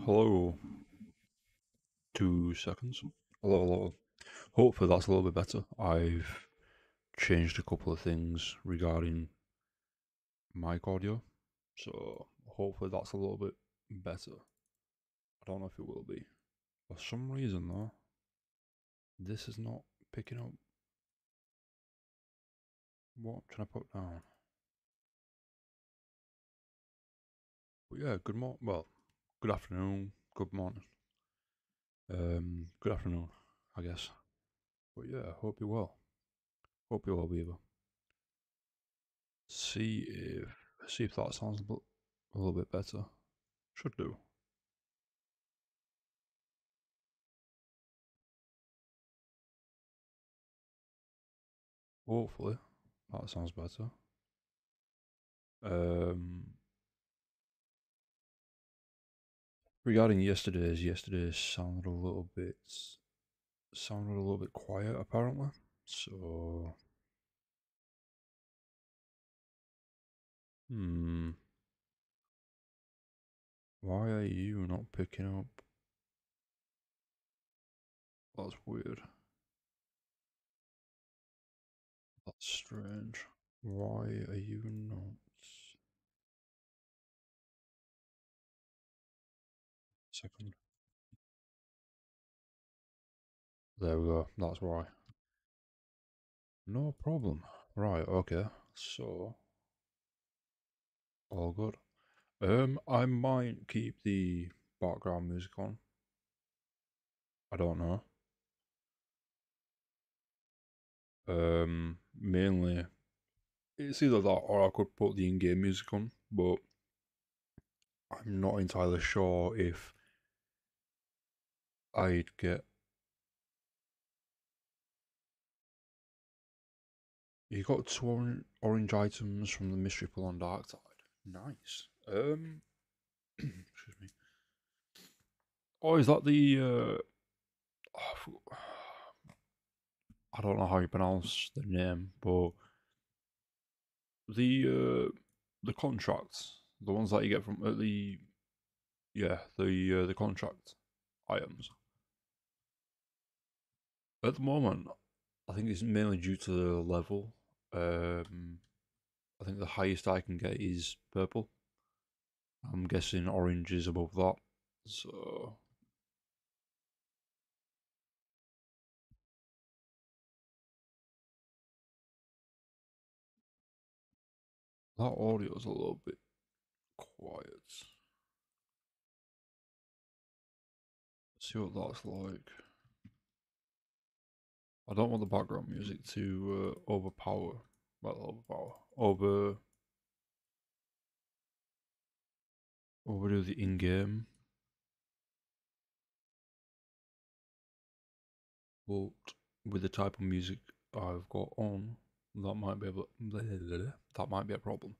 Hello, 2 seconds. Hello, hello. Hopefully that's a little bit better. I've changed a couple of things regarding mic audio, so hopefully that's a little bit better. I don't know if it will be. For some reason though, this is not picking up. What should I put down? But yeah, good afternoon, good morning. Good afternoon, I guess. But yeah, hope you're well. Hope you're well, Beaver. See if that sounds a little bit better. Should do. Hopefully, that sounds better. Um, Regarding yesterday's sounded a little bit quiet apparently. So, hmm, why are you not picking up? That's weird. That's strange. Why are you not? Second. There we go. That's why. No problem. Right. Okay. So all good. I might keep the background music on. I don't know. Mainly it's either that or I could put the in-game music on, but I'm not entirely sure if I'd get. You got two orange items from the mystery pull on dark side. Nice. Excuse me. Oh, is that the? I don't know how you pronounce the name, but the contracts, the ones that you get from the contract items. At the moment, I think it's mainly due to the level. Um, I think the highest I can get is purple. I'm guessing orange is above that. So that audio is a little bit quiet. Let's see what that's like. I don't want the background music to overdo the in-game. But with the type of music I've got on, that might be that might be a problem.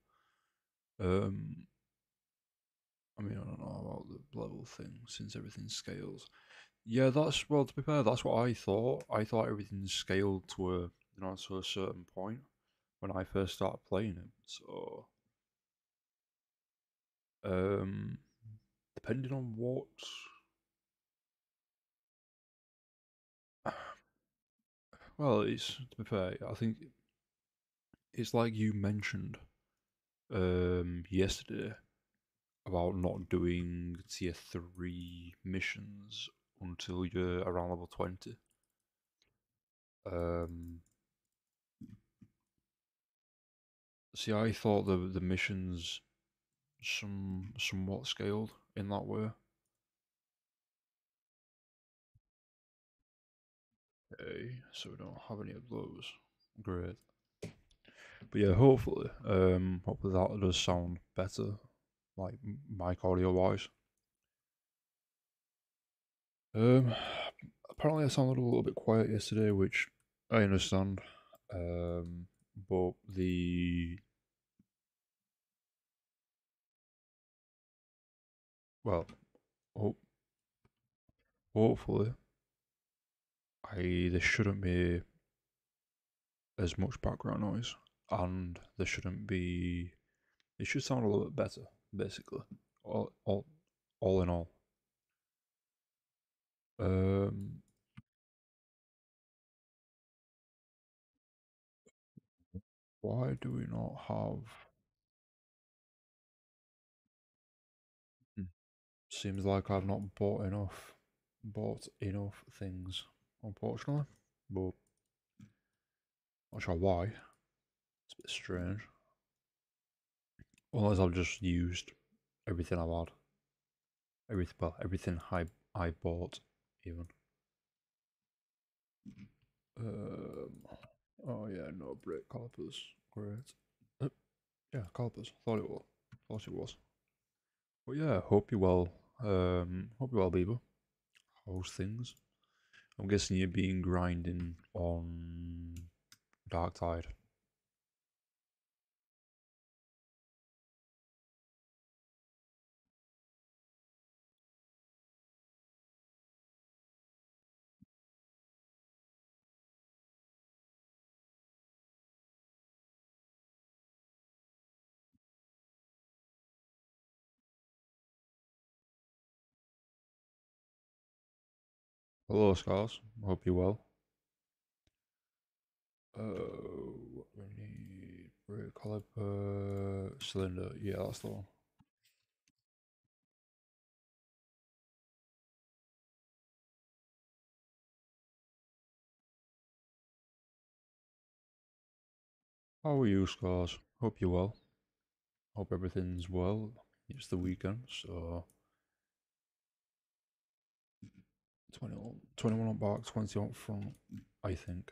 Um, I mean, I don't know about the level thing since everything scales. Yeah, that's well. To be fair, that's what I thought. I thought everything scaled to a certain point when I first started playing it. So, um, depending on what, well, it's to be fair. I think it's like you mentioned yesterday about not doing tier 3 missions until you're around level 20. Um, See, I thought the missions somewhat scaled in that way. Okay, so we don't have any of those. Great. But yeah, hopefully that does sound better, like mic audio wise. Um, Apparently I sounded a little bit quiet yesterday, which I understand. But well, ho- hopefully, there shouldn't be as much background noise, and there shouldn't be. It should sound a little bit better, basically. All in all. Um, why do we not have? Hmm, seems like I've not bought enough things, unfortunately. But not sure why. It's a bit strange. Unless I've just used everything I've had. Everything I bought, even. Um, oh yeah, no brake calipers. Great. Uh, yeah, calipers. Thought it was. Thought it was. But yeah, hope you well. Hope you well, Bieber. How's things? I'm guessing you've been grinding on Dark Tide. Hello, Scars. Hope you're well. What we need? Brake caliper, cylinder. Yeah, that's the one. How are you, Scars? Hope you're well. Hope everything's well. It's the weekend, so 21 on back, 20 on front, I think.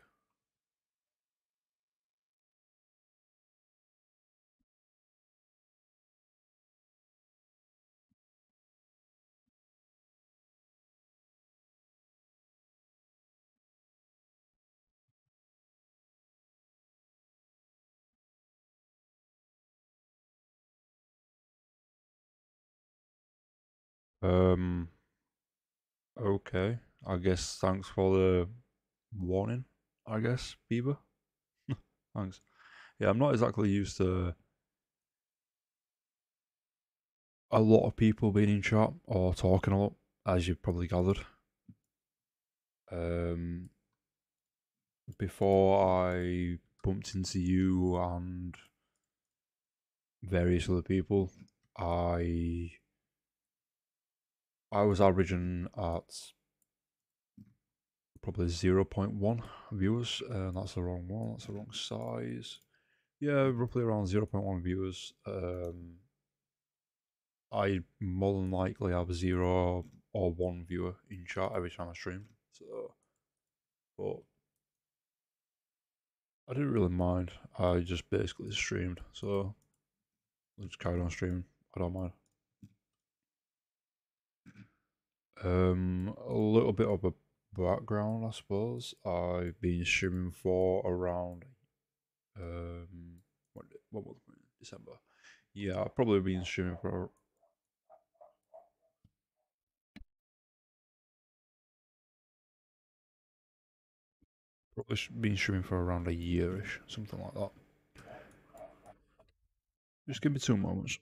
Um, okay. I guess thanks for the warning, I guess, Bieber. Thanks. Yeah, I'm not exactly used to a lot of people being in chat or talking a lot, as you've probably gathered. Um, before I bumped into you and various other people, I I was averaging at probably zero point 0.1 viewers, and that's the wrong one, that's the wrong size. Yeah, roughly around zero point 0.1 viewers. I more than likely have 0 or 1 viewer in chat every time I stream. So, but I didn't really mind. I just basically streamed, so I just carried on streaming. I don't mind. A little bit of a background, I suppose. I've been streaming for around what was it? December. Yeah, I've probably been streaming for been streaming for around a yearish, something like that. Just give me 2 moments.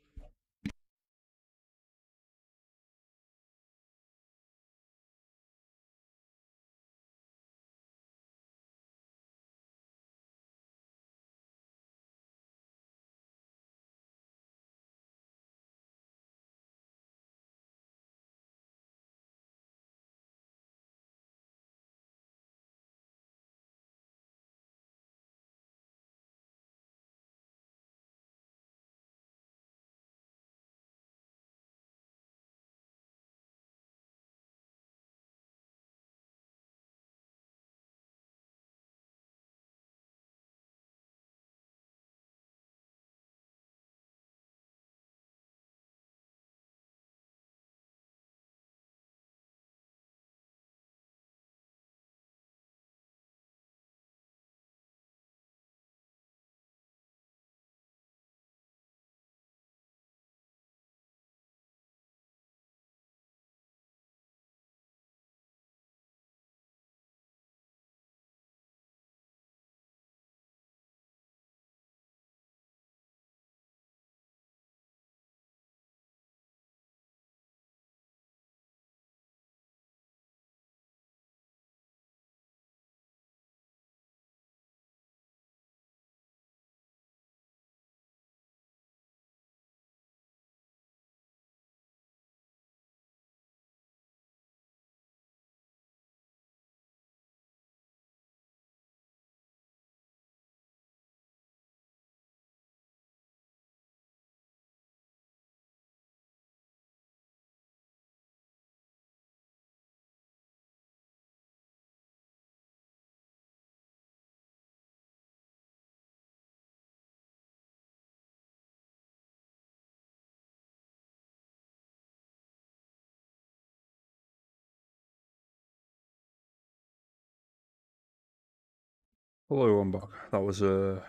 Hello, I'm back. That was a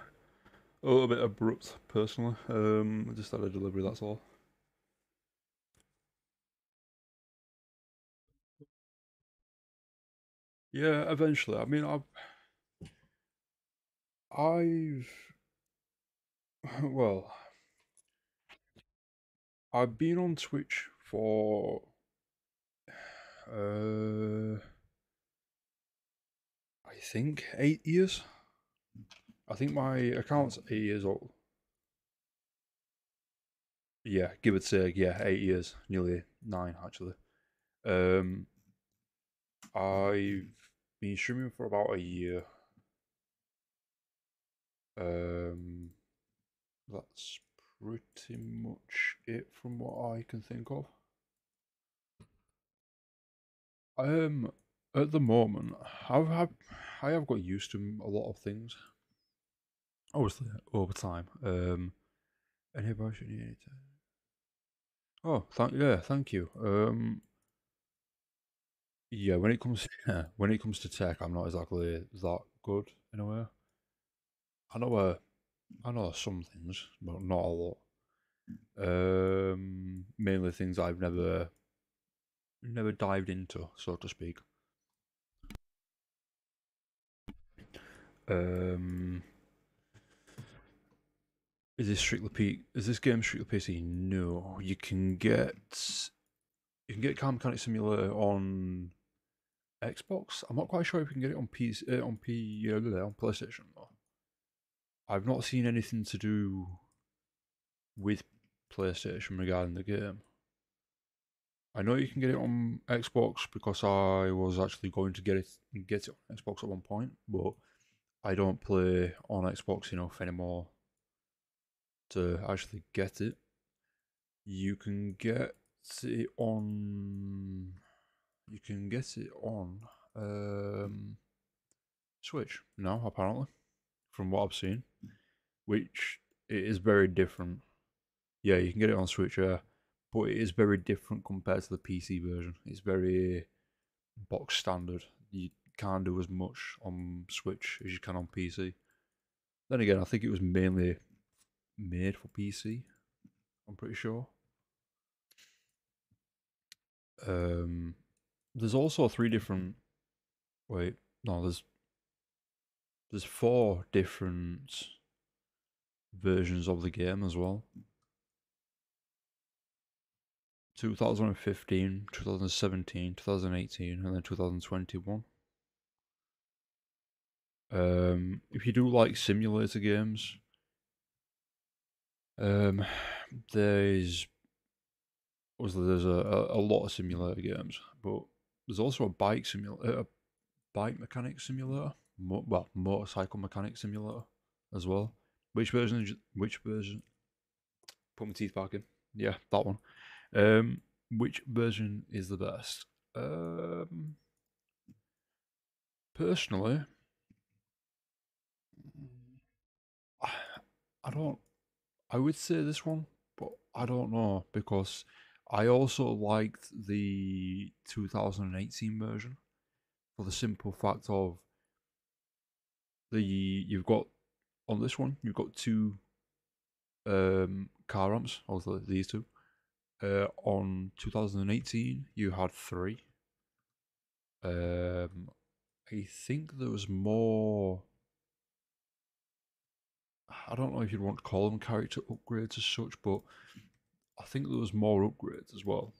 little bit abrupt, personally. I just had a delivery, that's all. Yeah, eventually. I mean, I've, well, I've been on Twitch for, uh, I think 8 years. I think my account's 8 years old. Yeah, give or take, yeah, 8 years, nearly nine actually. Um, I've been streaming for about a year. Um, that's pretty much it from what I can think of. At the moment, I've had, I have got used to a lot of things. Obviously, over time. Any advice you need? Oh, thank you. Yeah, when it comes when it comes to tech, I'm not exactly that good in a way. I know, I know some things, but not a lot. Mainly things I've never dived into, so to speak. Um, Is this game strictly PC? No, you can get Car Mechanic Simulator on Xbox. I'm not quite sure if you can get it on PC, on PlayStation though. I've not seen anything to do with PlayStation regarding the game. I know you can get it on Xbox because I was actually going to get it on Xbox at one point, but I don't play on Xbox enough anymore to actually get it. You can get it on. You can get it on um, Switch now, apparently, from what I've seen, which it is very different. Yeah, you can get it on Switch, yeah, but it is very different compared to the PC version. It's very box standard. You can't do as much on Switch as you can on PC. Then again, I think it was mainly made for PC. I'm pretty sure. Um, there's also three different. Wait, no, there's four different versions of the game as well. 2015, 2017, 2018, and then 2021. If you do like simulator games, um, there's obviously there's a lot of simulator games, but there's also a a bike mechanic simulator, motorcycle mechanic simulator as well. Which version? Put my teeth back in. Yeah, that one. Um, which version is the best? Um, Personally, I don't. I would say this one, but I don't know because I also liked the 2018 version for the simple fact of the you've got on this one you've got two car ramps, also these two. On 2018, you had three. Um, I think there was more. I don't know if you'd want to call them character upgrades as such, but I think there was more upgrades as well,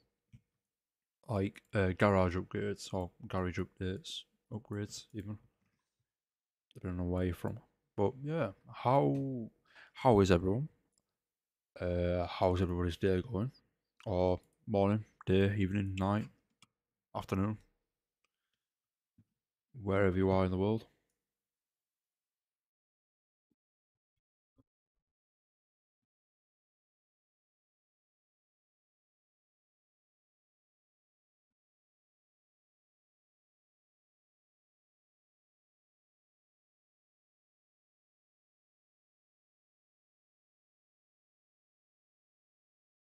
like garage upgrades or garage upgrades even. I don't know where you're from, but yeah. How is everyone? How's everybody's day going? Or morning, day, evening, night, afternoon, wherever you are in the world.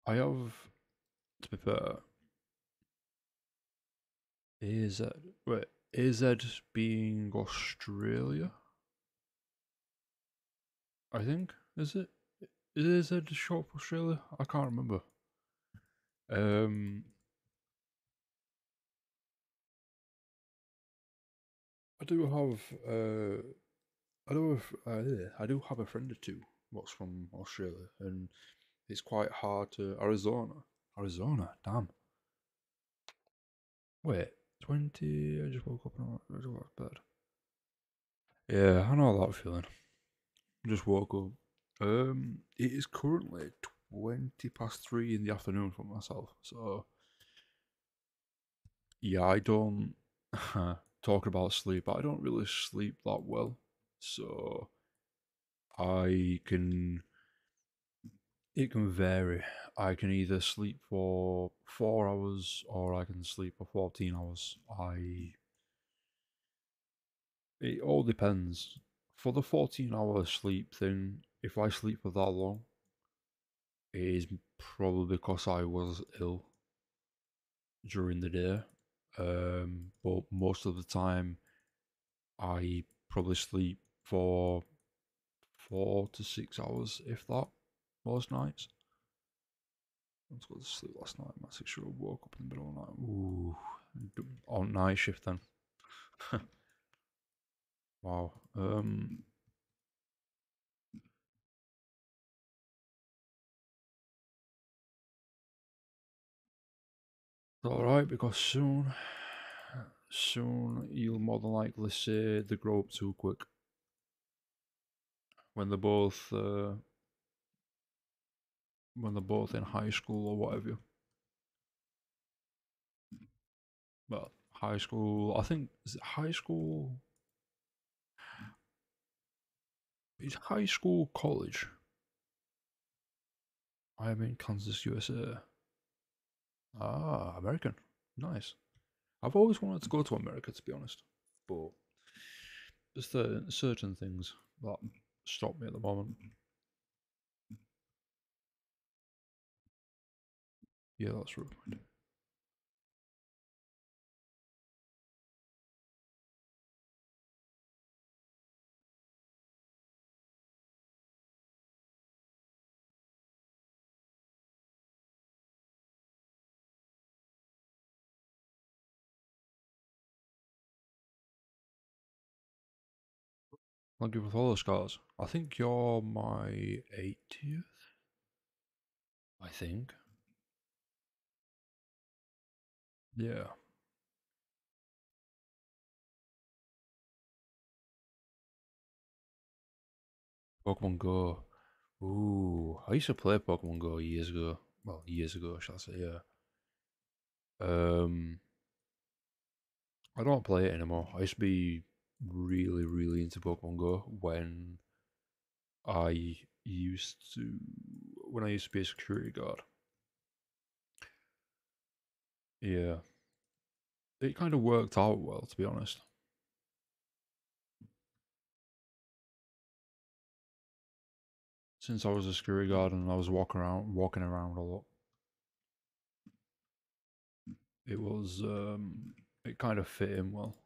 I have, to be fair, AZ. Wait, AZ being Australia? I think is it? Is it short for Australia? I can't remember. Um, I do have I do have a friend or two what's from Australia, and it's quite hard to Arizona. Arizona, damn. Wait, 20. I just woke up and I just went to bed. Yeah, I know that feeling. Just woke up. It is currently 3:20 in the afternoon for myself. So yeah, I don't talk about sleep. I don't really sleep that well. So I can it can vary. I can either sleep for 4 hours or I can sleep for 14 hours. It all depends. For the 14-hour sleep thing, if I sleep for that long, it is probably because I was ill during the day. But most of the time, I probably sleep for 4 to 6 hours, if that, most nights. I was going to sleep last night. My 6-year-old woke up in the middle of the night. Ooh, on night shift then. Wow. All right, because soon you'll more than likely say they grow up too quick when they're both uh, when they're both in high school or whatever. Well, high school. I think is it high school. Is high school college? I am in Kansas, USA. Ah, American. Nice. I've always wanted to go to America, to be honest, but there's certain things that stop me at the moment. Yeah, that's right. Thank you for follow scars. I think you're my 80th. I think. Yeah. Pokemon Go. Ooh, I used to play Pokemon Go years ago. Well, years ago, shall I say? Yeah. Um, I don't play it anymore. I used to be really, really into Pokemon Go I used to when I used to be a security guard. Yeah, it kind of worked out well, to be honest. Since I was a security guard and I was walking around a lot, it was it kind of fit in well.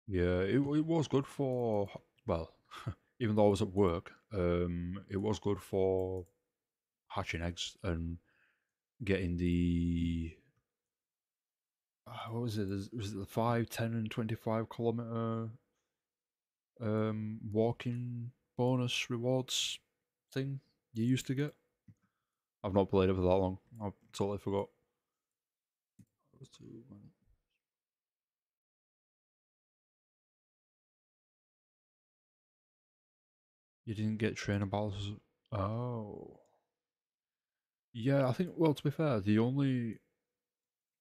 Yeah, it was good for well, even though I was at work, it was good for hatching eggs and getting the what was it? Was it the 5, 10, and 25 kilometer walking bonus rewards thing you used to get? I've not played it for that long. I totally forgot. You didn't get trainer battles. Oh, yeah. I think. Well, to be fair, the only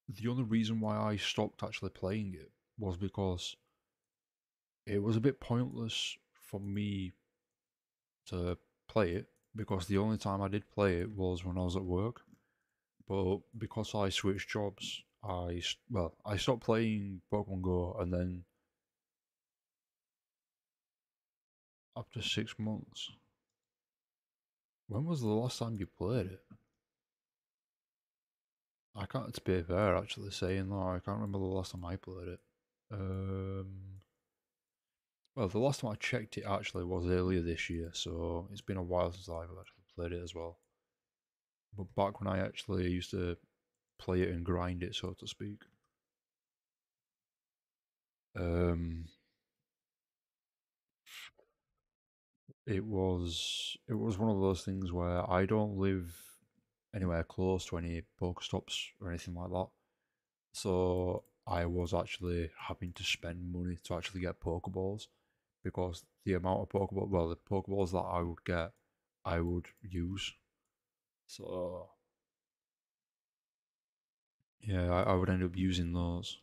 reason why I stopped actually playing it was because it was a bit pointless for me to play it because the only time I did play it was when I was at work. But because I switched jobs I stopped playing Pokemon Go, and then after 6 months, when was the last time you played it? I can't. To be fair, actually saying that, I can't remember the last time I played it. Um, well, the last time I checked it actually was earlier this year, so it's been a while since I've actually played it as well. But back when I actually used to play it and grind it, so to speak, um, it was one of those things where I don't live anywhere close to any Pokestops or anything like that. So I was actually having to spend money to actually get Pokeballs because the amount of the Pokeballs that I would get, I would use. So yeah, I would end up using those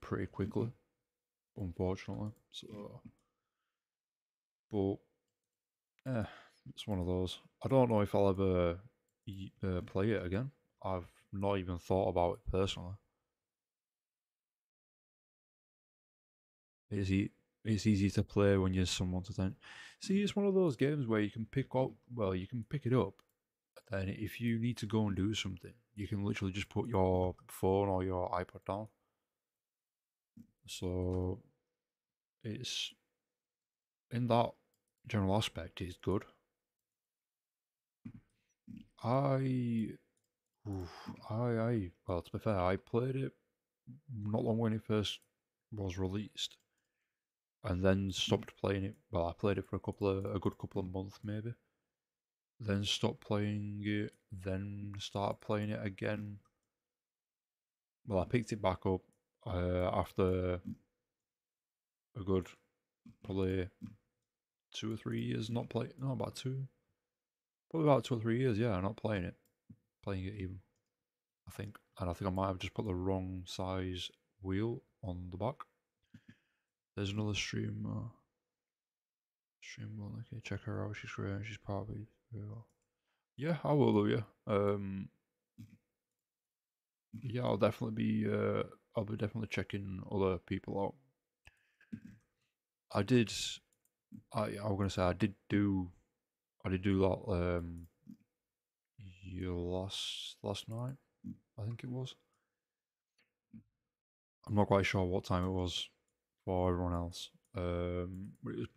pretty quickly, unfortunately. So, but yeah, it's one of those. I don't know if I'll ever play it again. I've not even thought about it personally. It's e- it's easy to play when you're someone's attention. See, it's one of those games where you can pick up. Well, you can pick it up, but then if you need to go and do something, you can literally just put your phone or your iPad down. So it's in that general aspect, it's good. I, well, to be fair, I played it not long when it first was released, and then stopped playing it. Well, I played it for a good couple of months maybe. Then stopped playing it. Then started playing it again. Well, I picked it back up after a good probably 2 or 3 years not playing. No, about two. Probably about 2 or 3 years. Yeah, not playing it. Playing it even. I think, and I think I might have just put the wrong size wheel on the back. There's another stream. Stream one. Okay, check her out. She's great. She's probably yeah. I will do. Yeah. Yeah. I'll definitely be. I'll be definitely checking other people out. I did. I was gonna say I did do that last night. I think it was. I'm not quite sure what time it was for everyone else. But it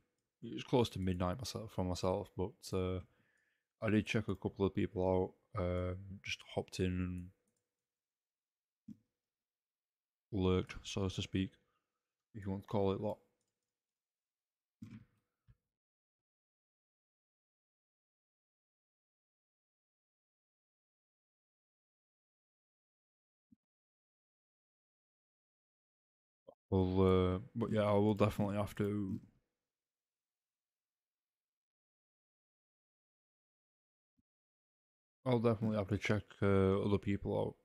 was close to midnight myself for myself. But I did check a couple of people out. Just hopped in and lurked, so to speak, if you want to call it that. Well, but yeah, I will definitely have to. I'll definitely have to check other people out.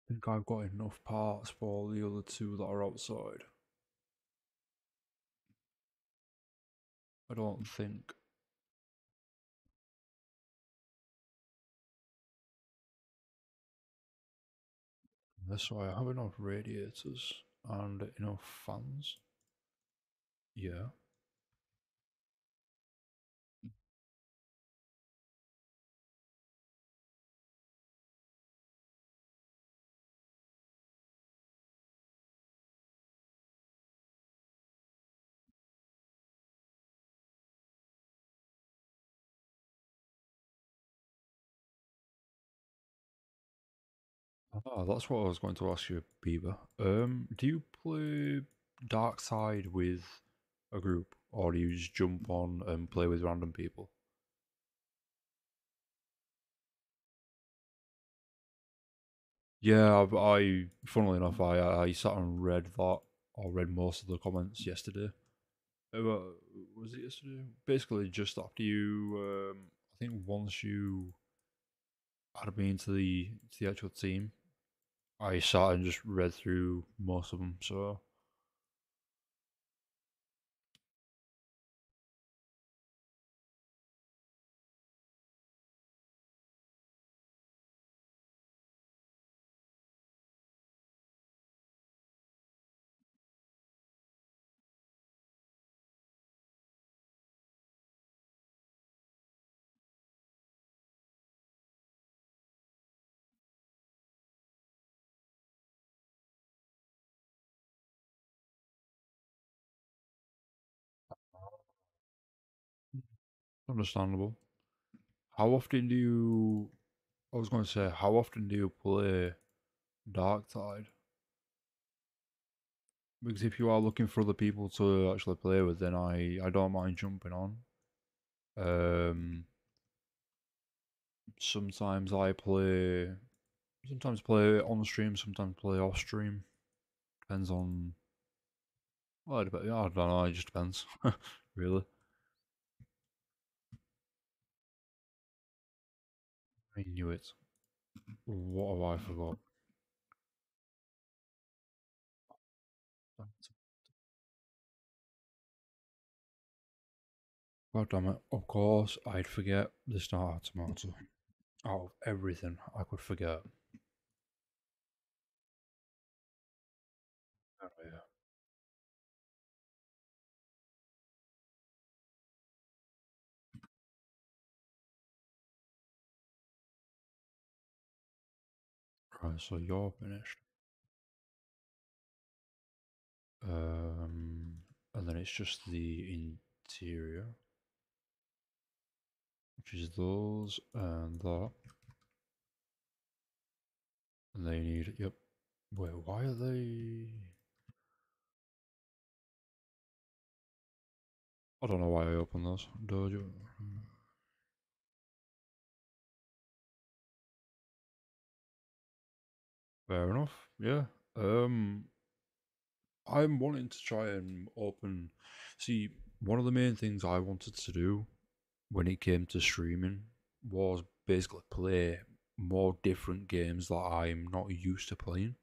I think I've got enough parts for the other two that are outside. I don't think. That's why I have enough radiators and enough fans. Yeah. Ah, that's what I was going to ask you, Bieber. Do you play Dark Side with a group, or do you just jump on and play with random people? Yeah, funnily enough, I sat and read that, or read most of the comments yesterday. Was it yesterday? Basically, just after you, I think once you added me into the actual team, I sat and just read through most of them. So Understandable. How often do you? I was going to say, how often do you play Dark Tide? Because if you are looking for other people to actually play with, then I don't mind jumping on. Um, sometimes I play, sometimes play on stream, sometimes play off stream. Depends on. Well, I don't know. It just depends, really. I knew it. What have I forgot? God damn it! Of course, I'd forget the star tomato. Out of everything, I could forget. Oh, yeah. Right, so you're finished. And then it's just the interior, which is those and that. And they need, yep. Wait, why are they? I don't know why I opened those. Dojo. Fair enough. Yeah. Um, I'm wanting to try and open. See, one of the main things I wanted to do when it came to streaming was basically play more different games that I'm not used to playing.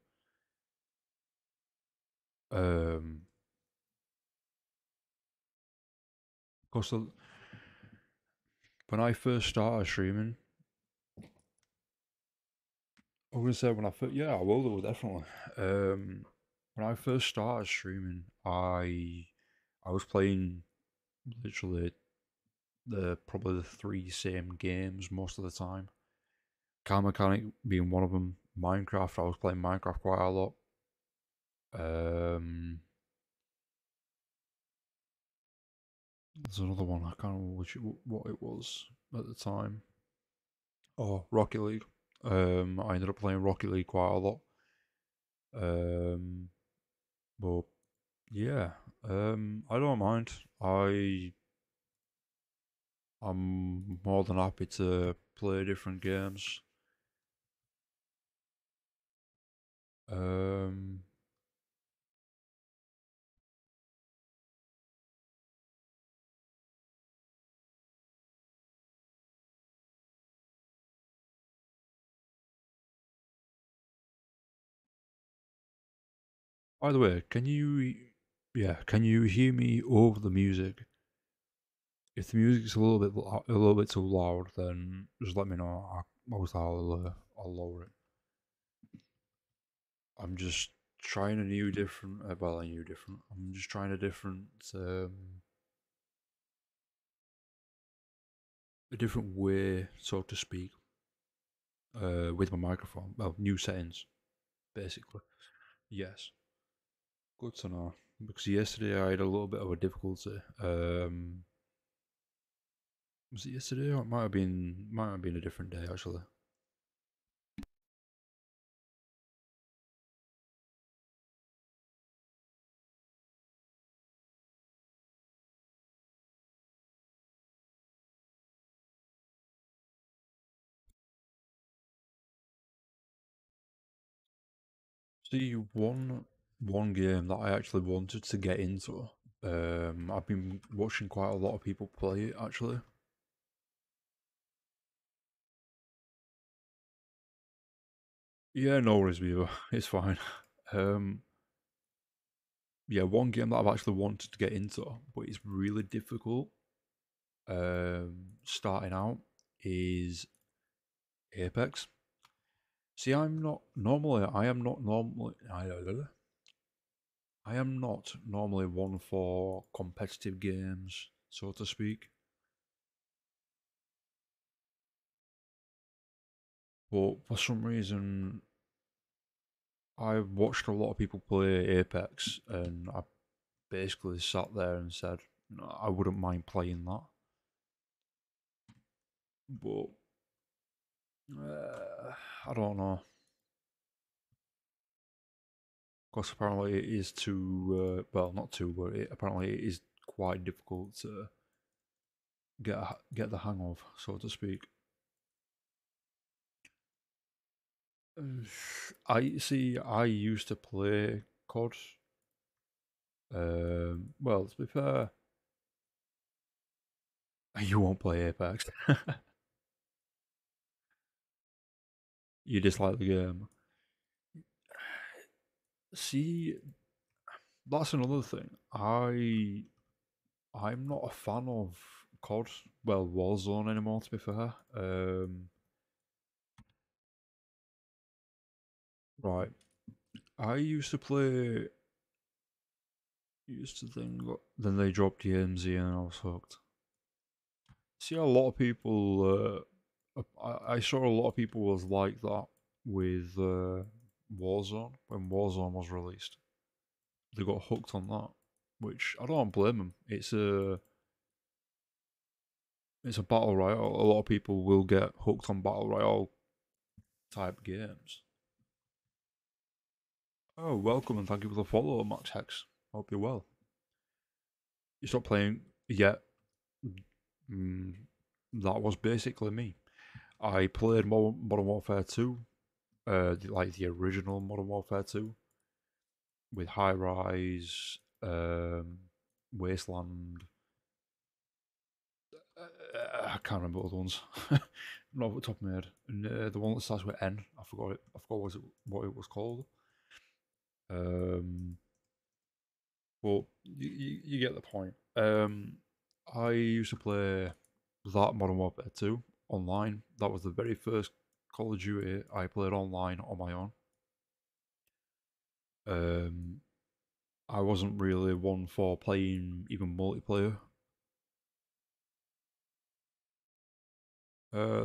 Um, because when I first started streaming, I was gonna say when I first, yeah, I will do definitely. When I first started streaming, I was playing literally the probably the three same games most of the time. Car Mechanic being one of them. Minecraft, I was playing Minecraft quite a lot. Um, there's another one I can't remember what it was at the time. Oh, Rocket League. I ended up playing Rocket League quite a lot. Um, but yeah, I don't mind. I'm more than happy to play different games. Um, by the way, yeah, can you hear me over the music? If the music's a little bit too loud, then just let me know. I'll lower it. I'm just trying a new different. Well, a new different. I'm just trying a different way, so to speak, with my microphone. Well, new settings, basically. Yes, good to know. Because yesterday I had a little bit of a difficulty. Was it yesterday or it might have been a different day actually. See, one game that I actually wanted to get into. I've been watching quite a lot of people play it actually. Yeah, no worries, Beaver. It's fine. Um, yeah, one game that I've actually wanted to get into, but it's really difficult. Starting out is Apex. See, I am not normally one for competitive games, so to speak. But for some reason, I've watched a lot of people play Apex, and I basically sat there and said, "No, I wouldn't mind playing that." but I don't know. Because apparently it is too well, not too, but apparently it is quite difficult to get the hang of, so to speak. I see. I used to play COD. Well, to be fair, you won't play Apex. You dislike the game. See, that's another thing. I'm not a fan of COD. Well, Warzone anymore. To be fair, right. I used to play. Used to think. Then they dropped the MZ and I was hooked. See, a lot of people. I saw a lot of people was like that with Warzone when Warzone was released. They got hooked on that, which I don't blame them. It's a battle royale. A lot of people will get hooked on battle royale type games. Oh, welcome and thank you for the follow, Max Hex. Hope you're well. You stopped playing yet? Mm, that was basically me. I played Modern Warfare 2, like the original Modern Warfare 2, with High Rise, Wasteland. I can't remember the ones. Not off the top of my head. And the one that starts with N, I forgot it. I forgot what it was called. Um, but you get the point. I used to play that Modern Warfare 2 online. That was the very first Call of Duty I played online on my own. Um, I wasn't really one for playing even multiplayer.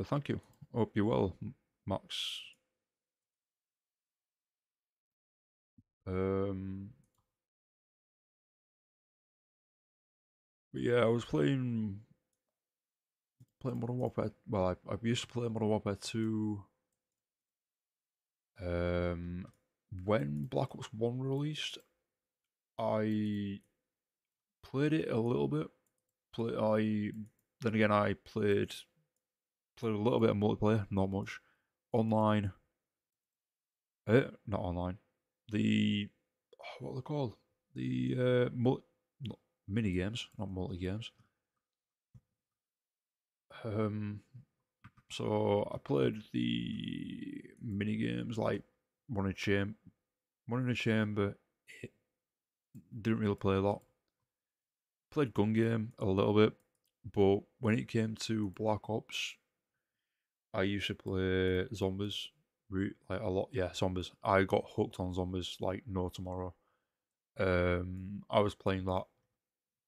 Thank you. Hope you're well, Max. Um, but yeah, I was playing Modern Warfare. Well, I used to play Modern Warfare 2. Um, when Black Ops 1 released, I played it a little bit. Then again, I played a little bit of multiplayer, not much. Online, not online. The what are they called? The mini games, not multi games. Um, so I played the mini games like one in chamber, one in a chamber. It didn't really play a lot. Played gun game a little bit, but when it came to Black Ops, I used to play zombies like a lot. Yeah, zombies. I got hooked on zombies like no tomorrow. I was playing that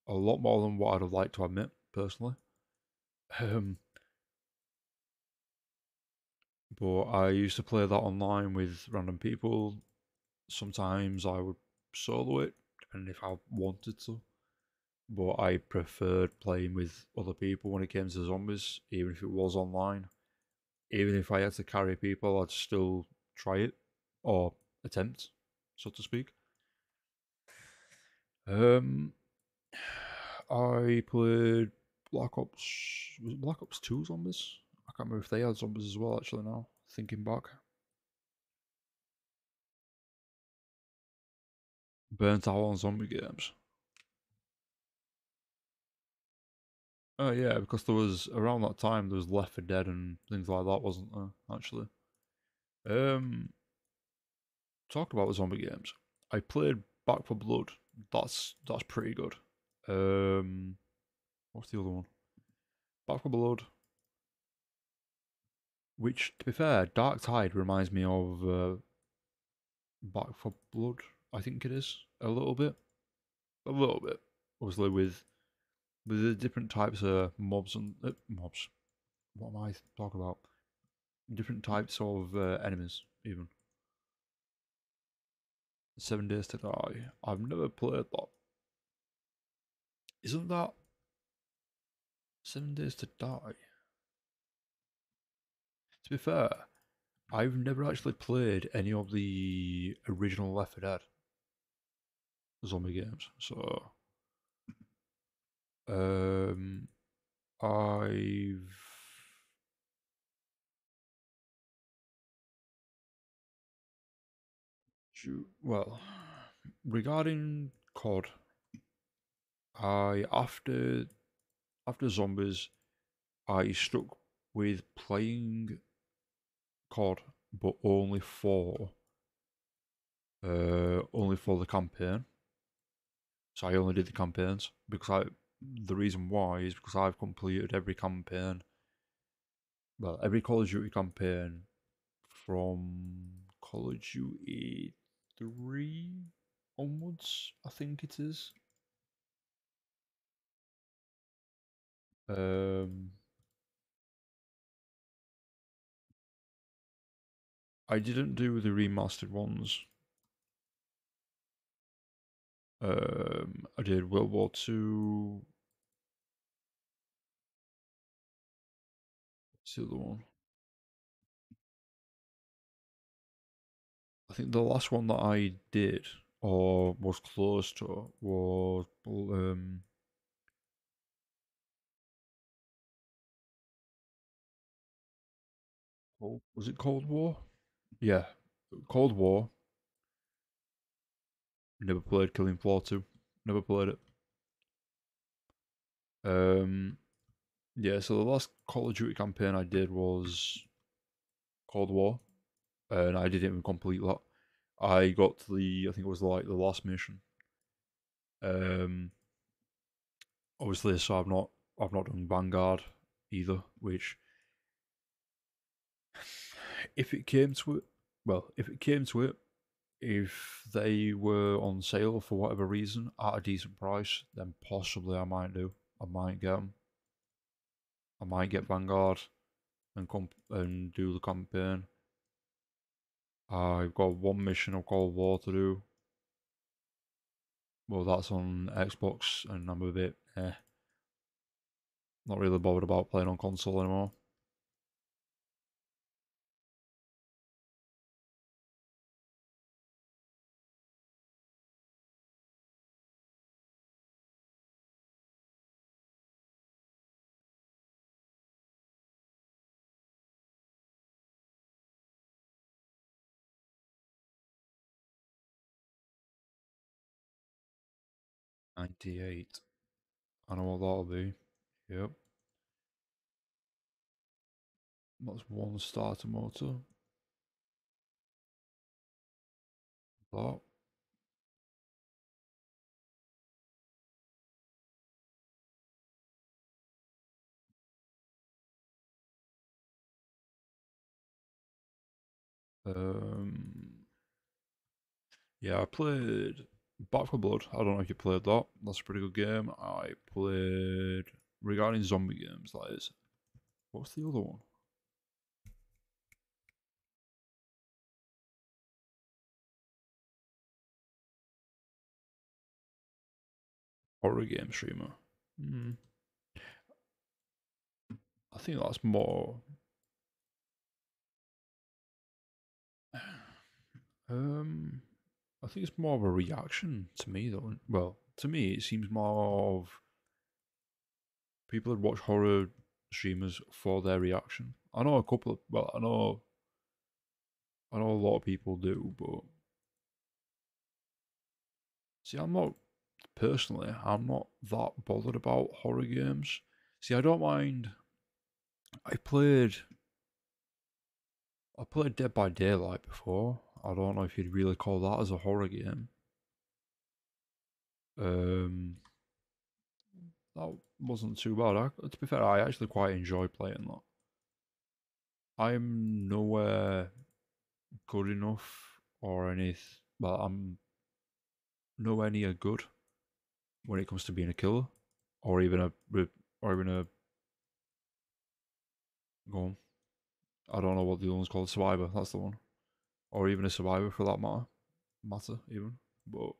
a lot more than what I'd have liked to admit personally. Um, but I used to play that online with random people. Sometimes I would solo it, depending if I wanted to. But I preferred playing with other people when it came to zombies, even if it was online. Even if I had to carry people, I'd still try it or attempt, so to speak. Um, I played Black Ops. Was it Black Ops 2 zombies? I can't remember if they had zombies as well, actually, now, thinking back. Burnt out on zombie games. Oh, yeah, because there was, around that time, there was Left 4 Dead and things like that, wasn't there, actually? Um, Talk about the zombie games. I played Back for Blood. That's pretty good. Um, what's the other one? Back for Blood. Which, to be fair, Dark Tide reminds me of Back for Blood. I think it is a little bit. Obviously, with the different types of mobs and mobs. What am I talking about? Different types of enemies, even. 7 Days to Die. I've never played that. Isn't that 7 Days to Die? To be fair, I've never actually played any of the original Left 4 Dead zombie games, so um, I've well, regarding COD, I after zombies, I stuck with playing COD, but only for the campaign. So I only did the campaigns because the reason why is because I've completed every campaign, well, every Call of Duty campaign from Call of Duty 3 onwards, I think it is. Um, I didn't do the remastered ones. I did World War Two. What's the other one? I think the last one that I did or was close to was was it Cold War? Yeah, Cold War. Never played Killing Floor 2. Never played it. Um, yeah, so the last Call of Duty campaign I did was Cold War, and I didn't even complete that. I got to I think it was like the last mission. Um, obviously, so I've not done Vanguard either. Which, if it came to it, well, if it came to it, if they were on sale for whatever reason at a decent price, then possibly I might do. I might get them. I might get Vanguard and do the campaign. I've got one mission of Cold War to do. Well, that's on Xbox, and I'm a bit not really bothered about playing on console anymore. 98. I know what that'll be. Yep. That's one starter motor. That. Um, yeah, I played Back 4 Blood. I don't know if you played that. That's a pretty good game. I played regarding zombie games. That is. What's the other one? Horror game streamer. Hmm. I think that's more. Um, I think it's more of a reaction to me, though. Well, to me, it seems more of people that watch horror streamers for their reaction. I know a couple of, well, I know a lot of people do, but see, I'm not that bothered about horror games. See, I don't mind. I played, I played Dead by Daylight before. I don't know if you'd really call that as a horror game. Um, that wasn't too bad. To be fair, I actually quite enjoy playing that. I'm nowhere good enough or anything. Well, I'm nowhere near good when it comes to being a killer, or even or even a go on. I don't know what the other one's called. Survivor. That's the one, or even a survivor for that matter even. But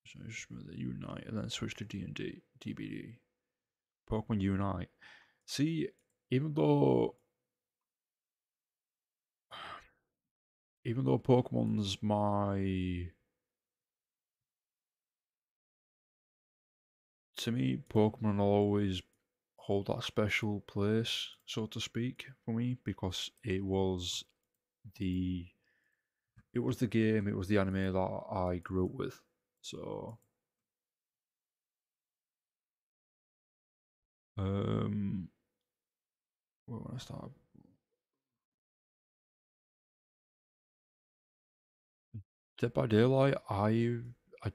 so just Unite and then switch to D&D, DBD, Pokemon Unite. See, even though even though Pokemon's my to me, Pokemon will always hold that special place, so to speak, for me because the it was the game, it was the anime that I grew up with. So, um, where when I started, Dead by Daylight, I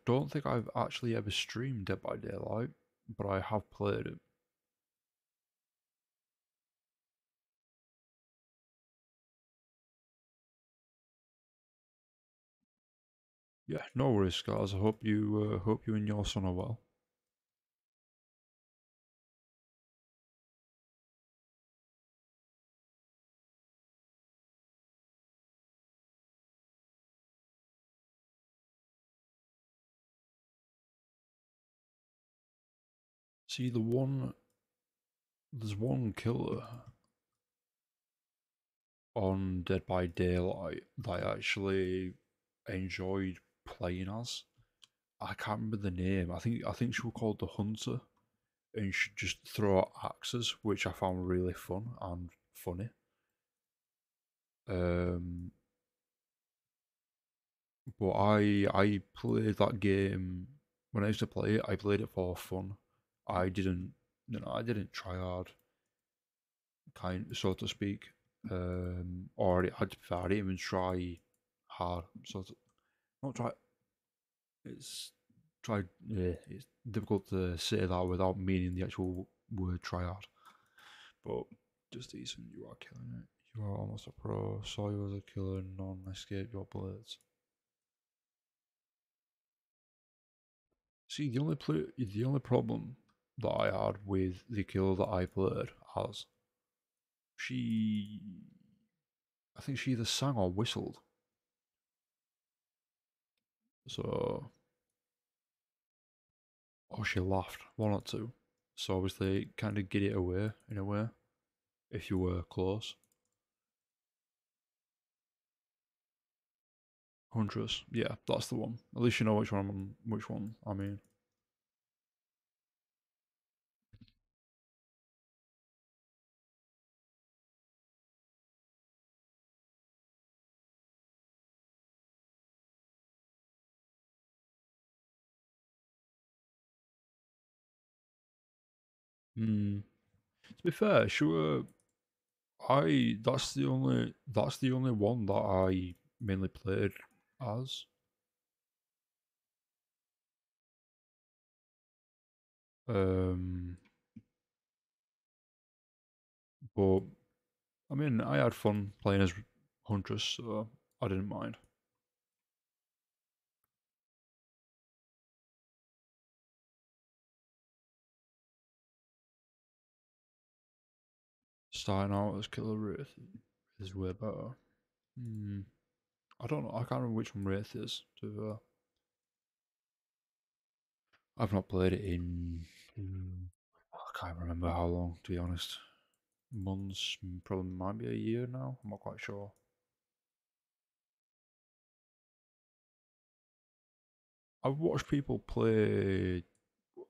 don't think I've actually ever streamed Dead by Daylight, but I have played it. Yeah, no worries, guys. I hope you and your son are well. See, there's one killer on Dead by Daylight that I actually enjoyed playing as. I can't remember the name. I think she was called the Hunter, and she just throw out axes, which I found really fun and funny. Um, but I played that game when I used to play it. I played it for fun. I didn't, I didn't try hard, kind so to speak. Or I didn't even try hard. Not try. It's try. Yeah, it's difficult to say that without meaning the actual word try hard. But just decent. You are killing it. You are almost a pro. Saw you as a killer. None escape your bullets. See, the only problem that I had with the killer that I played as, she, I think she either sang or whistled. So, or she laughed, one or two. So obviously, kind of get it away in a way if you were close. Huntress, yeah, that's the one. At least you know which one I mean. Hmm. To be fair, sure. That's the only one that I mainly played as. Um, but I mean, I had fun playing as Huntress, so I didn't mind. Starting out as Killer Wraith is way better. Hmm. I don't know. I can't remember which one Wraith is. I've not played it in. I can't remember how long, to be honest. Months, probably might be a year now. I'm not quite sure. I've watched people play.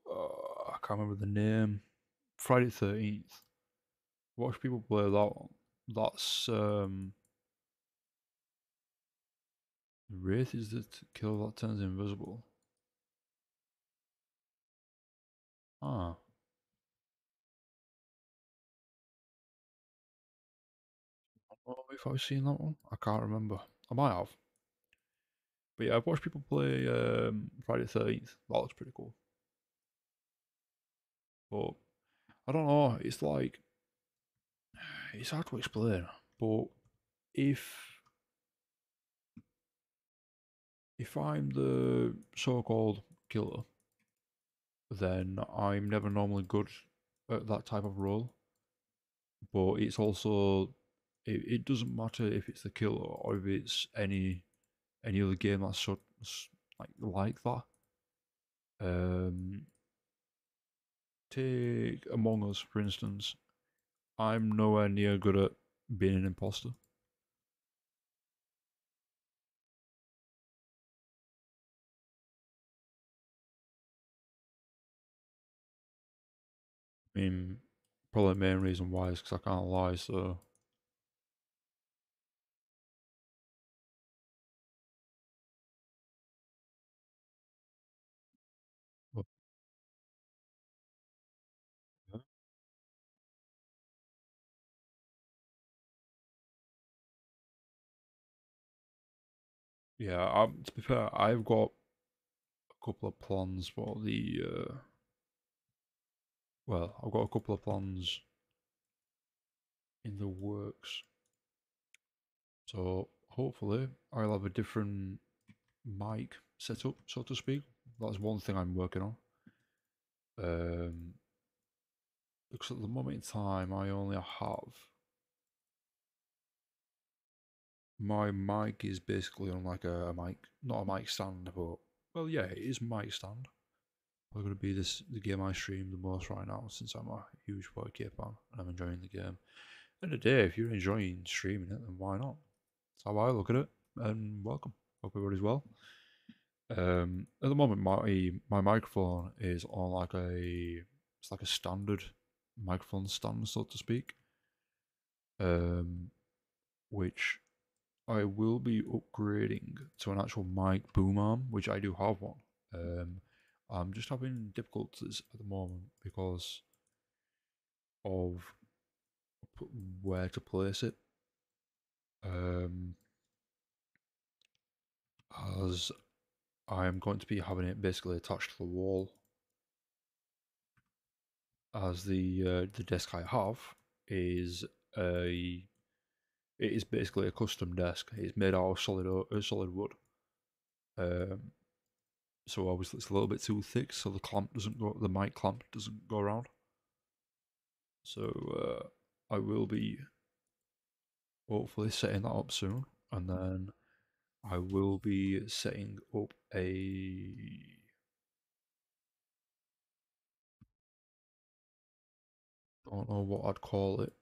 I can't remember the name. Friday 13th. Watch people play that one. That's Wraith is the killer that turns invisible. Ah, I don't know if I've seen that one. I can't remember. I might have. But yeah, I've watched people play Friday 13th. That looks pretty cool. But I don't know. It's like it's hard to explain. But if if I'm the so-called killer, then I'm never normally good at that type of role. But it's also it doesn't matter if it's the killer or if it's any other game that's like that. Um, take Among Us for instance. I'm nowhere near good at being an imposter. I mean, probably the main reason why is because I can't lie, so. But, yeah, to be fair, I've got a couple of plans for the. Well, I've got a couple of plans in the works. So hopefully I'll have a different mic setup, so to speak. That's one thing I'm working on. Because at the moment in time, I only have my mic is basically on like a mic, not a mic stand, but well, yeah, it is mic stand. Probably going to be the game I stream the most right now since I'm a huge 4K fan and I'm enjoying the game. End of the day, if you're enjoying streaming it, then why not? That's how I look at it. And welcome. Hope everybody's well. At the moment, my microphone is on like it's like a standard microphone stand, so to speak. Um, which I will be upgrading to an actual mic boom arm, which I do have one. Um, I'm just having difficulties at the moment because of where to place it. Um, as I am going to be having it basically attached to the wall, as the desk I have is a it is basically a custom desk. It's made out of solid wood. Um, so obviously it's a little bit too thick, so the mic clamp doesn't go around. So I will be hopefully setting that up soon, and then I will be setting up a don't know what I'd call it.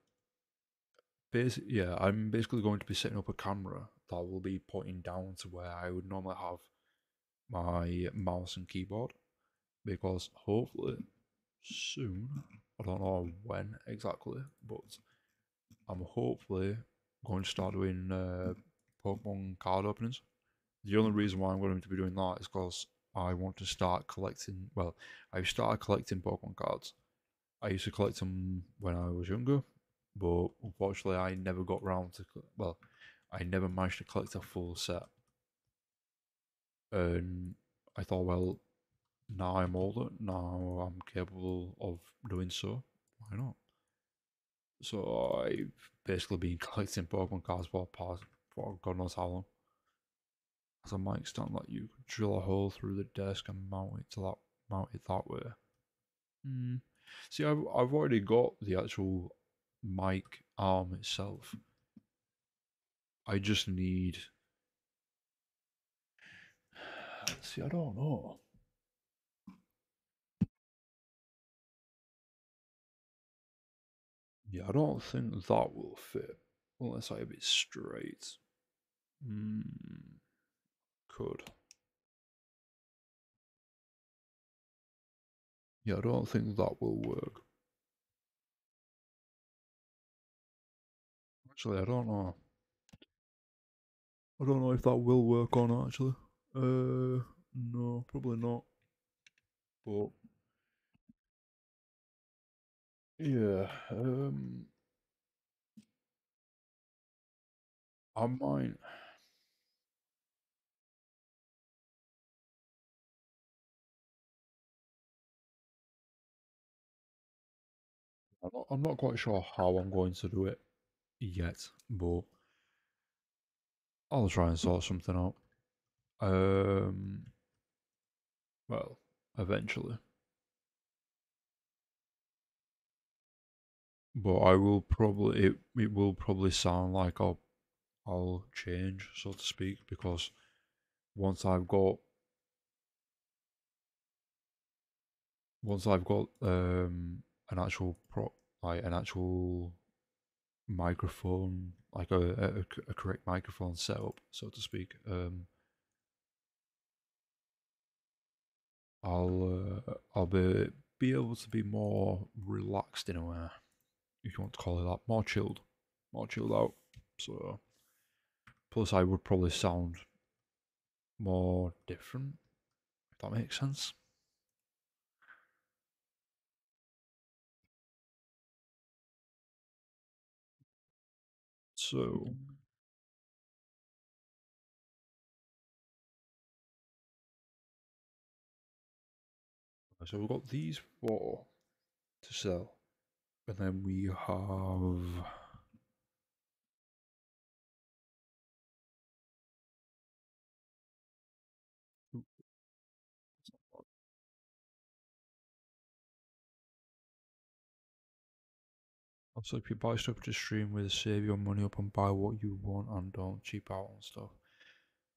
Yeah, I'm basically going to be setting up a camera that will be pointing down to where I would normally have my mouse and keyboard, because hopefully soon, I don't know when exactly, but I'm hopefully going to start doing Pokemon card openings. The only reason why I'm going to be doing that is because I want to start collecting. Well, I started collecting Pokemon cards. I used to collect them when I was younger, but unfortunately, I never got round to. Well, I never managed to collect a full set. And I thought, well, now I'm older, now I'm capable of doing so. Why not? So I've basically been collecting Pokemon cards for God knows how long. As a mic stand that you could drill a hole through the desk and mount it that way. Hmm. See, I've already got the actual mic arm itself. I just need. See, I don't know. Yeah, I don't think that will fit unless I have it straight. Hmm. Could. Yeah, I don't think that will work. Actually, I don't know. I don't know if that will work or not, actually. No, probably not. But yeah, I might. I'm not quite sure how I'm going to do it yet, but I'll try and sort something out. Um, well, eventually. But I will probably it will probably sound like I'll change, so to speak, because once I've got once I've got an actual an actual microphone, like a correct microphone setup, so to speak. I'll be be able to be more relaxed in a way, if you want to call it that, more chilled out. So, plus I would probably sound more different, if that makes sense. So, so we've got these four to sell, and then we have. Also, if you buy stuff to stream with, save your money up and buy what you want and don't cheap out on stuff.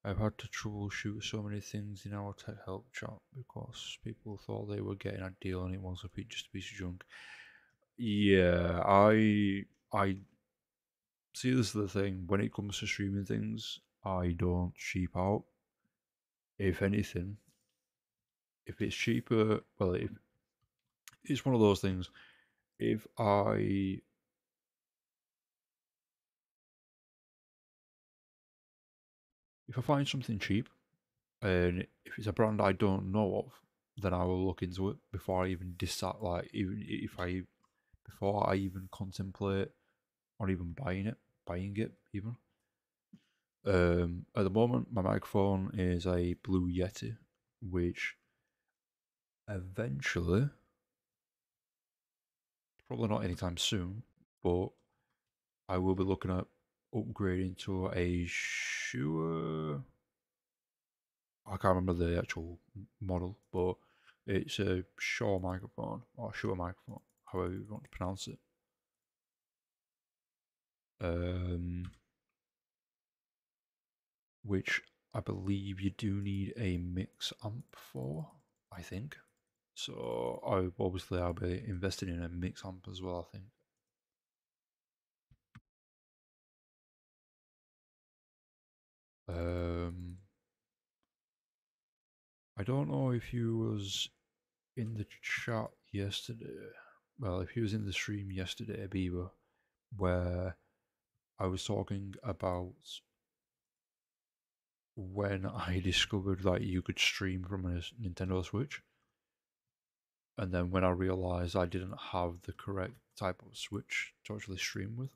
I've had to troubleshoot so many things in our tech help chat because people thought they were getting a deal and it was just a piece of junk. Yeah, I see. This is the thing. When it comes to streaming things, I don't cheap out. If anything, if it's cheaper, well, if it's one of those things. If I if I find something cheap and if it's a brand I don't know of, then I will look into it before I even decide. Like even if I before I even contemplate on even buying it even. At the moment, my microphone is a Blue Yeti, which eventually, probably not anytime soon, but I will be looking at upgrading to a Shure. I can't remember the actual model, but it's a Shure microphone or Shure microphone, however you want to pronounce it. Um, which I believe you do need a mix amp for, I think. So I'll be investing in a mix amp as well, I think. Um, I don't know if you was in the chat yesterday. Well, if he was in the stream yesterday, Bieber, where I was talking about when I discovered that you could stream from a Nintendo Switch, and then when I realized I didn't have the correct type of Switch to actually stream with,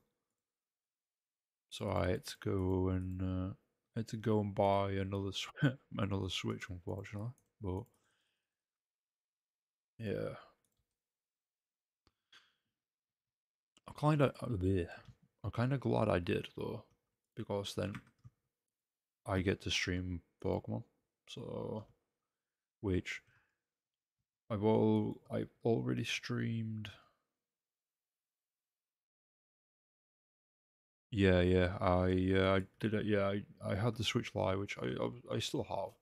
so I had to go and buy another another Switch, unfortunately. But yeah, I'm kind of I'm kind of glad I did though, because then I get to stream Pokemon. So which I've already streamed. Yeah, yeah, I did it. Yeah, I had the Switch Lite, which I still have.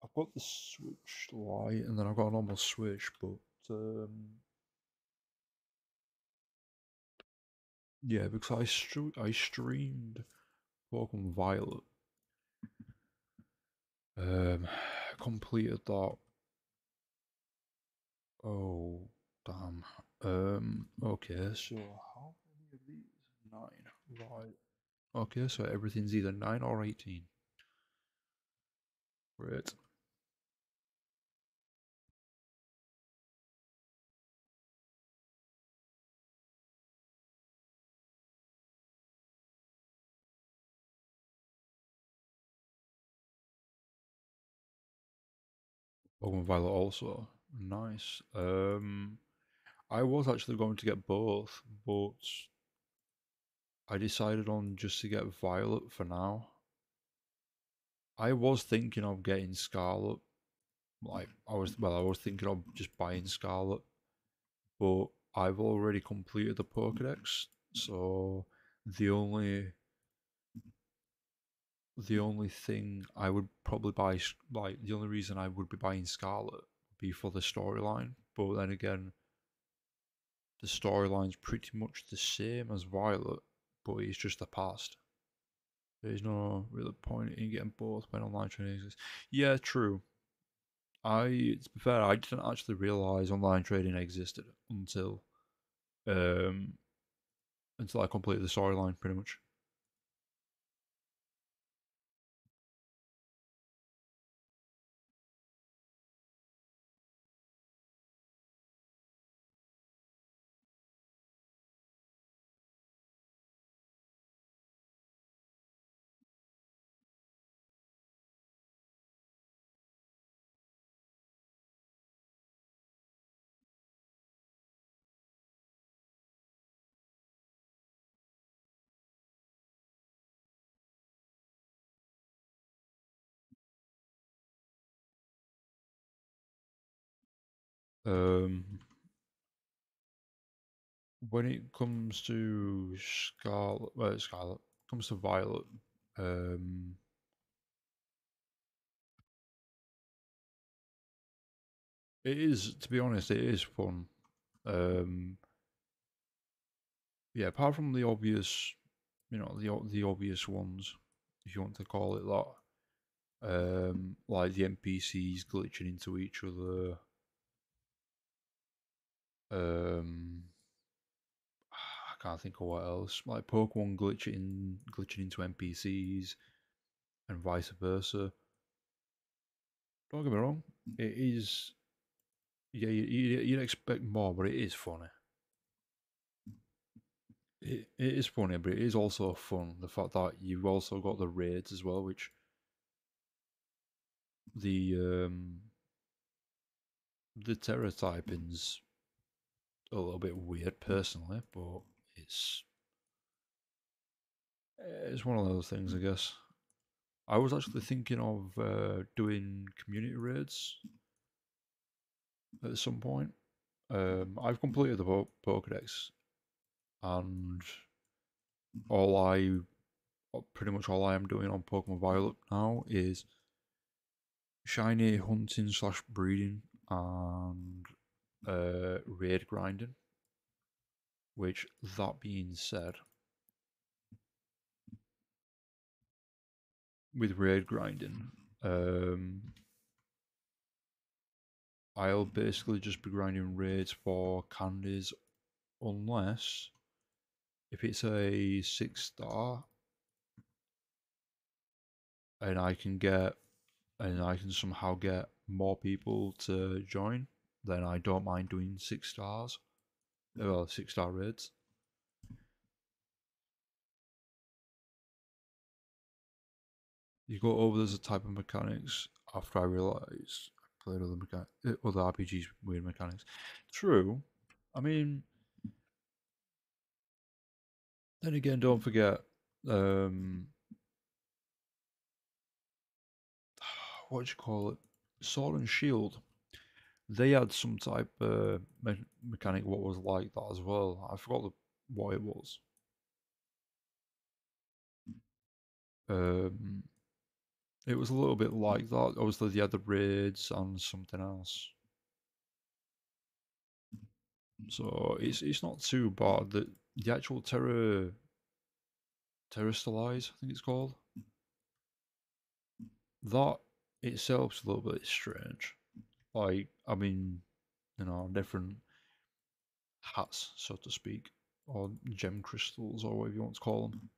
I've got the Switch Lite, and then I've got a normal Switch, but yeah, because I streamed Pokemon Violet. Um, completed that. Oh, damn. Okay, so how many of these? 9. Right. Okay, so everything's either 9 or 18. Great. Pokemon Violet also. Nice. I was actually going to get both, but I decided on just to get Violet for now. I was thinking of getting Scarlet. I was thinking of just buying Scarlet, but I've already completed the Pokédex, so the only the only thing I would probably buy, like the only reason I would be buying Scarlet would be for the storyline. But then again, the storyline's pretty much the same as Violet, but it's just the past. There's no real point in getting both when online training exists. Yeah, true. To be fair, I didn't actually realize online trading existed um until I completed the storyline, pretty much. Um, when it comes to Scarlet comes to Violet, um, it is, to be honest, it is fun. Um, yeah, apart from the obvious, the obvious ones, if you want to call it that. Like the NPCs glitching into each other. Um, I can't think of what else. Like Pokemon glitching into NPCs and vice versa. Don't get me wrong, it is. Yeah, you'd expect more, but it is funny. It is funny, but it is also fun. The fact that you've also got the raids as well, which the um the terror typing's a little bit weird personally, but it's it's one of those things, I guess. I was actually thinking of doing community raids at some point. I've completed the Pokedex, and all I, pretty much all I am doing on Pokemon Violet now is shiny hunting slash breeding and raid grinding. Which, that being said, with raid grinding, um, I'll basically just be grinding raids for candies unless if it's a 6 star and I can somehow get more people to join, then I don't mind doing 6 stars. Well, 6 star raids. You go over there's a type of mechanics after I realised I played other RPGs weird mechanics. True. I mean, then again, don't forget, um, what do you call it? Sword and Shield. They had some type mechanic what was like that as well. I forgot what it was. Um, it was a little bit like that. Obviously, they had the raids and something else. So it's not too bad. The actual Terrestrialize, I think it's called. That itself's a little bit strange. Like, I mean, different hats, so to speak, or gem crystals, or whatever you want to call them.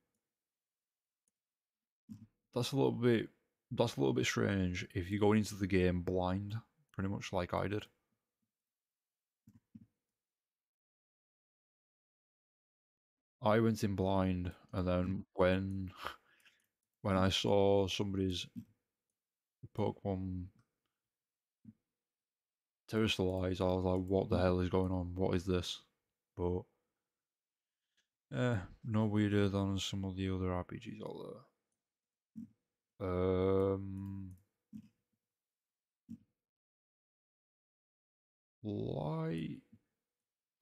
That's a little bit. That's a little bit strange if you're going into the game blind, pretty much like I did. I went in blind, and then when I saw somebody's Pokemon Terrestrialize, I was like, "What the hell is going on? What is this?" But no weirder than some of the other RPGs out there. Like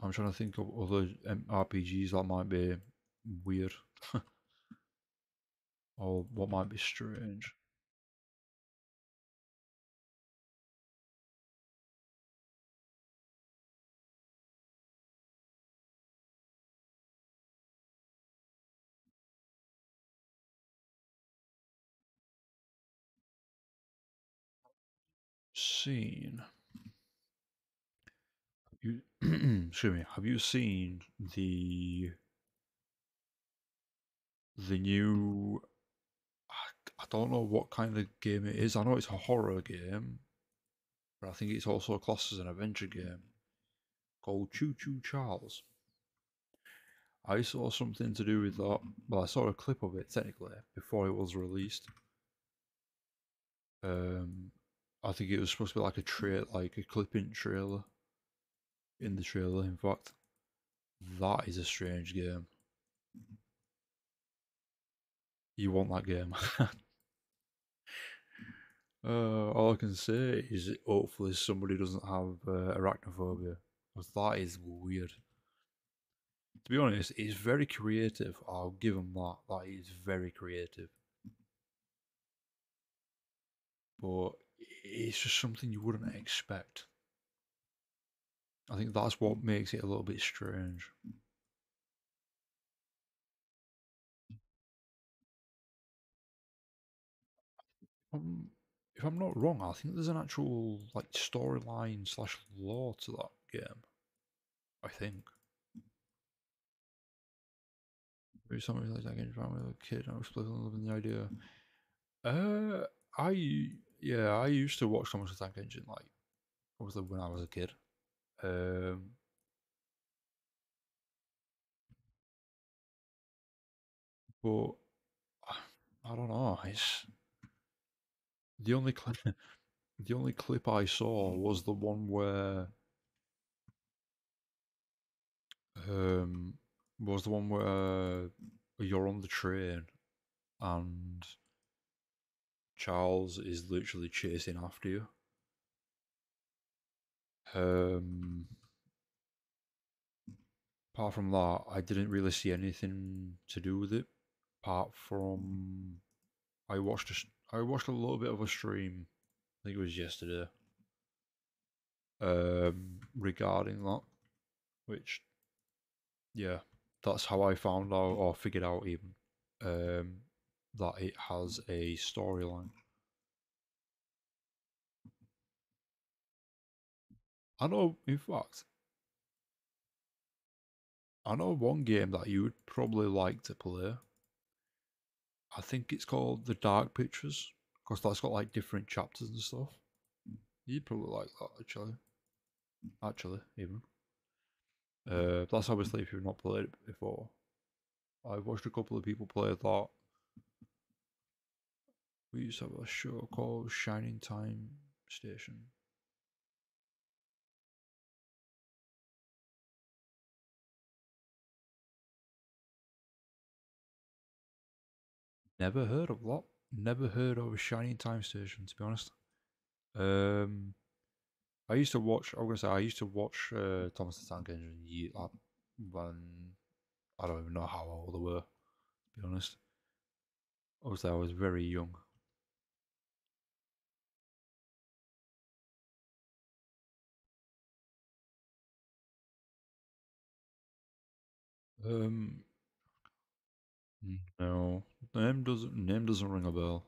I'm trying to think of other RPGs that might be weird or what might be strange. seen you excuse me, have you seen the new I don't know what kind of game it is. I know it's a horror game, but I think it's also classed as an adventure game called Choo Choo Charles. I saw something to do with that. Well, I saw a clip of it technically before it was released. Um, I think it was supposed to be like a clipping trailer. In the trailer, in fact, that is a strange game. You want that game? All I can say is hopefully somebody doesn't have arachnophobia, because that is weird. To be honest, it's very creative. I'll give them that. That is very creative. But it's just something you wouldn't expect. I think that's what makes it a little bit strange. If I'm not wrong, I think there's an actual like storyline slash lore to that game. I think. Maybe something like that game with a kid. I was playing loving the idea. Uh, I yeah, I used to watch Thomas the Tank Engine like obviously when I was a kid. Um, but I don't know. It's the only clip. The only clip I saw was the one where um you're on the train and Charles is literally chasing after you. Um, apart from that, I didn't really see anything to do with it. Apart from I watched a little bit of a stream. I think it was yesterday. Regarding that, which yeah, that's how I found out or figured out even um, that it has a storyline. I know, in fact, I know one game that you would probably like to play. I think it's called The Dark Pictures, because that's got like different chapters and stuff. You'd probably like that, actually. Actually, even. That's obviously if you've not played it before. I've watched a couple of people play that. We used to have a show called Shining Time Station. Never heard of that. Never heard of a Shining Time Station, to be honest. Um, I used to watch. I was gonna say I used to watch Thomas the Tank Engine like, when I don't even know how old they were. To be honest, obviously I was very young. Um, no, name doesn't ring a bell.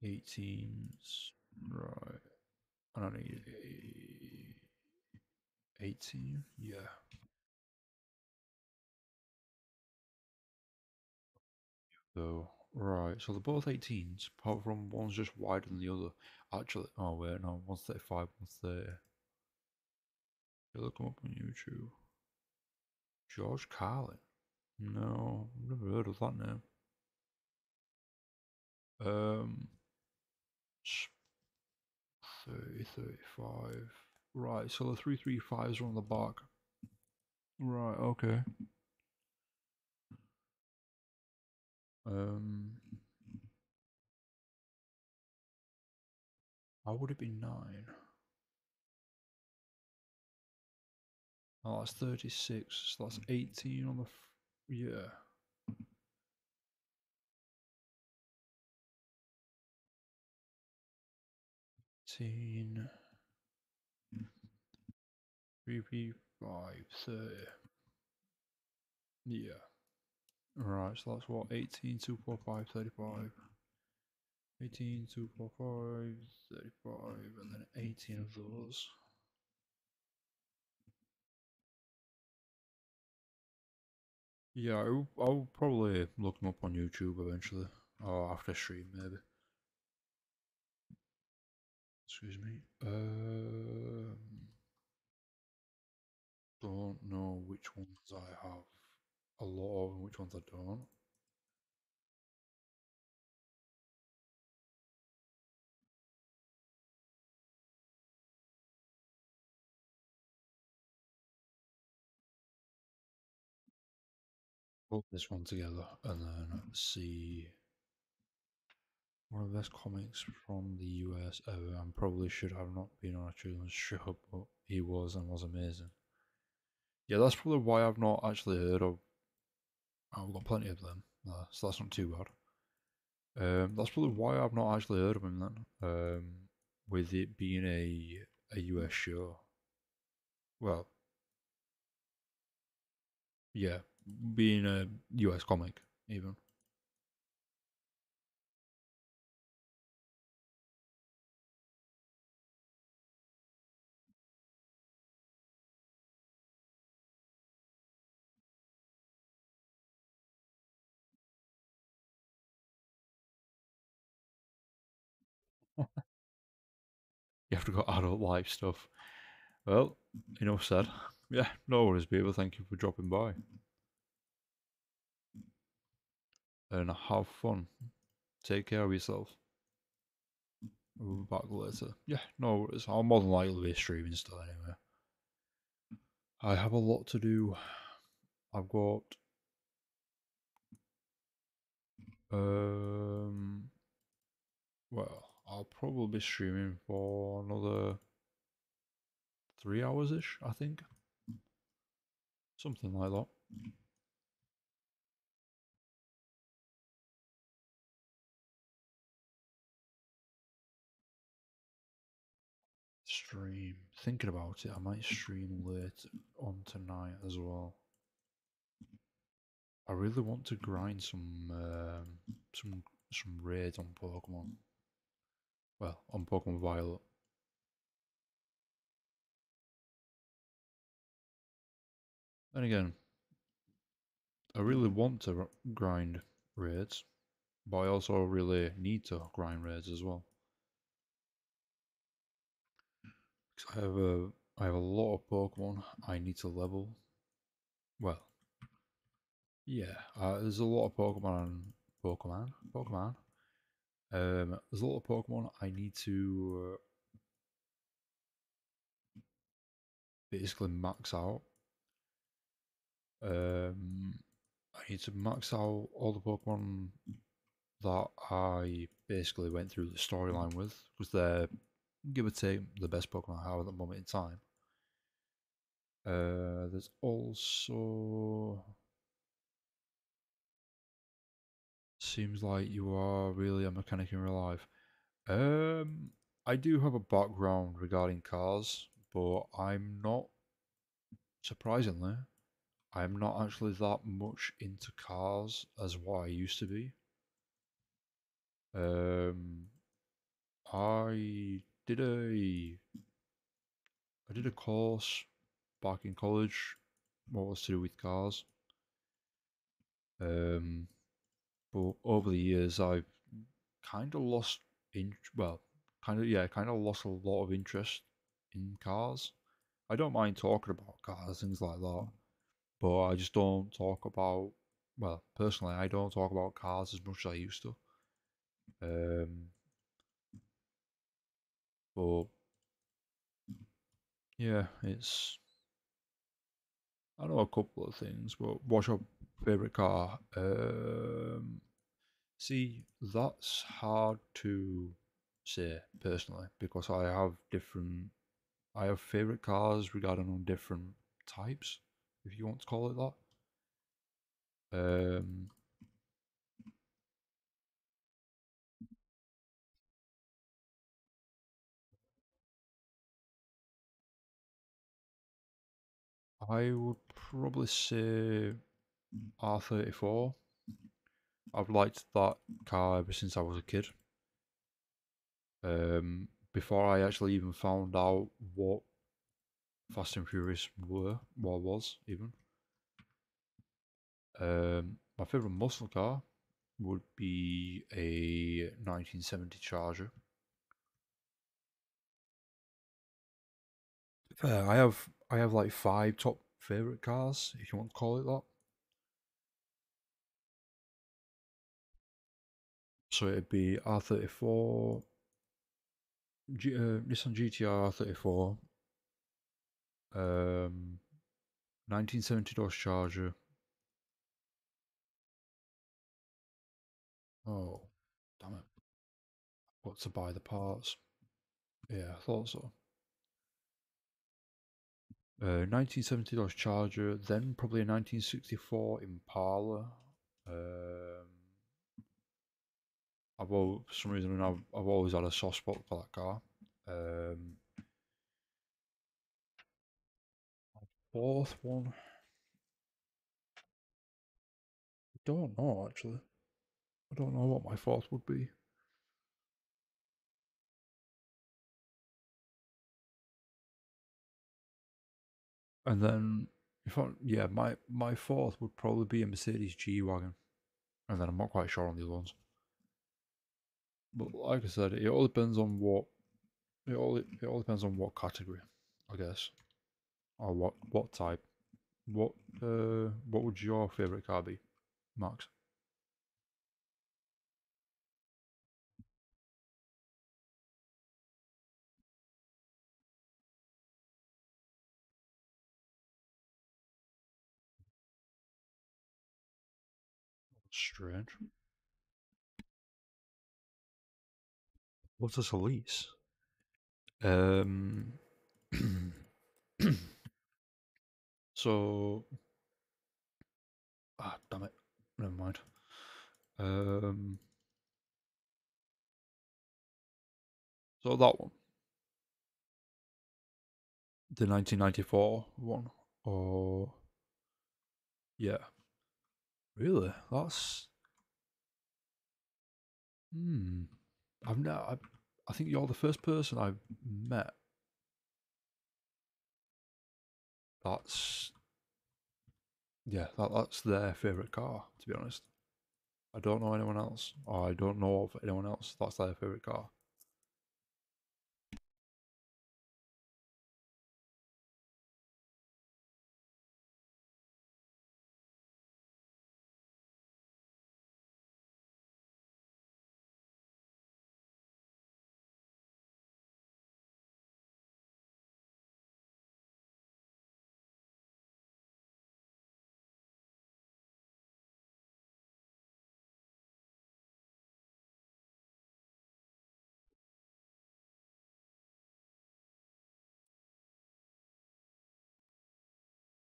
18s, right? I don't need 18. Yeah. So right, so they're both 18s, apart from one's just wider than the other. Actually, oh wait, no, one's 35, one's 30. Look them up on YouTube. George Carlin. No, I've never heard of that name. 30, 35. Right, so the 335s are on the back. Right, okay. Um, how would it be 9? Oh, that's 36, so that's 18 on the. Yeah. 18. 3P5, 30. Yeah. Right, so that's what? 18, 245, 35. 18, 2, 4, 5, 35, and then 18 of those. Yeah, I'll probably look them up on YouTube eventually, or after stream maybe. Excuse me. Don't know which ones I have a lot of and which ones I don't. Put this one together and then see one of the best comics from the US ever. I probably should have not been on a children's show, but he was and was amazing. Yeah, that's probably why I've not actually heard of. I've got plenty of them, so that's not too bad. That's probably why I've not actually heard of him then. With it being a US show. Well, yeah, being a US comic even. You have to go adult life stuff. Well, enough said. Yeah, no worries, people. Thank you for dropping by. And have fun. Take care of yourself. We'll be back later. Yeah, no worries. I'll more than likely be streaming still anyway. I have a lot to do. I've got um well, I'll probably be streaming for another 3 hours ish, I think. Something like that. Stream. Thinking about it, I might stream late on tonight as well. I really want to grind some raids on Pokemon. Well, on Pokemon Violet. Then again, I really want to grind raids, but I also really need to grind raids as well. 'Cause I have a lot of Pokemon I need to level. Well, yeah, there's a lot of Pokemon. There's a lot of Pokemon I need to basically max out. Um, I need to max out all the Pokemon that I basically went through the storyline with, because they're, give or take, the best Pokemon I have at the moment in time. There's also... Seems like you are really a mechanic in real life. Um, I do have a background regarding cars, but I'm not, surprisingly, I'm not actually that much into cars as what I used to be. Um, I did a I did a course back in college, what was to do with cars. Um, but over the years, I've kind of lost kind of lost a lot of interest in cars. I don't mind talking about cars, things like that, but I just don't talk about. Well, personally, I don't talk about cars as much as I used to. Um, but yeah, it's I know a couple of things. But what's your favorite car? See, that's hard to say personally because I have favorite cars regarding on different types, if you want to call it that. I would probably say R34. I've liked that car ever since I was a kid. Before I actually even found out what Fast and Furious was even. My favorite muscle car would be a 1970 Charger. I have like 5 top favorite cars, if you want to call it that. So it'd be R34, Nissan GTR R34, 1970 Dodge Charger. Oh, damn it! Got to buy the parts. Yeah, I thought so. 1970 Dodge Charger, then probably a 1964 Impala. Um, for some reason, I've always had a soft spot for that car. Um, Fourth one, I don't know actually. I don't know what my fourth would be. And then, yeah, my fourth would probably be a Mercedes G Wagon. And then I'm not quite sure on the other ones. But like I said, it all depends on it all depends on what category, I guess, or what type. What would your favorite car be, Max? Strange. What's a Solis? Um. so damn it. Never mind. Um. So that one, the 1994 one, or yeah, really? That's hmm. I've never. I think you're the first person I've met. That's yeah. That's their favorite car. To be honest, I don't know anyone else. Or I don't know of anyone else. That's their favorite car.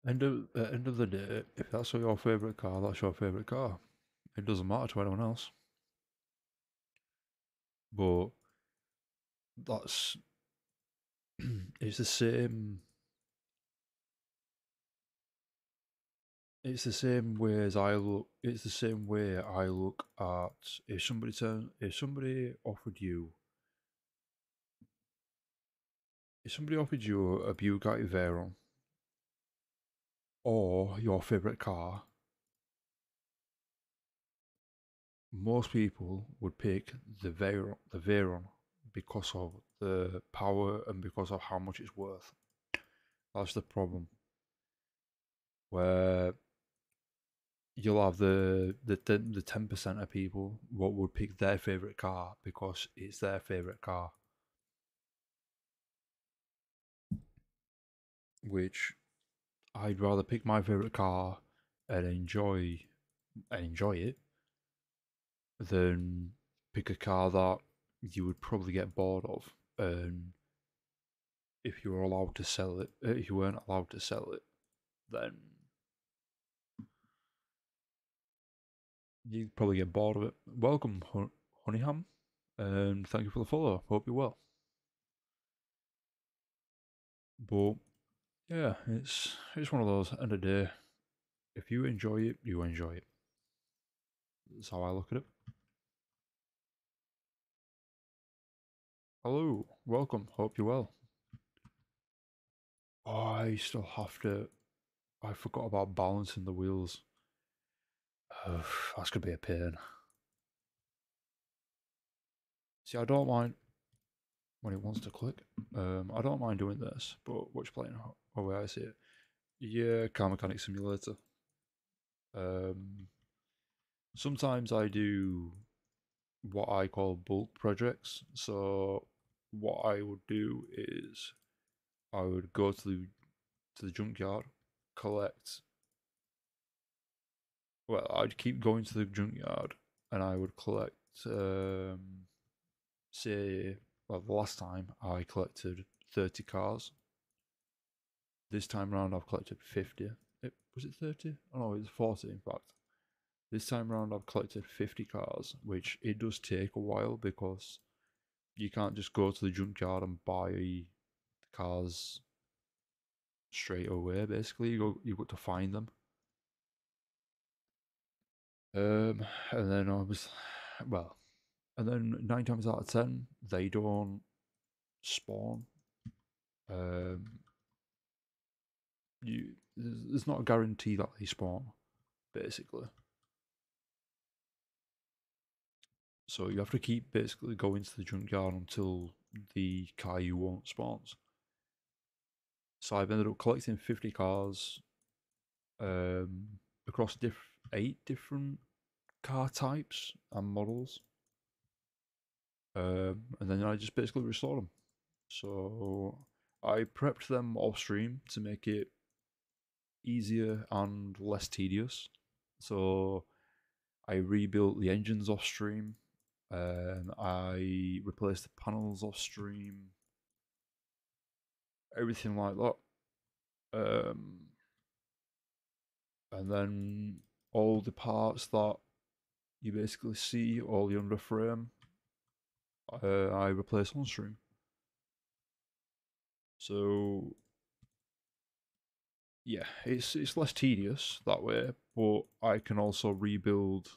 End of the day, if that's your favorite car, that's your favorite car. It doesn't matter to anyone else. But that's it's the same. It's the same way as I look. It's the same way I look at if somebody offered you a Bugatti Veyron or your favorite car, most people would pick the Veyron because of the power and because of how much it's worth. That's the problem. Where you'll have the 10% of people what would pick their favorite car because it's their favorite car, which I'd rather pick my favorite car and enjoy it than pick a car that you would probably get bored of. And if you were allowed to sell it, if you weren't allowed to sell it, then you'd probably get bored of it. Welcome, Honeyham, and thank you for the follow. Hope you're well. But yeah, it's one of those. End of the day, if you enjoy it, you enjoy it. That's how I look at it. Hello, welcome. Hope you're well. Oh, I still have to. I forgot about balancing the wheels. That's gonna be a pain. See, I don't mind when it wants to click. I don't mind doing this, but what you playing? Oh, where I see it. Yeah, Car Mechanic Simulator. Um, Sometimes I do what I call bulk projects. So what I would do is I would go to the junkyard, collect. Well, I'd keep going to the junkyard, and I would collect. Say, well, the last time I collected 30 cars. This time round I've collected 50. Was it 30? Oh no, it was 40 in fact. This time round I've collected 50 cars, which it does take a while because you can't just go to the junkyard and buy the cars straight away. Basically, you got to find them. And then I was, well, and then 9 times out of 10 they don't spawn. Um, there's not a guarantee that they spawn, basically. So you have to keep basically going to the junkyard until the car you want spawns. So I've ended up collecting 50 cars across 8 different car types and models. And then I just basically restore them. So I prepped them off stream to make it easier and less tedious. So I rebuilt the engines off stream. I replaced the panels off stream. Everything like that. Um, and then all the parts that you basically see, all the underframe, I replace on stream. So yeah, it's less tedious that way, but I can also rebuild.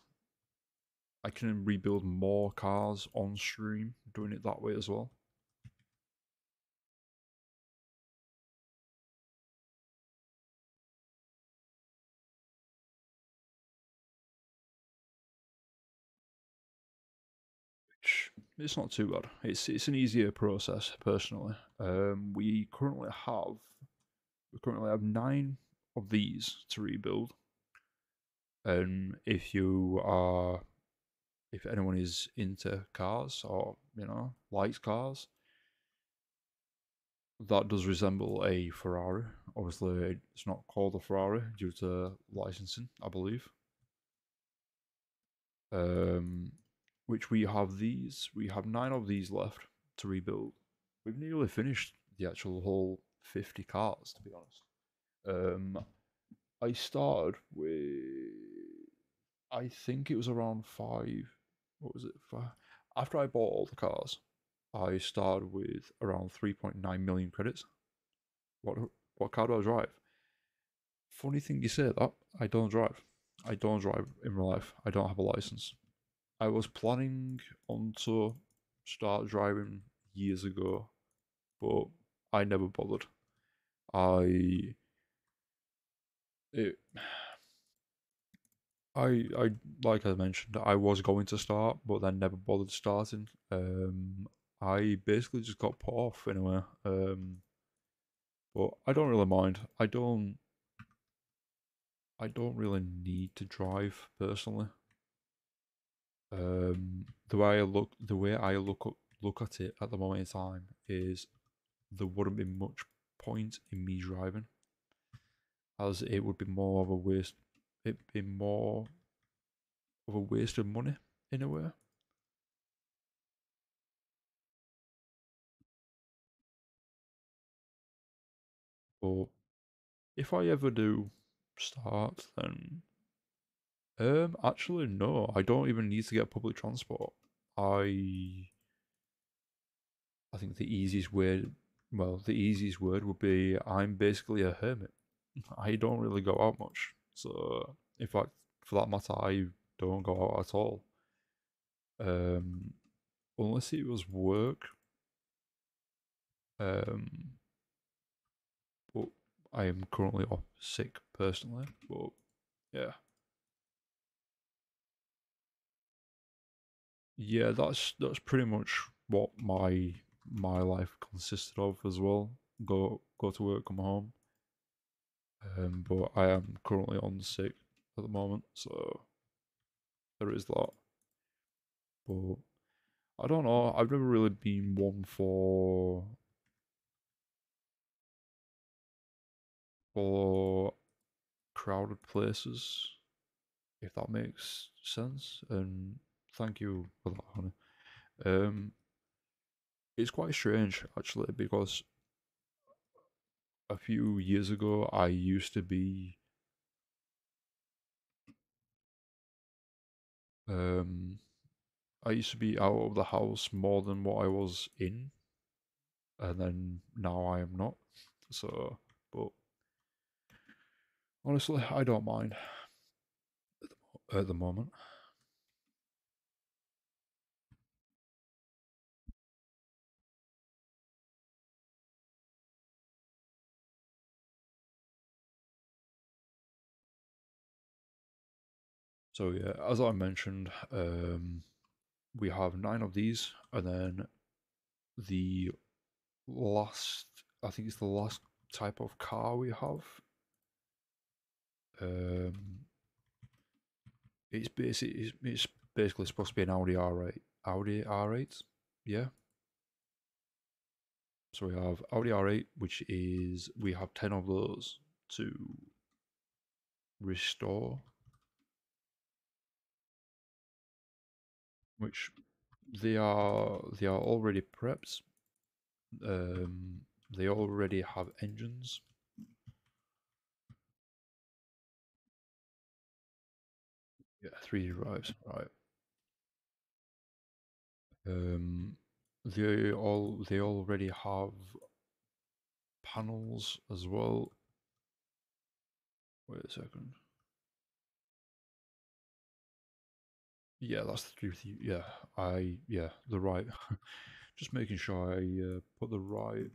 I can rebuild more cars on stream doing it that way as well. Which it's not too bad. It's an easier process personally. We currently have 9 of these to rebuild. And if anyone is into cars or likes cars, that does resemble a Ferrari. Obviously, it's not called a Ferrari due to licensing, I believe. Um, which we have these. We have 9 of these left to rebuild. We've nearly finished the actual whole 50 cars, to be honest. I started with, I think it was around 5. What was it? 5? After I bought all the cars, I started with around 3.9 million credits. What what car do I drive? Funny thing you say that. I don't drive. I don't drive in real life. I don't have a license. I was planning on to start driving years ago, but I never bothered. I it, I like I mentioned, I was going to start, but then never bothered starting. I basically just got put off anyway. But I don't really mind. I don't really need to drive personally. The way I look at it at the moment in time is there wouldn't be much point in me driving, as it would be more of a waste. It'd be more of a waste of money in a way. But if I ever do start, then actually no, I don't even need to get public transport. I I think the easiest word would be I'm basically a hermit. I don't really go out much. So, in fact, for that matter, I don't go out at all. Um, Unless it was work. Um, but I am currently off sick personally. But yeah, yeah, that's pretty much what my life consisted of as well. Go to work, come home. But I am currently on sick at the moment, so there is that. But I don't know. I've never really been one for crowded places, if that makes sense. And thank you for that, honey. Um, it's quite strange actually because a few years ago um I used to be out of the house more than what I was in, and then now I am not. So, but honestly, I don't mind at the moment. So yeah, as I mentioned, we have 9 of these, and then the last, I think it's the last type of car we have. Um, it's basically supposed to be an Audi R8. Audi R8, yeah. So we have Audi R8, which is we have 10 of those to restore, which they are already prepped. They already have engines. Yeah, 3D drives, right? Um, they already have panels as well. Wait a second. Yeah, that's the truth. Yeah, the right. Just making sure I put the right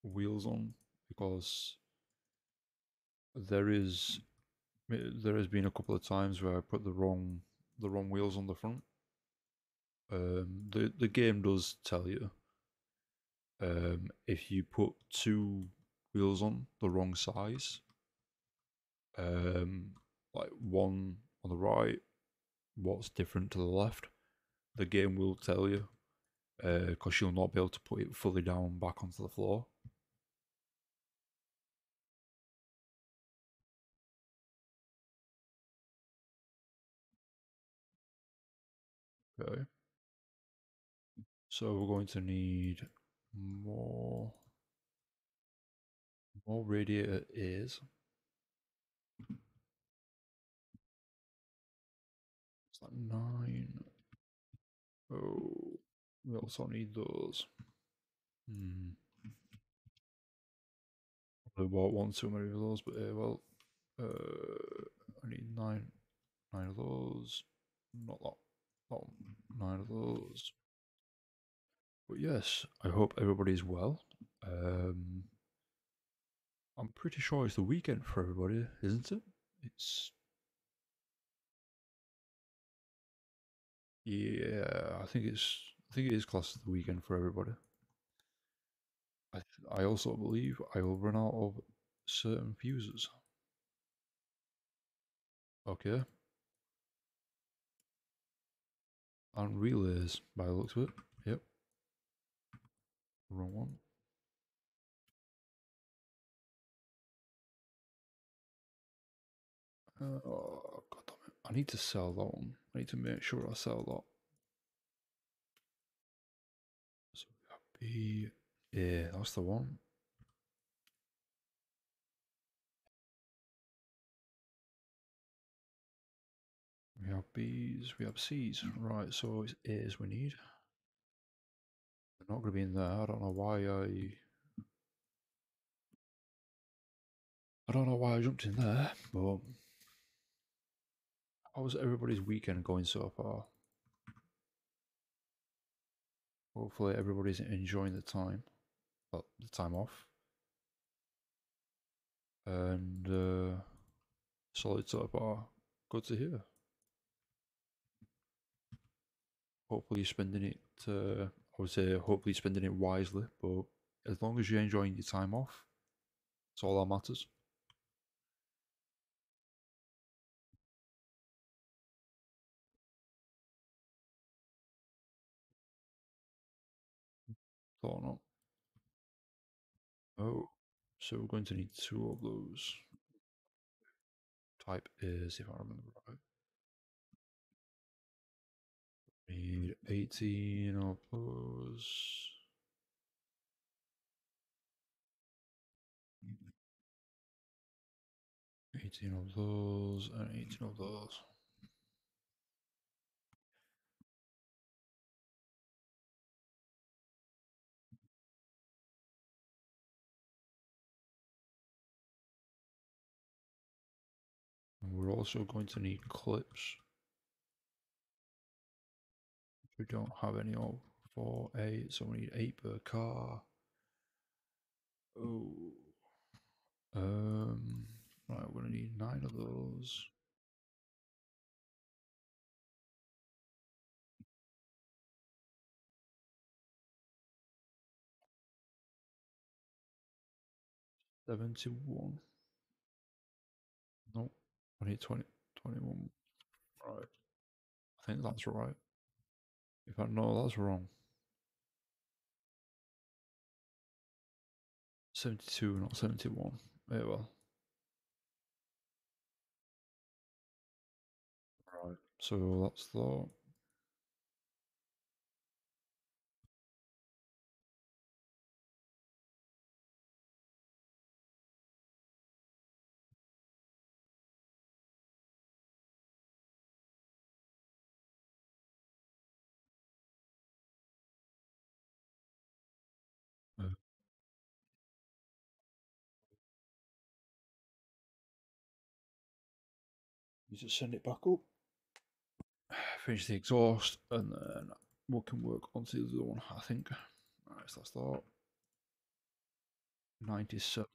wheels on because there is there has been a couple of times where I put the wrong wheels on the front. The game does tell you if you put two wheels on the wrong size, um, like one on the right, what's different to the left, the game will tell you because you'll not be able to put it fully down back onto the floor. Okay, so we're going to need more more radiator ears. It's like 9. Oh, we also need those. Hmm. I bought one too many of those, but well, I need nine of those. Not that, not 9 of those. But yes, I hope everybody's well. Um, I'm pretty sure it's the weekend for everybody, isn't it? It's yeah, I think it is close to the weekend for everybody. I also believe I will run out of certain fuses. Okay, and relays by the looks of it. Yep, wrong one. Oh, God damn it. I need to sell that one. I need to make sure I sell that. So we have B. Yeah, that's the one. We have B's, we have C's. Right, so it's A's we need. They're not going to be in there. I don't know why I jumped in there, but how's everybody's weekend going so far? Hopefully everybody's enjoying the time. well, the time off, and solid so far. Good to hear. Hopefully, you're spending it. I would say, hopefully, spending it wisely. But as long as you're enjoying your time off, it's all that matters. Thought not. Oh, so we're going to need two of those. Type is, if I remember right. Need 18 of those. 18 of those and 18 of those. And we're also going to need clips. We don't have any of for 8, so we need 8 per car. Oh. Right, we're gonna need 9 of those. $71. Nope. I need 20, 21. Right. I think that's right. If I know that's wrong. 72, not 71. Yeah, well. Right. So that's the. You just send it back up. Finish the exhaust, and then we can work onto the other one, I think. Alright, so that's that. 97%.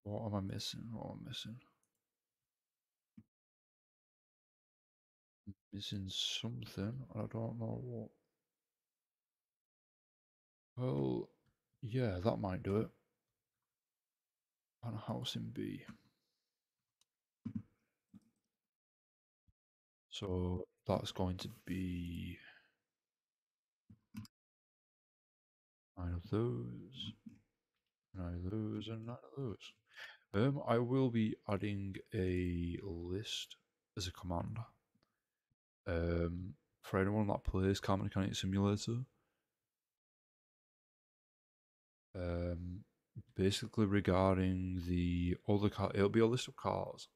What am I missing? What am I missing? Missing something. I don't know what. Well, yeah, that might do it. And a house in B. So that's going to be 9 of those, 9 of those, and 9 of those. I will be adding a list as a command. For anyone that plays Car Mechanic Simulator, um, basically regarding the other car, it'll be a list of cars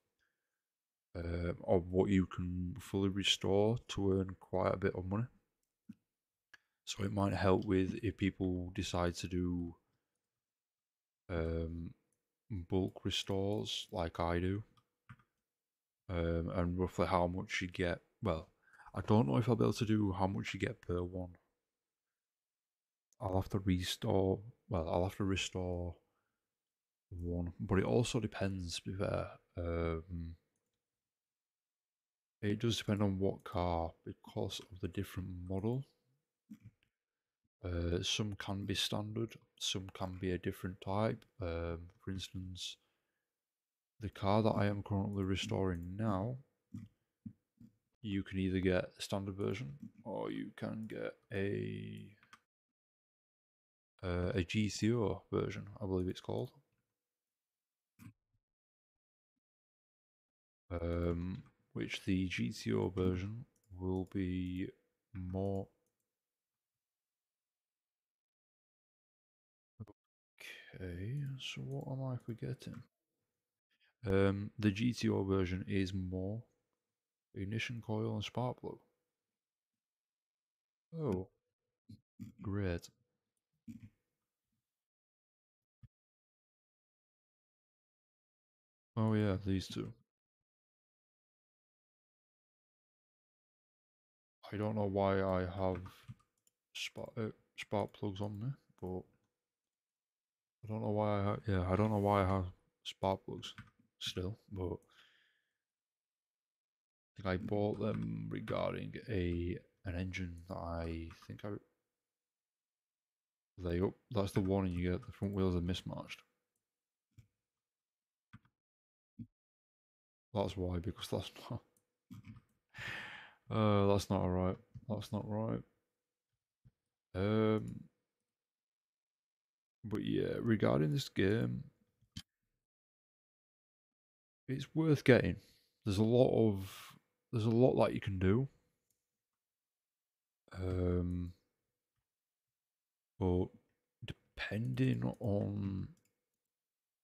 of what you can fully restore to earn quite a bit of money. So it might help with if people decide to do bulk restores like I do, and roughly how much you get. Well, I don't know if I'll be able to do how much you get per one. I'll have to restore. Well, I'll have to restore one, but it also depends. To be fair, it does depend on what car because of the different model. Some can be standard, some can be a different type. For instance, the car that I am currently restoring now, you can either get a standard version or you can get a GCO version, I believe it's called. Which the GTO version will be more. Okay, so what am I forgetting? The GTO version is more ignition coil and spark plug. Oh, great. Oh yeah, these two. I don't know why I have spark plugs on me, but I don't know why. I don't know why I have spark plugs still, but I think I bought them regarding an engine that I think they up. That's the warning you get. The front wheels are mismatched. That's why, because that's not alright. That's not right. Um, but yeah, regarding this game, it's worth getting. There's a lot of there's a lot that you can do. Um, but depending on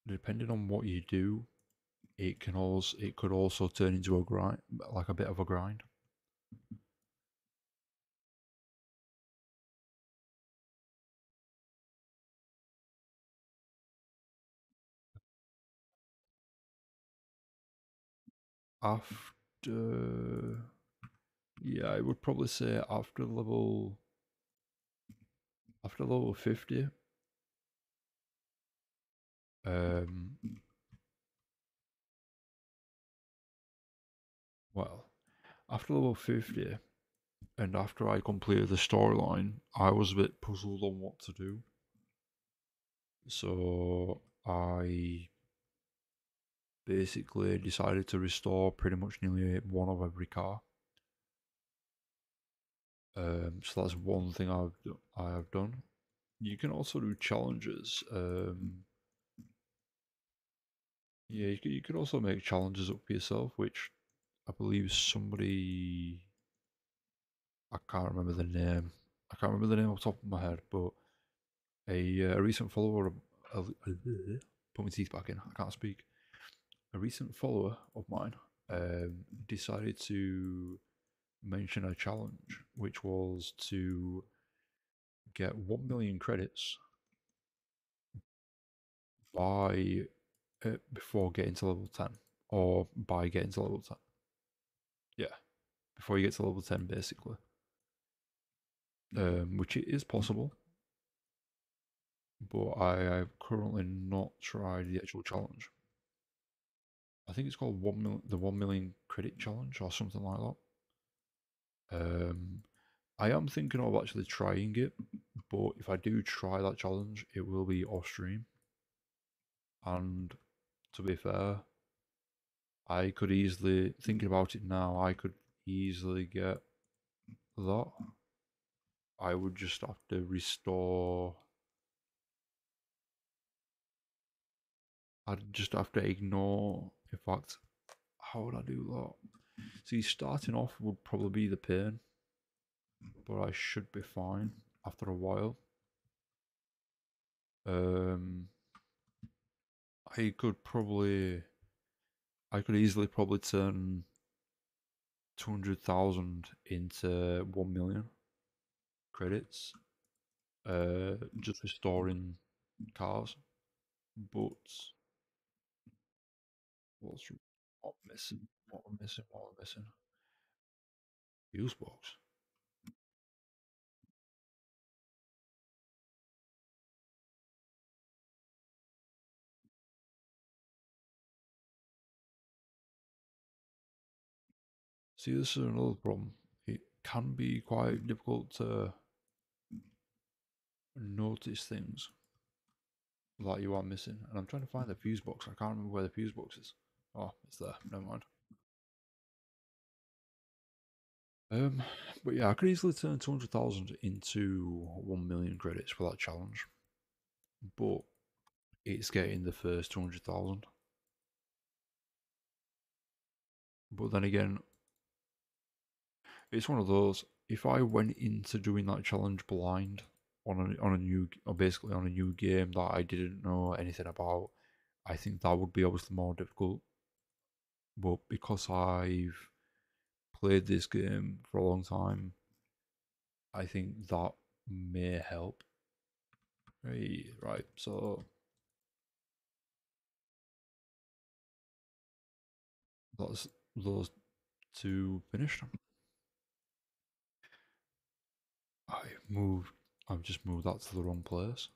depending on what you do, it could also turn into a grind, like a bit of a grind. After yeah, I would probably say after level 50. Um, well, after level 50, and after I completed the storyline, I was a bit puzzled on what to do. So I basically decided to restore pretty much nearly one of every car. So that's one thing I have done. You can also do challenges. Yeah, you could also make challenges up for yourself, which I believe somebody, I can't remember the name. I can't remember the name off the top of my head, but a recent follower of, put my teeth back in. I can't speak. A recent follower of mine decided to mention a challenge, which was to get 1 million credits by before getting to level 10, or by getting to level 10. Yeah, before you get to level 10, basically. Which it is possible, but I have currently not tried the actual challenge. I think it's called the 1 million credit challenge or something like that. I am thinking of actually trying it, but if I do try that challenge, it will be off stream. And to be fair, I could easily, thinking about it now, I could easily get that. I would just have to restore. I'd just have to ignore. In fact, how would I do that? See, starting off would probably be the pain, but I should be fine after a while. Um, I could probably, I could easily probably turn 200,000 into 1 million credits, just restoring cars. But what's what I'm missing? What I'm missing? What I'm missing? Fuse box. See, this is another problem. It can be quite difficult to notice things that you are missing. And I'm trying to find the fuse box. I can't remember where the fuse box is. Oh, it's there. Never mind. Um, but yeah, I could easily turn 200,000 into 1 million credits for that challenge. But it's getting the first 200,000. But then again, it's one of those. If I went into doing that challenge blind on a new, or basically on a new game that I didn't know anything about, I think that would be obviously more difficult. But because I've played this game for a long time, I think that may help. Right. So that's those two finished. I just moved that to the wrong place.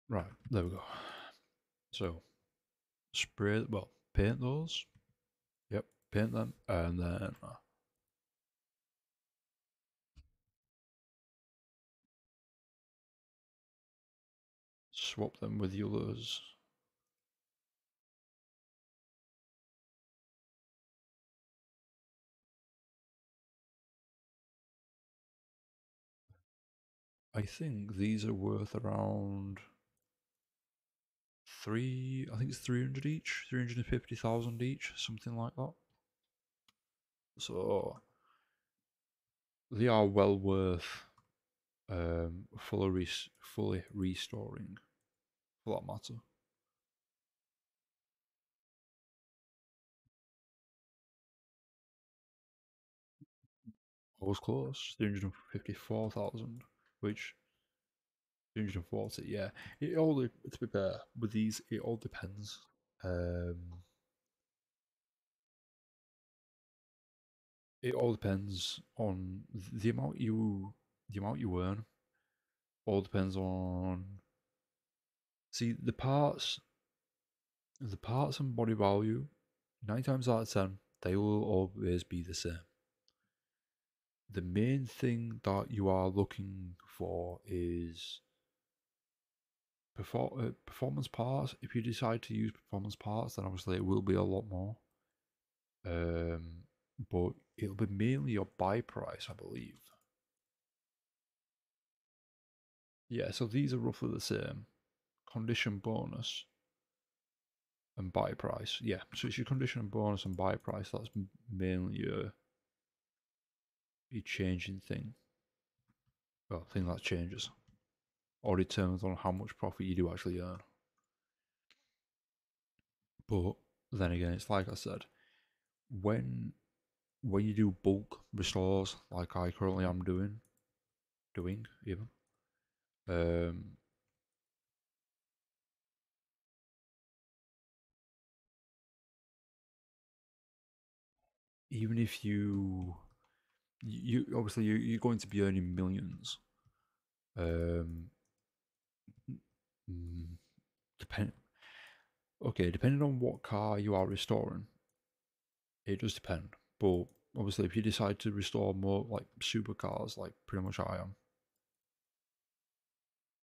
Right, there we go. So spray, well, paint those. Yep, paint them, and then swap them with the others. I think these are worth around I think it's 300 each, 350,000 each, something like that. So they are well worth fully restoring, for that matter. I was close, 354,000, which 340, yeah. It all, to be fair, with these, it all depends. Um, it all depends on the amount you earn. All depends on, see, the parts and body value. 9 times out of 10, they will always be the same. The main thing that you are looking for is performance parts. If you decide to use performance parts, then obviously it will be a lot more. But it'll be mainly your buy price, I believe. Yeah, so these are roughly the same. Condition bonus and buy price. Yeah, so it's your condition bonus and buy price. That's mainly your changing thing. Well, thing that changes or determines on how much profit you do actually earn. But then again, it's like I said, when you do bulk restores, like I currently am doing even, um, even if you obviously you're going to be earning millions. Um, mm, depend. Okay, depending on what car you are restoring, it does depend. But obviously, if you decide to restore more like supercars, like pretty much I am,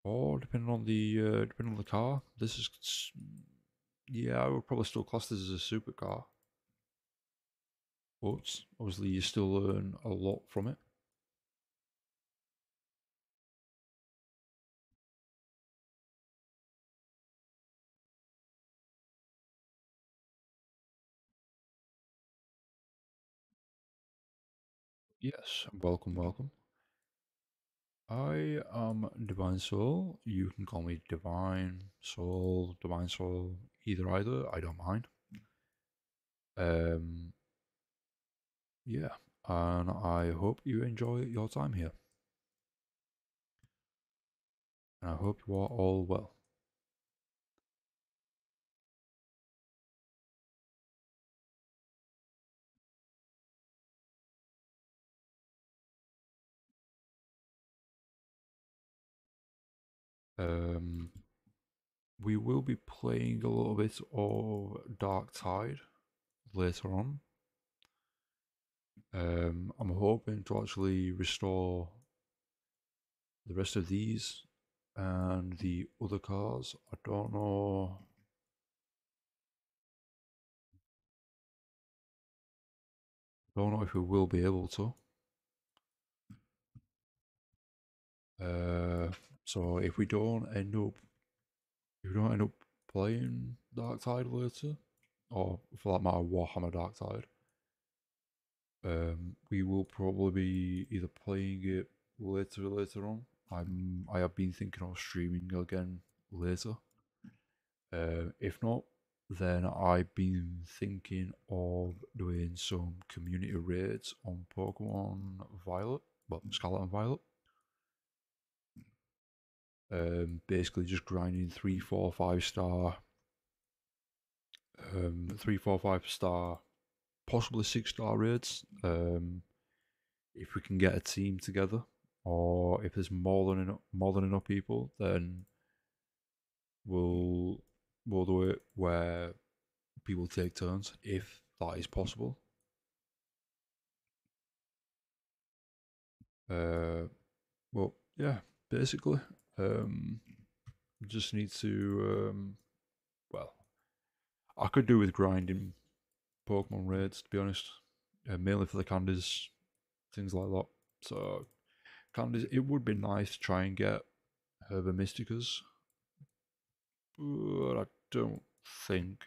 or depending on the car, this is yeah, I would probably still class this as a supercar. But obviously, you still earn a lot from it. Yes, welcome, welcome. I am Divine Soul. You can call me Divine Soul, either. I don't mind. Um, yeah, and I hope you enjoy your time here. And I hope you are all well. Um, we will be playing a little bit of Dark Tide later on. I'm hoping to actually restore the rest of these and the other cars. I don't know if we will be able to. Uh, so if we don't end up playing Dark Tide later, or for that matter Warhammer Dark Tide, we will probably be either playing it later on. I have been thinking of streaming again later. If not, then I've been thinking of doing some community raids on Pokemon Violet, well, Scarlet and Violet. Basically just grinding 3, 4, 5 star, 3, 4, 5 star, possibly 6 star raids. if we can get a team together, or if there's more than enough people, then we'll we'll do it where people take turns if that is possible. Uh, well, yeah, basically, um, just need to well, I could do with grinding Pokemon raids to be honest, mainly for the candies, things like that. So candies, it would be nice to try and get Herba Mysticas, but I don't think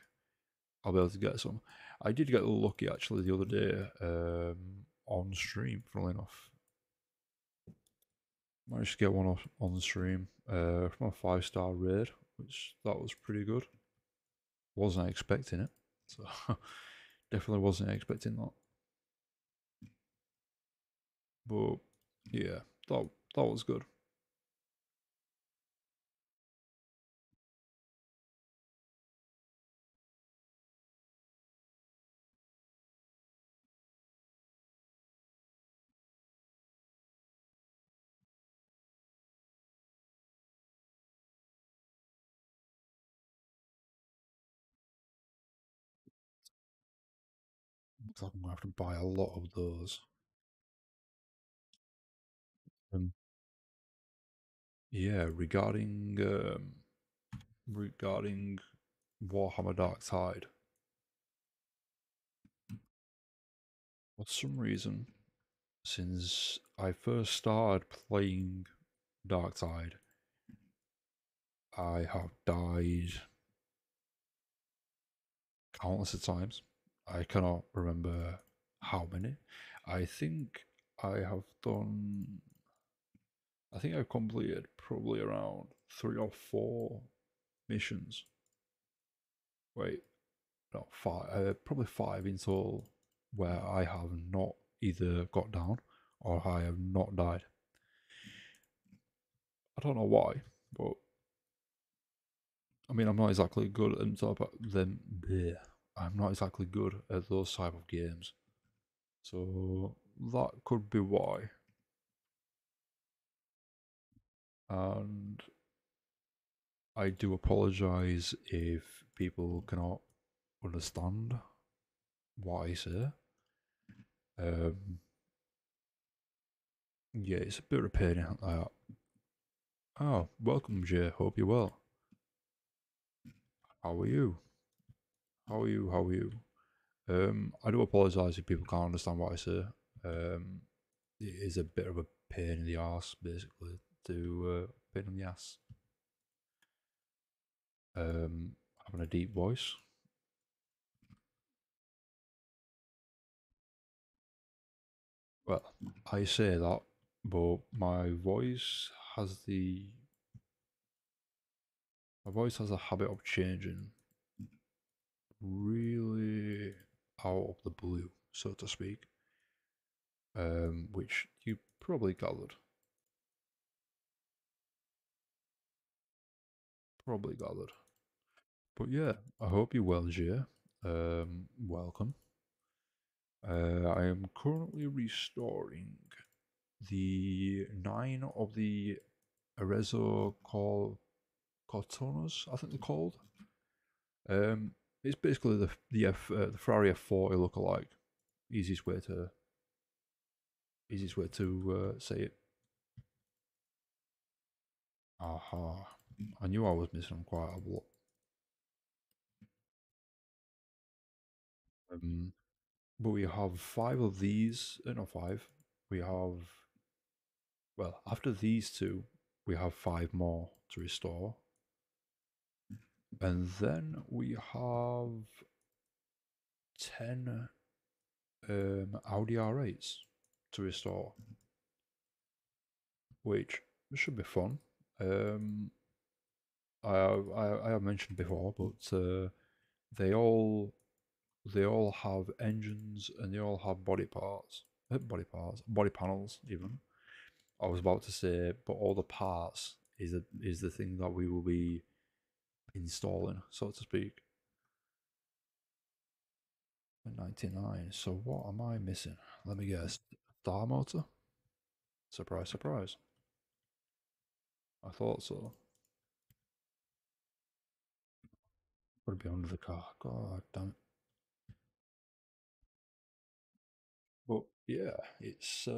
I'll be able to get some. I did get lucky actually the other day on stream, funnily enough. Managed to get one off on the stream from a 5-star raid, which that was pretty good. Wasn't expecting it, so definitely wasn't expecting that. But yeah, that was good. Looks like I'm gonna have to buy a lot of those. Um, yeah, regarding Warhammer Dark Tide, for some reason, since I first started playing Dark Tide, I have died countless of times. I cannot remember how many. I think I have done. I think I've completed probably around 3 or 4 missions. Wait, no, five. Probably 5 in total, where I have not either got down or I have not died. I don't know why, but I mean, I'm not exactly good at them. Bleh. I'm not exactly good at those type of games, so that could be why. And I do apologize if people cannot understand what I say. Um, yeah, it's a bit of a pain in the Oh, welcome, Jay. Hope you're well. How are you? How are you? How are you? I do apologise if people can't understand what I say. Um, it is a bit of a pain in the ass, basically, to pain in the ass. Having a deep voice. Well, I say that, but my voice has a habit of changing really out of the blue, so to speak. Which you probably gathered. Probably gathered. But yeah, I hope you're well, Jay. Welcome. I am currently restoring the 9 of the Arezzo Cortonas, I think they're called. Um, it's basically the Ferrari F40 lookalike. Easiest way to say it. Aha! I knew I was missing quite a lot. Um, but we have 5 of these. Not 5. We have after these 2, we have 5 more to restore, and then we have 10 Audi R8s to restore, which should be fun. Um, I have mentioned before, but they all they all have engines and they all have body panels even. I was about to say, but all the parts is the thing that we will be installing, so to speak. 99. So what am I missing? Let me guess. Star motor? Surprise, surprise. I thought so. Would be under the car. God damn it. But yeah, it's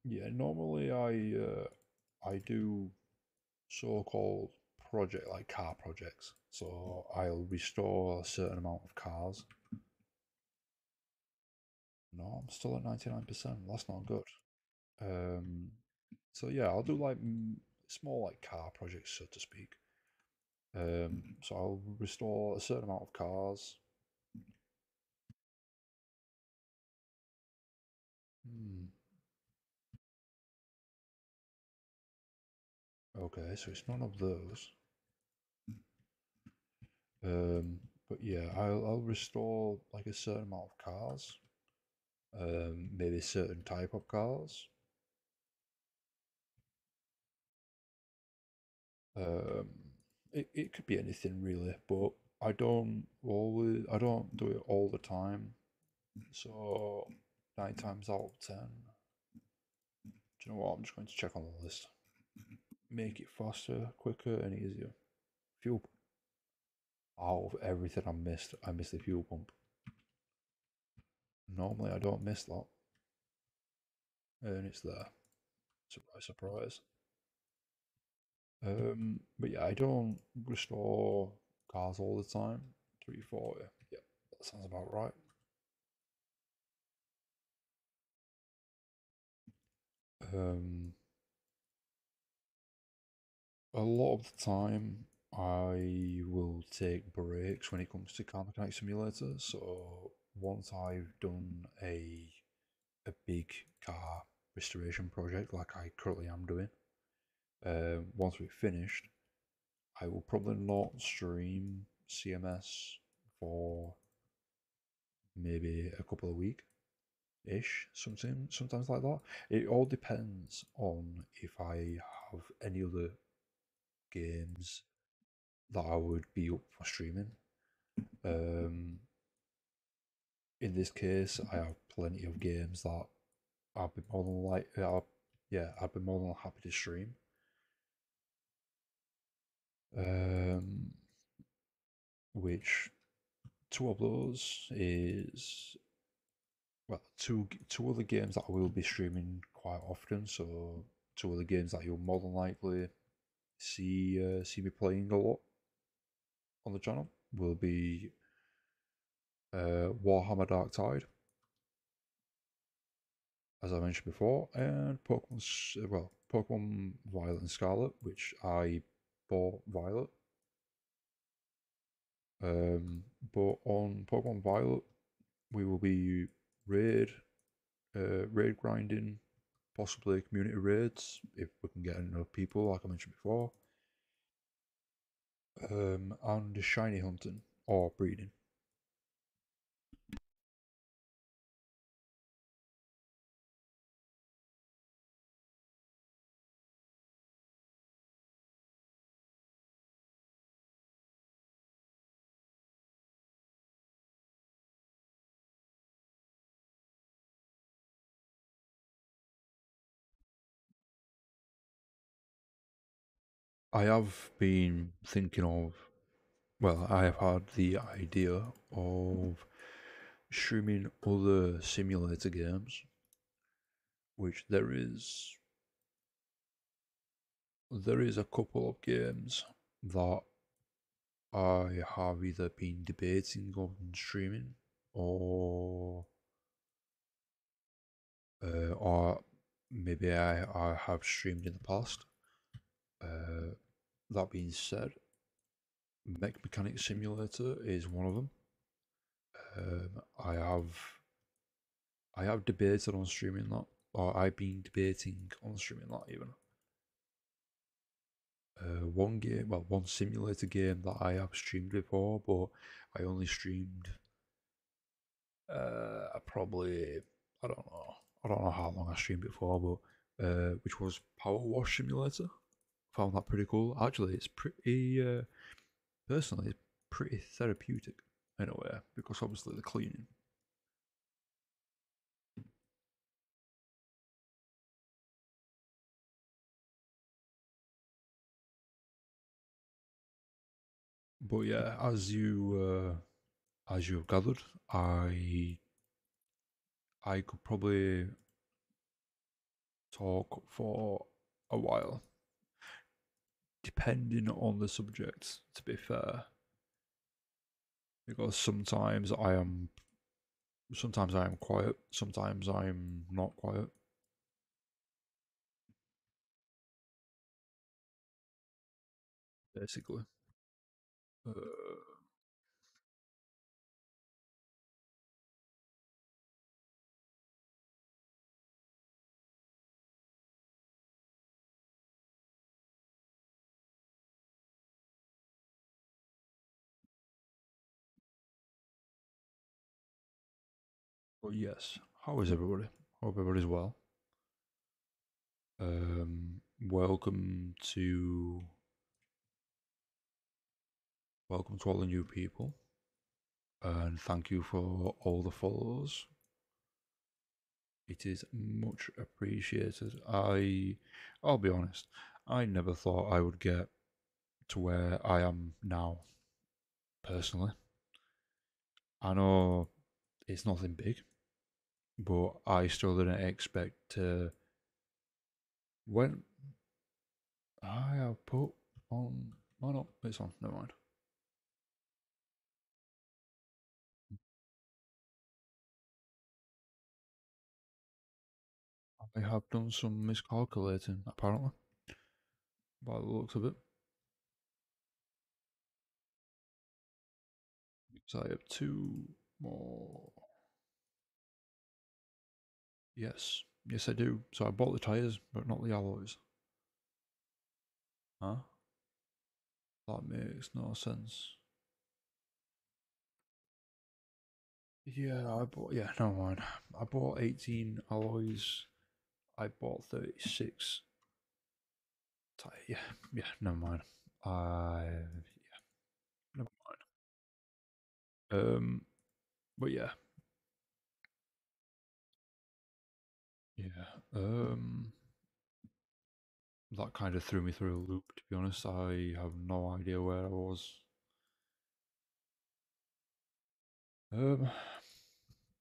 yeah, normally I do so-called project like car projects. So I'll restore a certain amount of cars. No, I'm still at 99%. That's not good. Um, so yeah, I'll do like small like car projects, so to speak. So I'll restore a certain amount of cars. Hmm. Okay, so it's none of those. Um, but yeah, I'll restore like a certain amount of cars. Maybe a certain type of cars. Um, it could be anything really, but I don't do it all the time. So 9 times out of 10. Do you know what? I'm just going to check on the list. Make it faster, quicker, and easier. Fuel. Out of everything I missed the fuel pump. Normally I don't miss that, and it's there. Surprise, surprise. But yeah, I don't restore cars all the time. 340. Yeah, that sounds about right. Um, a lot of the time, I will take breaks when it comes to car mechanic simulator. So once I've done a big car restoration project like I currently am doing, once we've finished, I will probably not stream CMS for maybe a couple of weeks ish, sometimes like that. It all depends on if I have any other games that I would be up for streaming. Um, in this case, I have plenty of games that I'd be more than yeah, I'd be more than happy to stream. Um, which two of those is well, two other games that I will be streaming quite often. So two other games that you'll more than likely see me playing a lot on the channel will be Warhammer Dark Tide, as I mentioned before, and Pokemon Violet and Scarlet, which I bought Violet. But on Pokemon Violet, we will be raid grinding, possibly community raids if we can get enough people, like I mentioned before. And shiny hunting or breeding. I have been thinking of, well, I have had the idea of streaming other simulator games, which there is a couple of games that I have either been debating on streaming or or maybe I have streamed in the past. That being said, Mech Mechanic Simulator is one of them. Um, I have I have debated on streaming that, or I've been debating on streaming that even. One simulator game that I have streamed before, but I only streamed probably I don't know how long I streamed it for, but which was Power Wash Simulator. Found that pretty cool. Actually, it's pretty personally it's pretty therapeutic in a way because obviously the cleaning. But yeah, as you have gathered, I could probably talk for a while, depending on the subject. To be fair, because sometimes I am quiet, sometimes I'm not quiet. Basically, uh, but yes, how is everybody? Hope everybody's well. Welcome to all the new people, and thank you for all the follows. It is much appreciated. I'll be honest, I never thought I would get to where I am now. Personally, I know it's nothing big, but I still didn't expect to. When I have put on, oh no, it's on. Never mind. I have done some miscalculating apparently, by the looks of it. So I have two more. Yes, yes, I do. So I bought the tires, but not the alloys. Huh? That makes no sense. Yeah, I bought. Yeah, never mind. I bought 18 alloys. I bought 36 tires. Yeah, yeah, never mind. Yeah, never mind. But yeah, yeah. That kind of threw me through a loop. To be honest, I have no idea where I was. Um,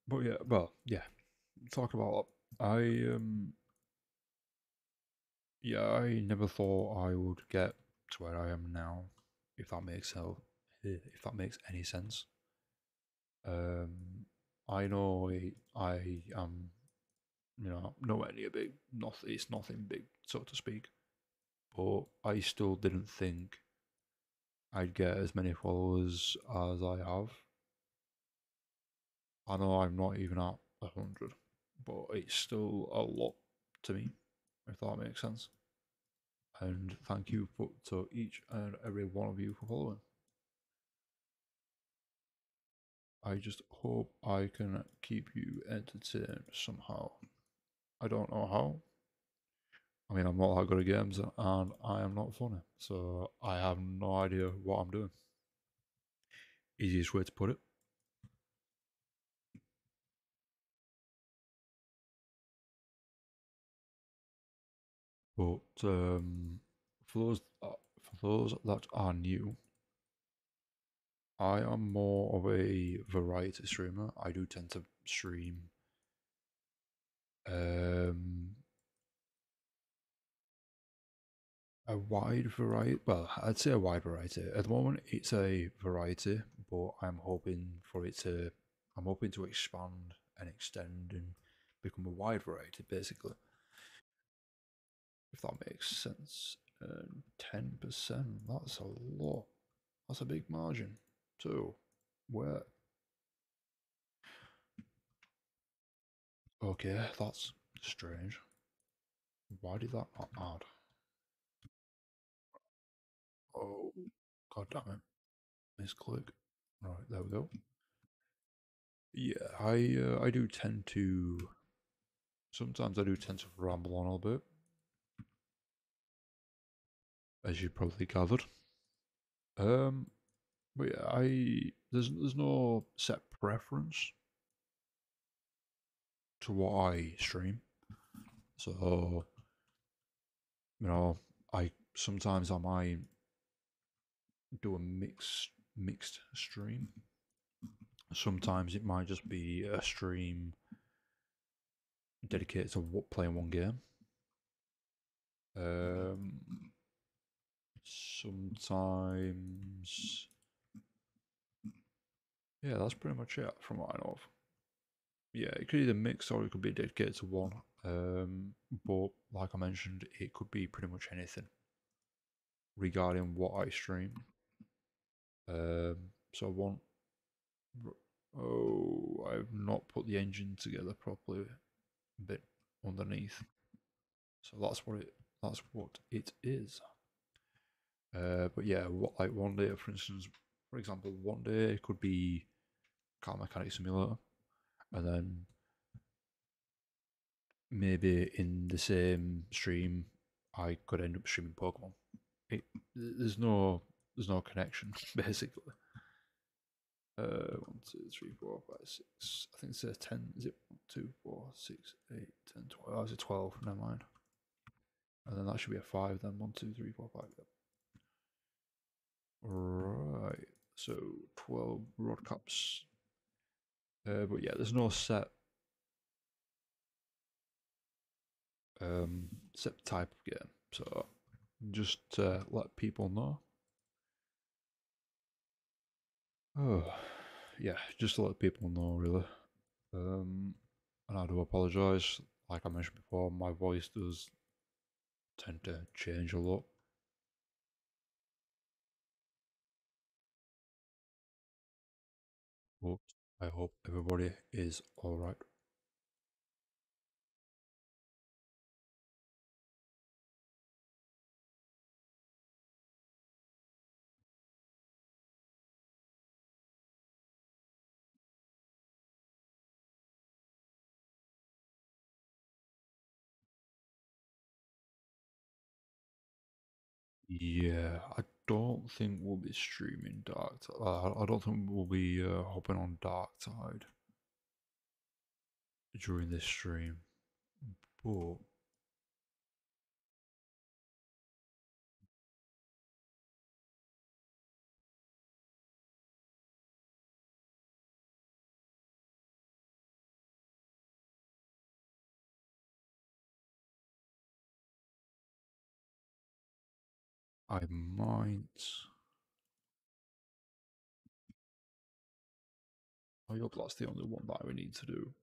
but yeah, well, yeah. Talk about that. Yeah, I never thought I would get to where I am now, if that if that makes any sense. Um, I know I am, nowhere near big. Nothing, it's nothing big, so to speak. But I still didn't think I'd get as many followers as I have. I know I'm not even at 100, but it's still a lot to me, if that makes sense. And thank you to each and every one of you for following. I just hope I can keep you entertained somehow. I don't know how. I mean, I'm not that good at games and I am not funny, so I have no idea what I'm doing. Easiest way to put it. But for those that are new, I am more of a variety streamer. I do tend to stream um, a wide variety. Well, I'd say a wide variety. At the moment, it's a variety, but I'm hoping to expand and extend and become a wide variety, basically. If that makes sense. 10%, that's a lot. That's a big margin. So, where? Okay, that's strange. Why did that not add? Oh, god damn it. Misclick. Right, there we go. Yeah, I do tend to sometimes I do tend to ramble on a little bit, as you probably gathered. Um, but yeah, I there's no set preference to what I stream. So, you know, I sometimes I might do a mix. mixed stream. Sometimes it might just be a stream dedicated to playing one game. Sometimes, yeah, that's pretty much it from what I know of. Yeah, it could either mix or it could be dedicated to one. But like I mentioned, it could be pretty much anything regarding what I stream. So I want. Oh, I've not put the engine together properly. A bit underneath. So that's what it is. But yeah, what like one day, for instance, for example, one day it could be car mechanic simulator, and then maybe in the same stream I could end up streaming Pokemon. There's no connection basically. 1, 2, 3, 4, 5, 6. I think it says 10. Is it 1, 2, 4, 6, 8, 10, 12? Oh, is it 12? Never mind. And then that should be a 5 then. 1, 2, 3, 4, 5. Yep. Right. So 12 rod cups. But yeah, there's no set set type of game. So just to let people know. Oh, yeah, just to let people know, really. And I do apologise. Like I mentioned before, my voice does tend to change a lot. But I hope everybody is alright. Yeah, I don't think we'll be streaming Dark Tide. I don't think we'll be hopping on Dark Tide during this stream. But I might. I hope that's the only one that we need to do.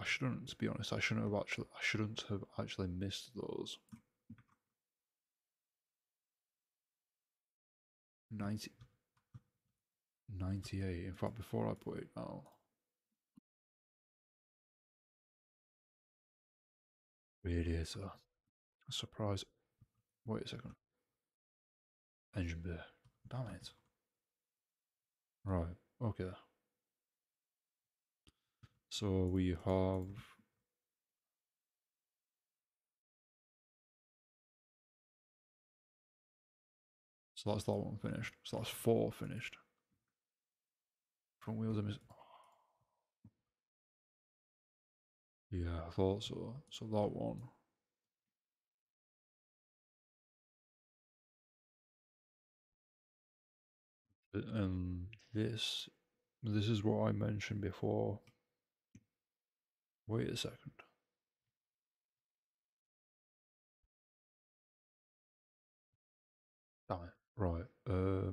I shouldn't, to be honest. I shouldn't have actually missed those. 90, 98. In fact, before I put it now, radiator. Surprise. Wait a second. Engine bay. Damn it. Right. Okay. So we have. So that's that one finished. So that's 4 finished. Front wheels are missing. Yeah, I thought so. So that one. And this is what I mentioned before. Wait a second. Damn it. Right. So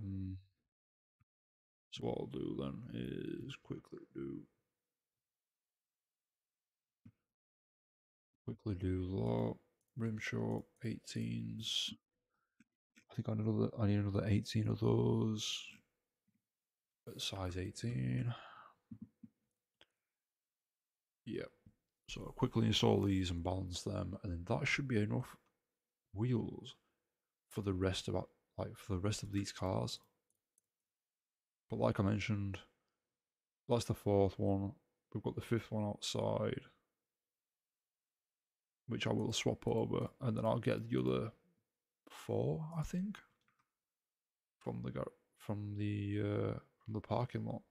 what I'll do then is quickly do that. Rim shot 18s. I think I need another 18 of those. Size 18. Yep. So I'll quickly install these and balance them, and then that should be enough wheels for the rest of these cars. But like I mentioned, that's the 4th one. We've got the 5th one outside, which I will swap over, and then I'll get the other 4, I think, from the parking lot.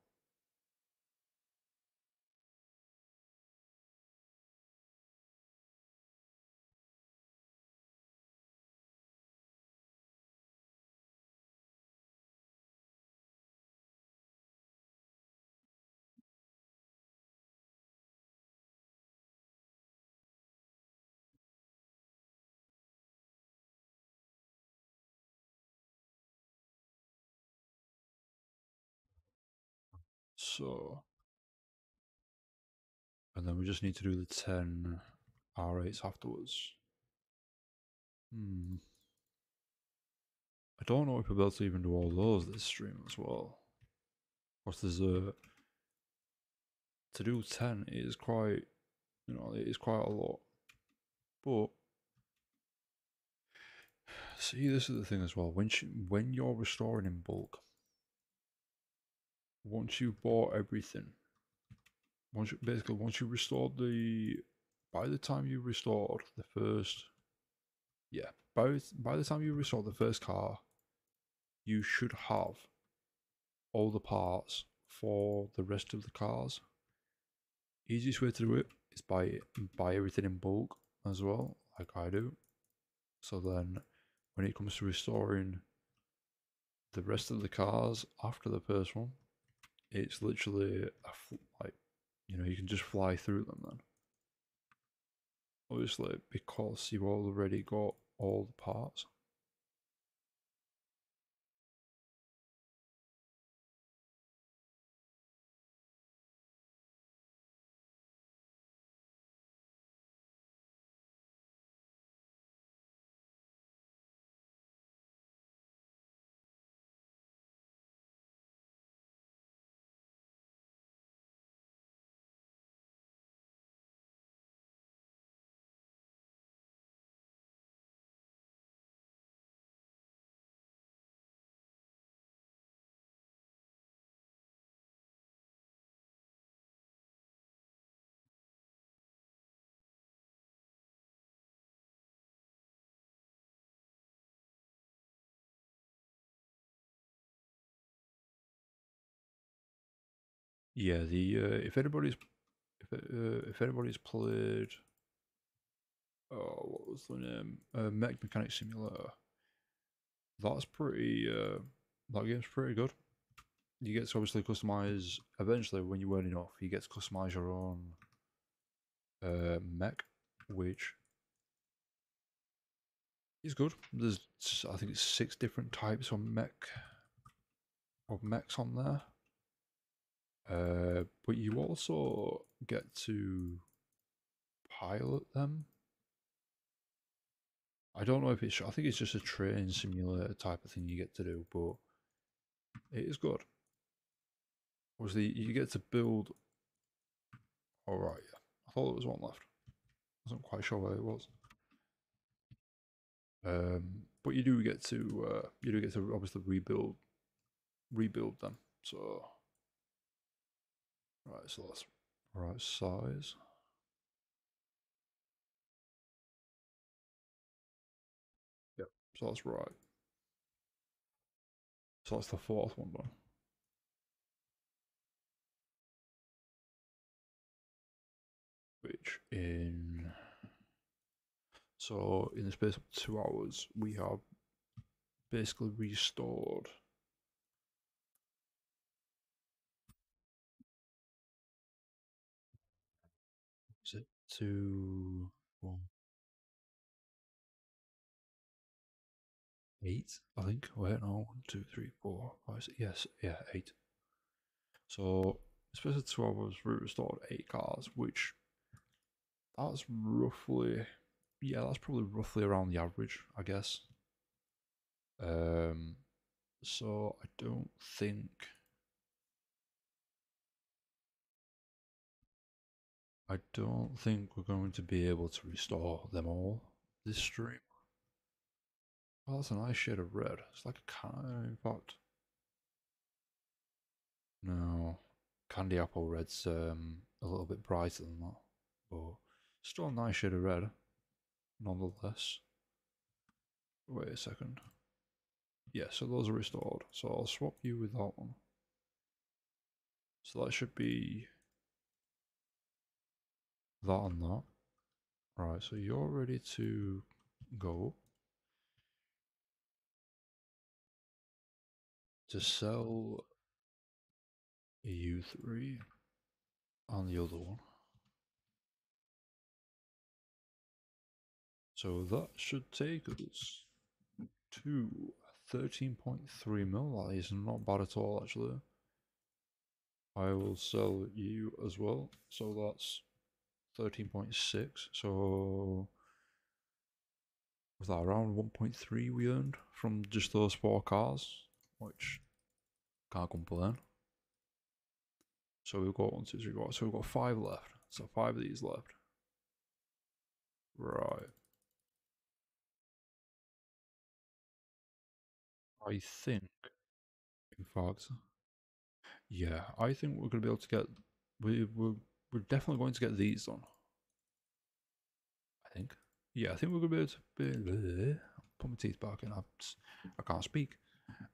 So, and then we just need to do the 10 R8s afterwards. I don't know if we'll be able to even do all those this stream as well. Of course, there's a to do 10 is quite, it is quite a lot. But see, this is the thing as well. When you're restoring in bulk, once you've bought everything, once you restored by the time you restored the first, yeah, by the time you restore the first car, you should have all the parts for the rest of the cars. Easiest way to do it is buy everything in bulk as well, like I do. So then, when it comes to restoring the rest of the cars after the first one, it's literally like, you can just fly through them then. Obviously, because you've already got all the parts. Yeah, the if anybody's played, oh, what was the name? Mech Mechanic Simulator. That's pretty. That game's pretty good. You get to obviously customize. Eventually, when you earn enough, you get to customize your own mech, which is good. There's, I think it's 6 different types of mechs on there. But you also get to pilot them. I don't know if it's. I think it's just a train simulator type of thing you get to do, but it is good. Obviously, you get to build. All right, yeah. I thought there was one left. I wasn't quite sure where it was. But you do get to obviously rebuild them. So right, so that's right size. Yep. So that's right. So that's the 4th one done. Which in so in the space of 2 hours we have basically restored. Is it 2, 1, 8? I think. Wait, no. 1, 2, 3, 4, 5, 6. Yes, yeah, 8. So, especially 2 hours, we restored 8 cars, which that's roughly, yeah, that's probably roughly around the average, I guess. Um, so I don't think we're going to be able to restore them all this stream. Oh, that's a nice shade of red. It's like a can, in fact. No, candy apple red's a little bit brighter than that, but still a nice shade of red, nonetheless. Wait a second. Yeah, so those are restored. So I'll swap you with that one. So that should be that and that. Right, so you're ready to go to sell U3 on the other one. So that should take us to 13.3 mil. That is not bad at all, actually. I will sell you as well. So that's 13.6. So was that around 1.3 we earned from just those 4 cars, which can't complain. So we've got 1, 2, 3, 4. So we've got 5 left. So 5 of these left. Right. I think, in fact, yeah, I think we're going to be able to get. We're definitely going to get these done. I think. Yeah, I think we're going to be able to. Put my teeth back in. I can't speak.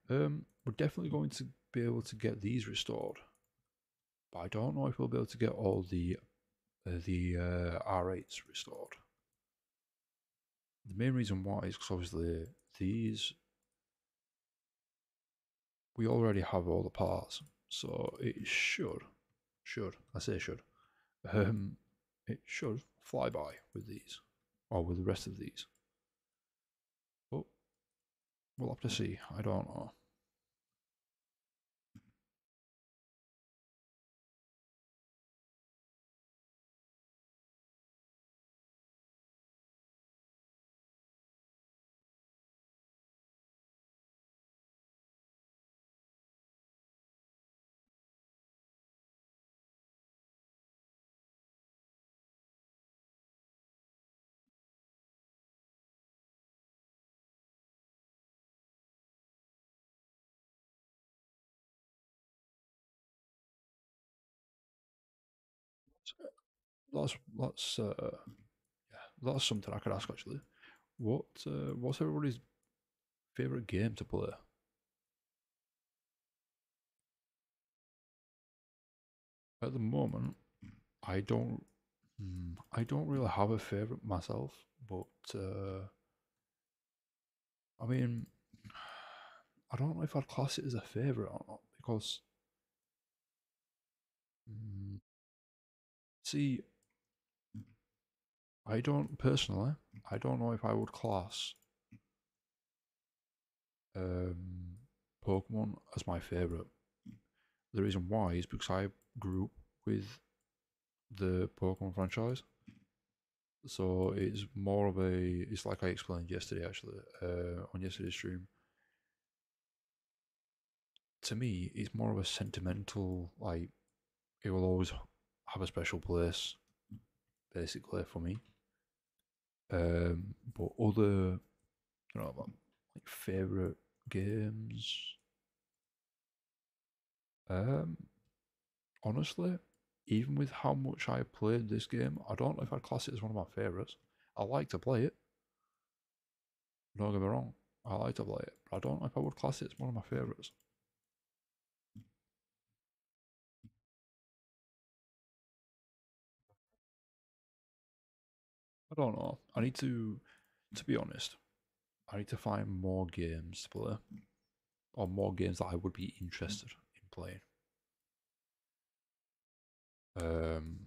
We're definitely going to be able to get these restored, but I don't know if we'll be able to get all the R8s restored. The main reason why is because obviously these we already have all the parts, so it should I say should it should fly by with these or with the rest of these, but we'll have to see. I don't know. That's yeah, that's something I could ask actually. What's everybody's favorite game to play? At the moment, I don't. I don't really have a favorite myself, but I mean, I don't know if I'd class it as a favorite or not because, mm, see, I don't personally. I don't know if I would class um, Pokemon as my favorite. The reason why is because I grew up with the Pokemon franchise, so it's more of a. It's like I explained yesterday, actually, on yesterday's stream. To me, it's more of a sentimental. Like it will always have a special place, basically for me. But other, like favorite games. Um, honestly, even with how much I played this game, I don't know if I'd class it as one of my favorites. I like to play it. Don't get me wrong. I like to play it, but I don't know if I would class it as one of my favorites. I don't know. I need to be honest, I need to find more games to play, or more games that I would be interested in playing. Um,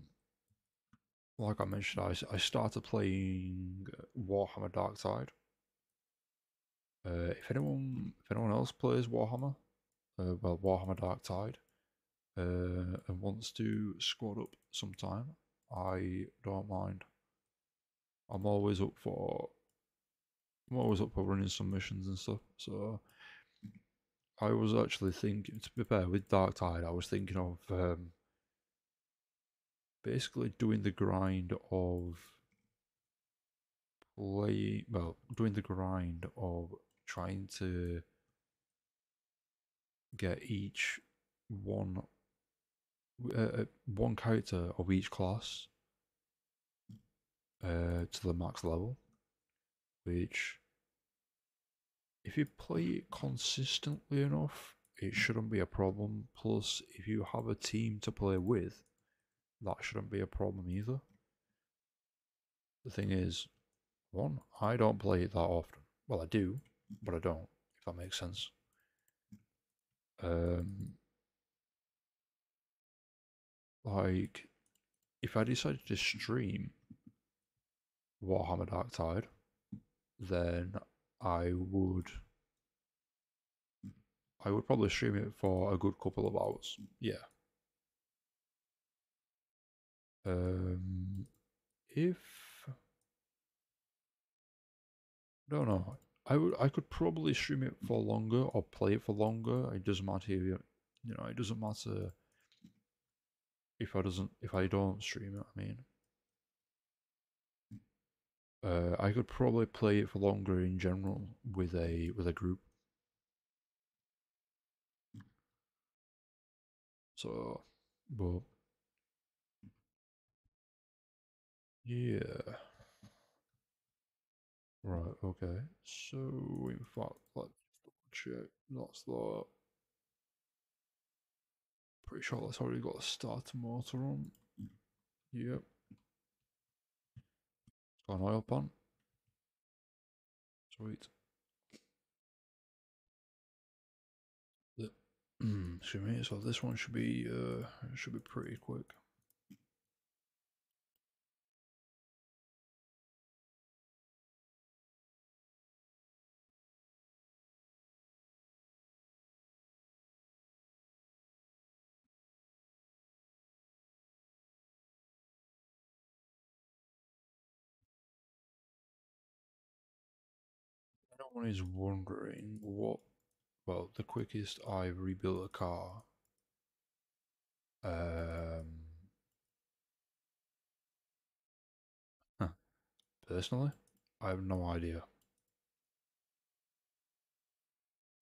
like I mentioned, I started playing Warhammer Dark Tide. If anyone else plays Warhammer, well, Warhammer Dark Tide, and wants to squad up sometime, I don't mind. I'm always up for I'm always up for running some missions and stuff. So I was actually thinking, to be fair, with Dark Tide, I was thinking of basically doing the grind of doing the grind of trying to get each one one character of each class to the max level, which if you play it consistently enough, it shouldn't be a problem. Plus, if you have a team to play with, that shouldn't be a problem either. The thing is, one, I don't play it that often. Well, I do, but I don't, if that makes sense. Um, like, if I decided to stream Warhammer Dark Tide, then I would I would probably stream it for a good couple of hours. Yeah, If don't know, I could probably stream it for longer or play it for longer. It doesn't matter if it doesn't matter if I don't stream it. I mean, I could probably play it for longer in general with a group. So, but yeah, right, okay. So in fact, let's check. That's that. Pretty sure that's already got a starter motor on. Yep. Got an oil pan. Sweet. Excuse me. So this one should be pretty quick. Anyone is wondering well, the quickest I've rebuilt a car. Um, huh, personally, I have no idea.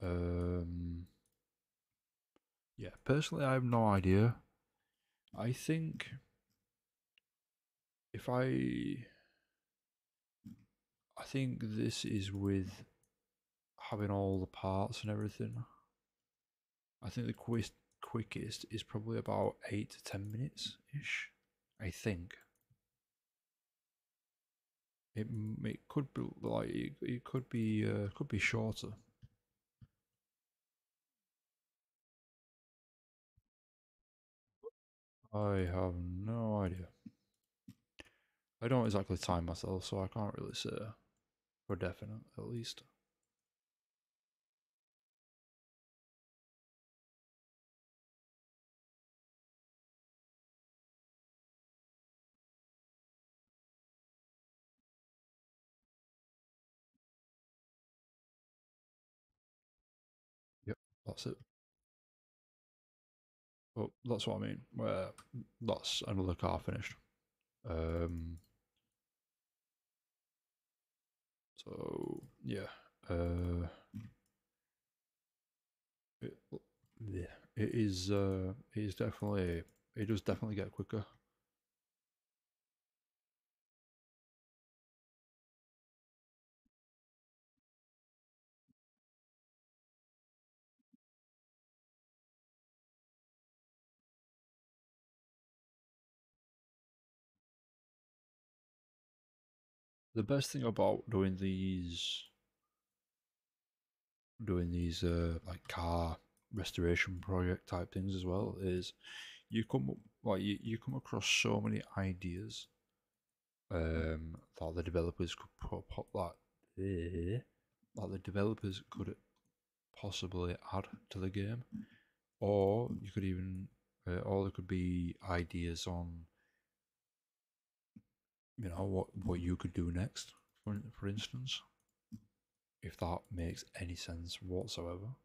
Um, yeah, personally, I have no idea. I think if I think this is with having all the parts and everything. I think the quickest is probably about 8 to 10 minutes ish. I think it could be like it could be shorter. I have no idea. I don't exactly time myself, so I can't really say for definite at least. Yep, that's it. Well, that's what I mean. Where that's another car finished. Um, so yeah, uh, it, yeah, it is. It is definitely. It does definitely get quicker. The best thing about doing these like car restoration project type things as well is you come across so many ideas that the developers could that the developers could possibly add to the game, or you could even or there could be ideas on what you could do next, for instance, if that makes any sense whatsoever.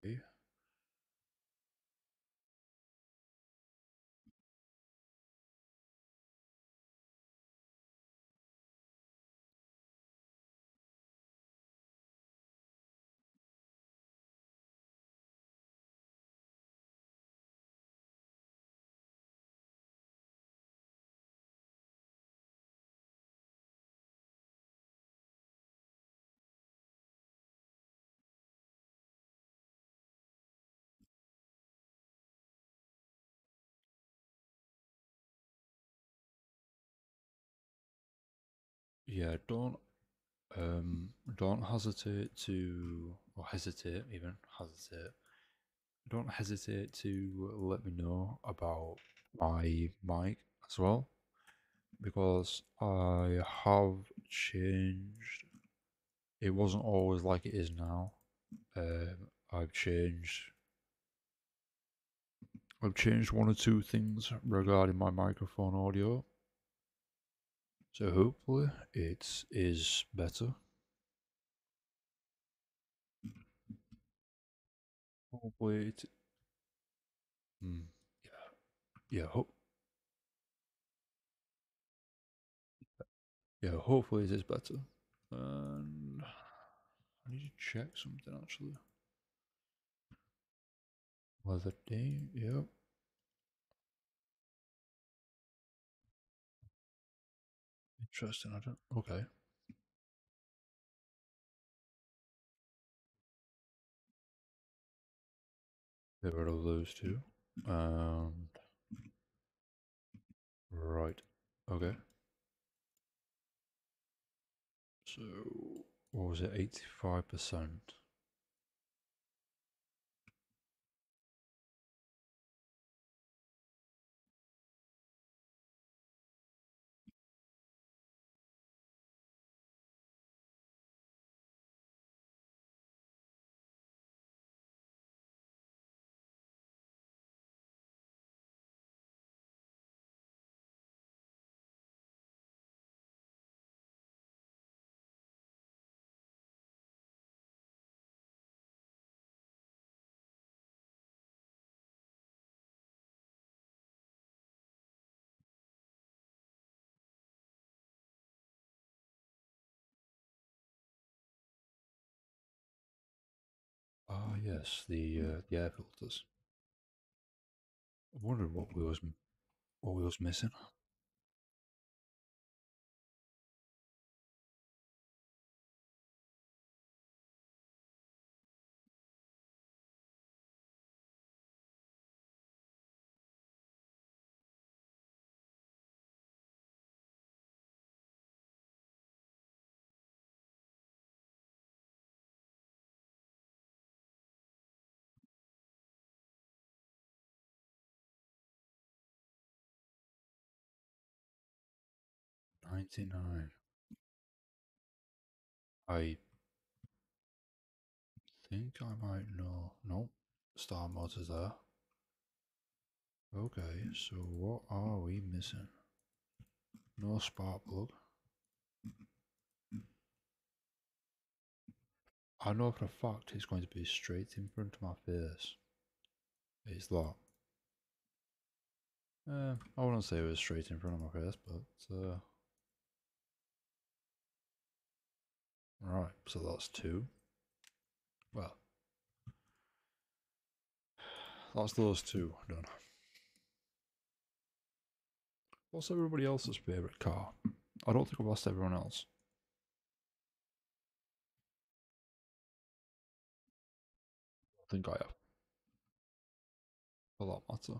Okay. Yeah, don't hesitate to, or hesitate, even hesitate. Don't hesitate to let me know about my mic as well, because I have changed. It wasn't always like it is now. I've changed. I've changed one or two things regarding my microphone audio, so hopefully it is better. Hopefully it. Mm, yeah, yeah. Hopefully it is better. And I need to check something actually. Weather day. Yep. Interesting. I don't. Okay. Get rid of those two. And right. Okay. So what was it? 85%. Ah yes, the air filters. I wondered what we was missing. 99. I think I might know. Nope. Star motors there. Okay, so what are we missing? No spark plug. I know for a fact it's going to be straight in front of my face. It's that. I wouldn't say it was straight in front of my face, but right. So that's two. Well, that's those two done. What's everybody else's favourite car? I don't think I've asked everyone else. I think I have, for that matter.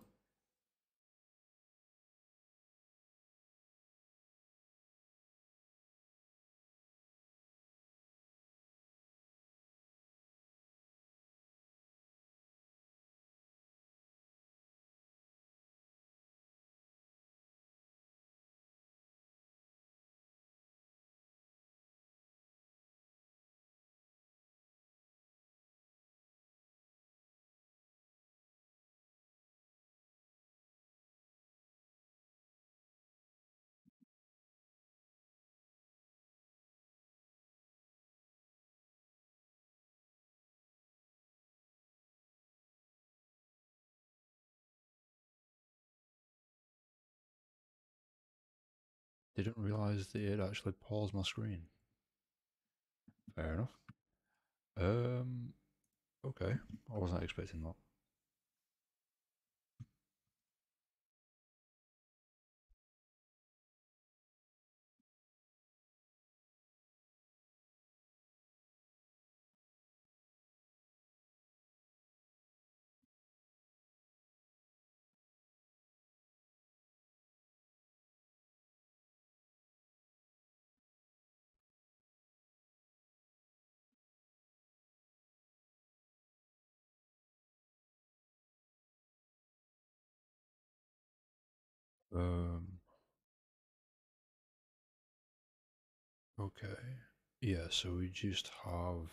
Didn't realise that it actually paused my screen. Fair enough. Okay. I wasn't expecting that. Um, okay. Yeah, so we just have.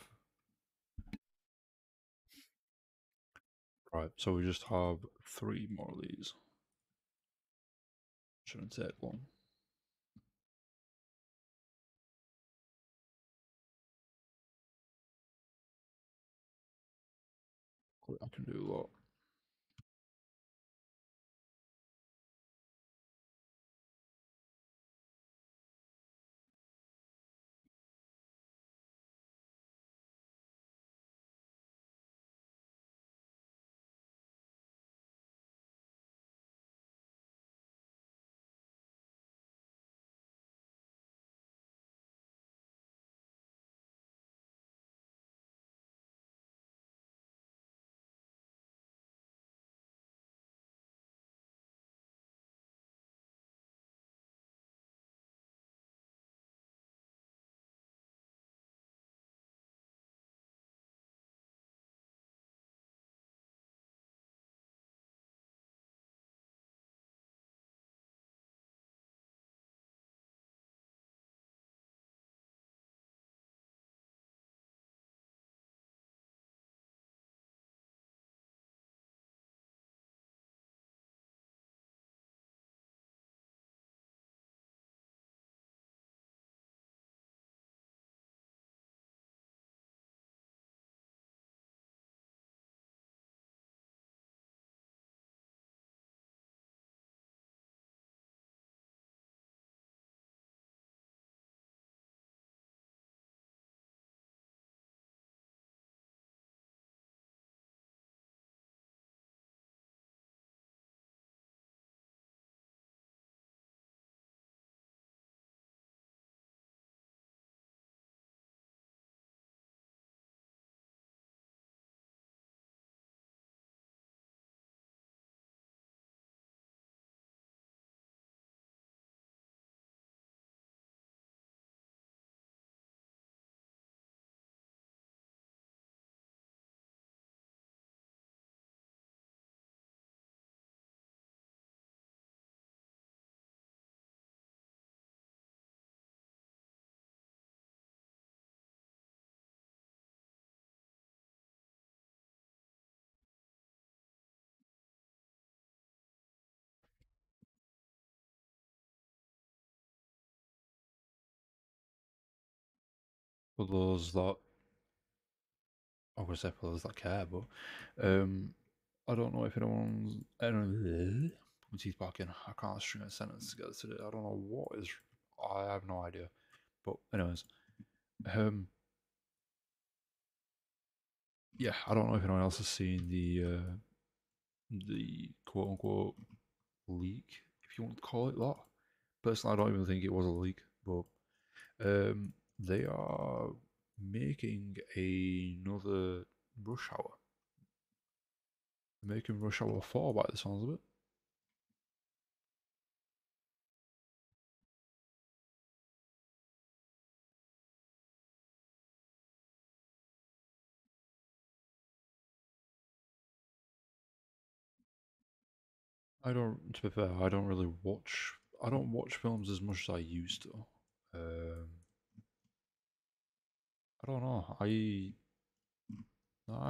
Right, so we just have three more of these. Shouldn't take long. I can do a lot. For those that, I would say for those that care, but I don't know if anyone's. I don't know. Put my teeth back in. I can't string a sentence together today. I don't know what is. I have no idea. But anyways, um, yeah, I don't know if anyone else has seen the quote unquote leak, if you want to call it that. Personally, I don't even think it was a leak, but they are making another Rush Hour. They're making Rush Hour 4 by the sounds of it. I don't, to be fair, I don't really watch. I don't watch films as much as I used to. Um, I don't know. I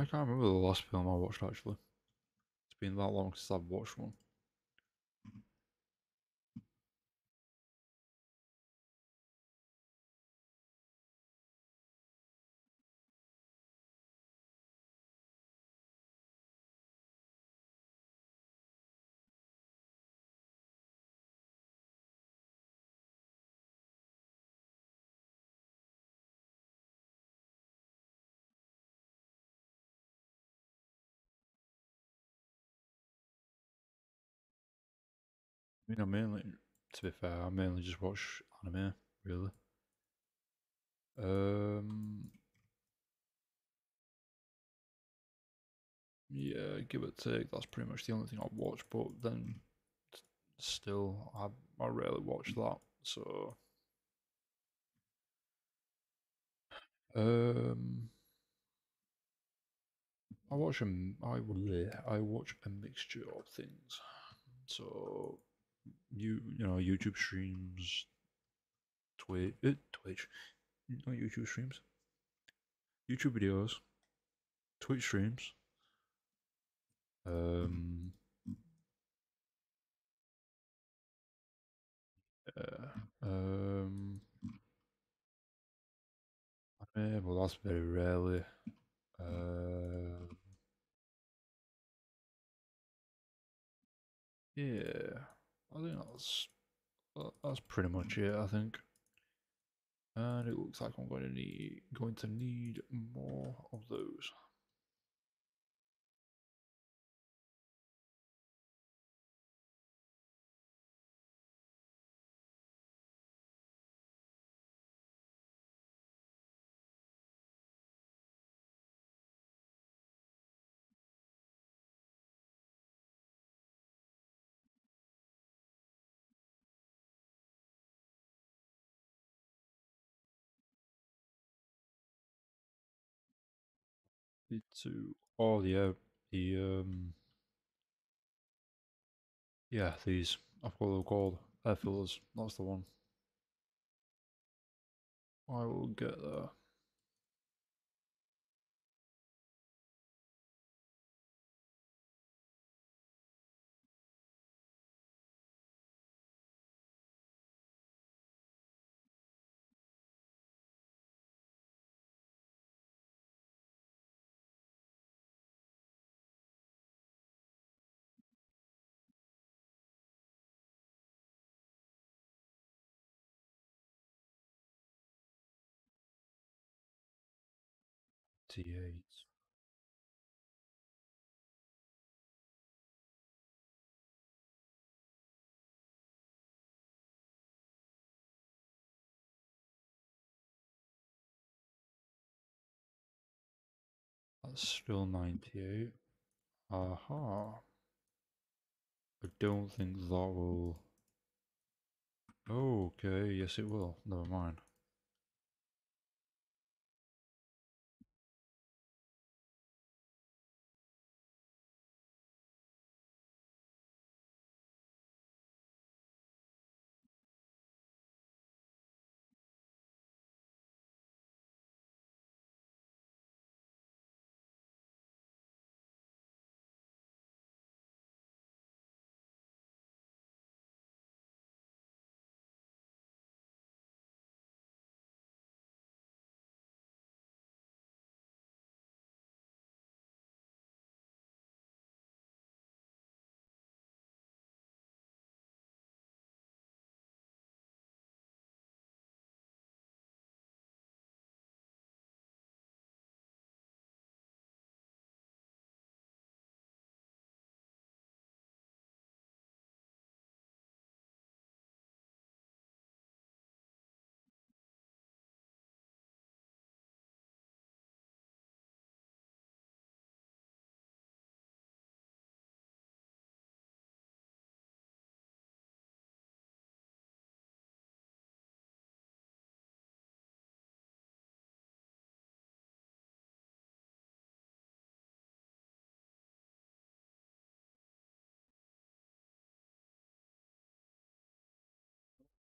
can't remember the last film I watched actually. It's been that long since I've watched one. mean, I mainly, to be fair, I mainly just watch anime, really. Um, yeah, give or take, that's pretty much the only thing I watch. But then, still, I rarely watch that. So, um, I watch a mixture of things. So, you know, YouTube streams, Twitch, not YouTube streams, YouTube videos, Twitch streams. Um, uh, um, well, that's very rarely. Uh, yeah, I think that's pretty much it. I think, and it looks like I'm going to need more of those. To oh yeah, the yeah, these I've got what they're called air fillers. That's the one. I will get there. T8. That's still 98. Aha. I don't think that will. Oh, okay, yes it will. Never mind.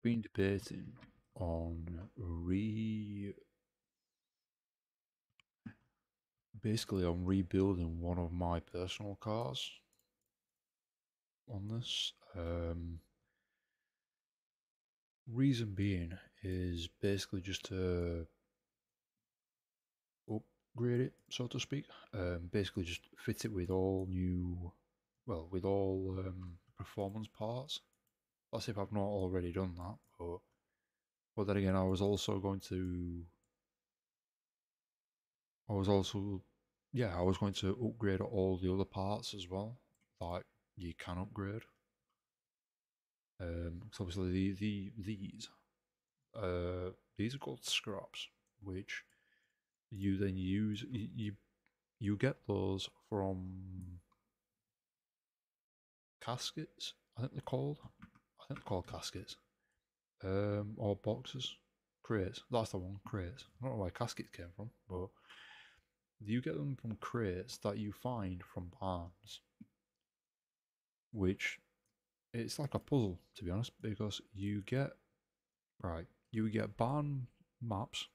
Been debating on basically on rebuilding one of my personal cars on this. Reason being is basically just to upgrade it, so to speak. Basically just fit it with all new, well, with all performance parts. That's if I've not already done that, but then again, I was also, yeah, I was going to upgrade all the other parts as well, that you can upgrade. So obviously these are called scraps, which you then use. You get those from caskets. I think they're called. I think they're called caskets. Or boxes, crates. That's the one, crates. I don't know where caskets came from, but you get them from crates that you find from barns, which it's like a puzzle to be honest, because you get barn maps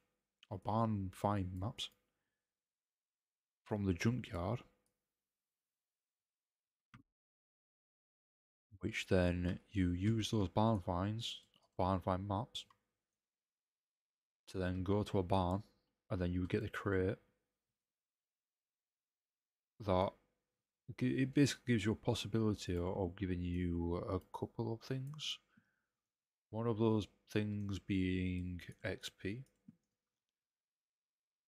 or barn find maps from the junkyard, which then you use those barn find maps, to then go to a barn, and then you get the crate that it basically gives you a possibility of giving you a couple of things. One of those things being XP.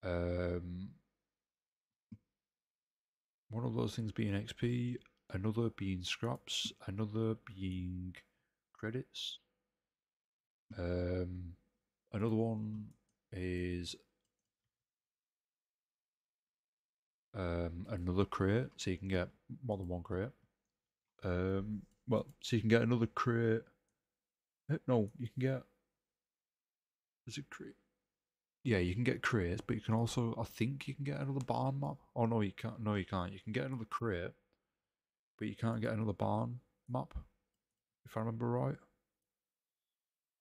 Um, one of those things being XP, another being scraps, another being credits. Um, another one is another crate, so you can get more than one crate. So you can get another crate. No, you can get. Is it crate? Yeah, you can get crates, but you can also, I think you can get another barn map. Oh no, you can't. No, you can't. You can get another crate, but you can't get another barn map, if I remember right.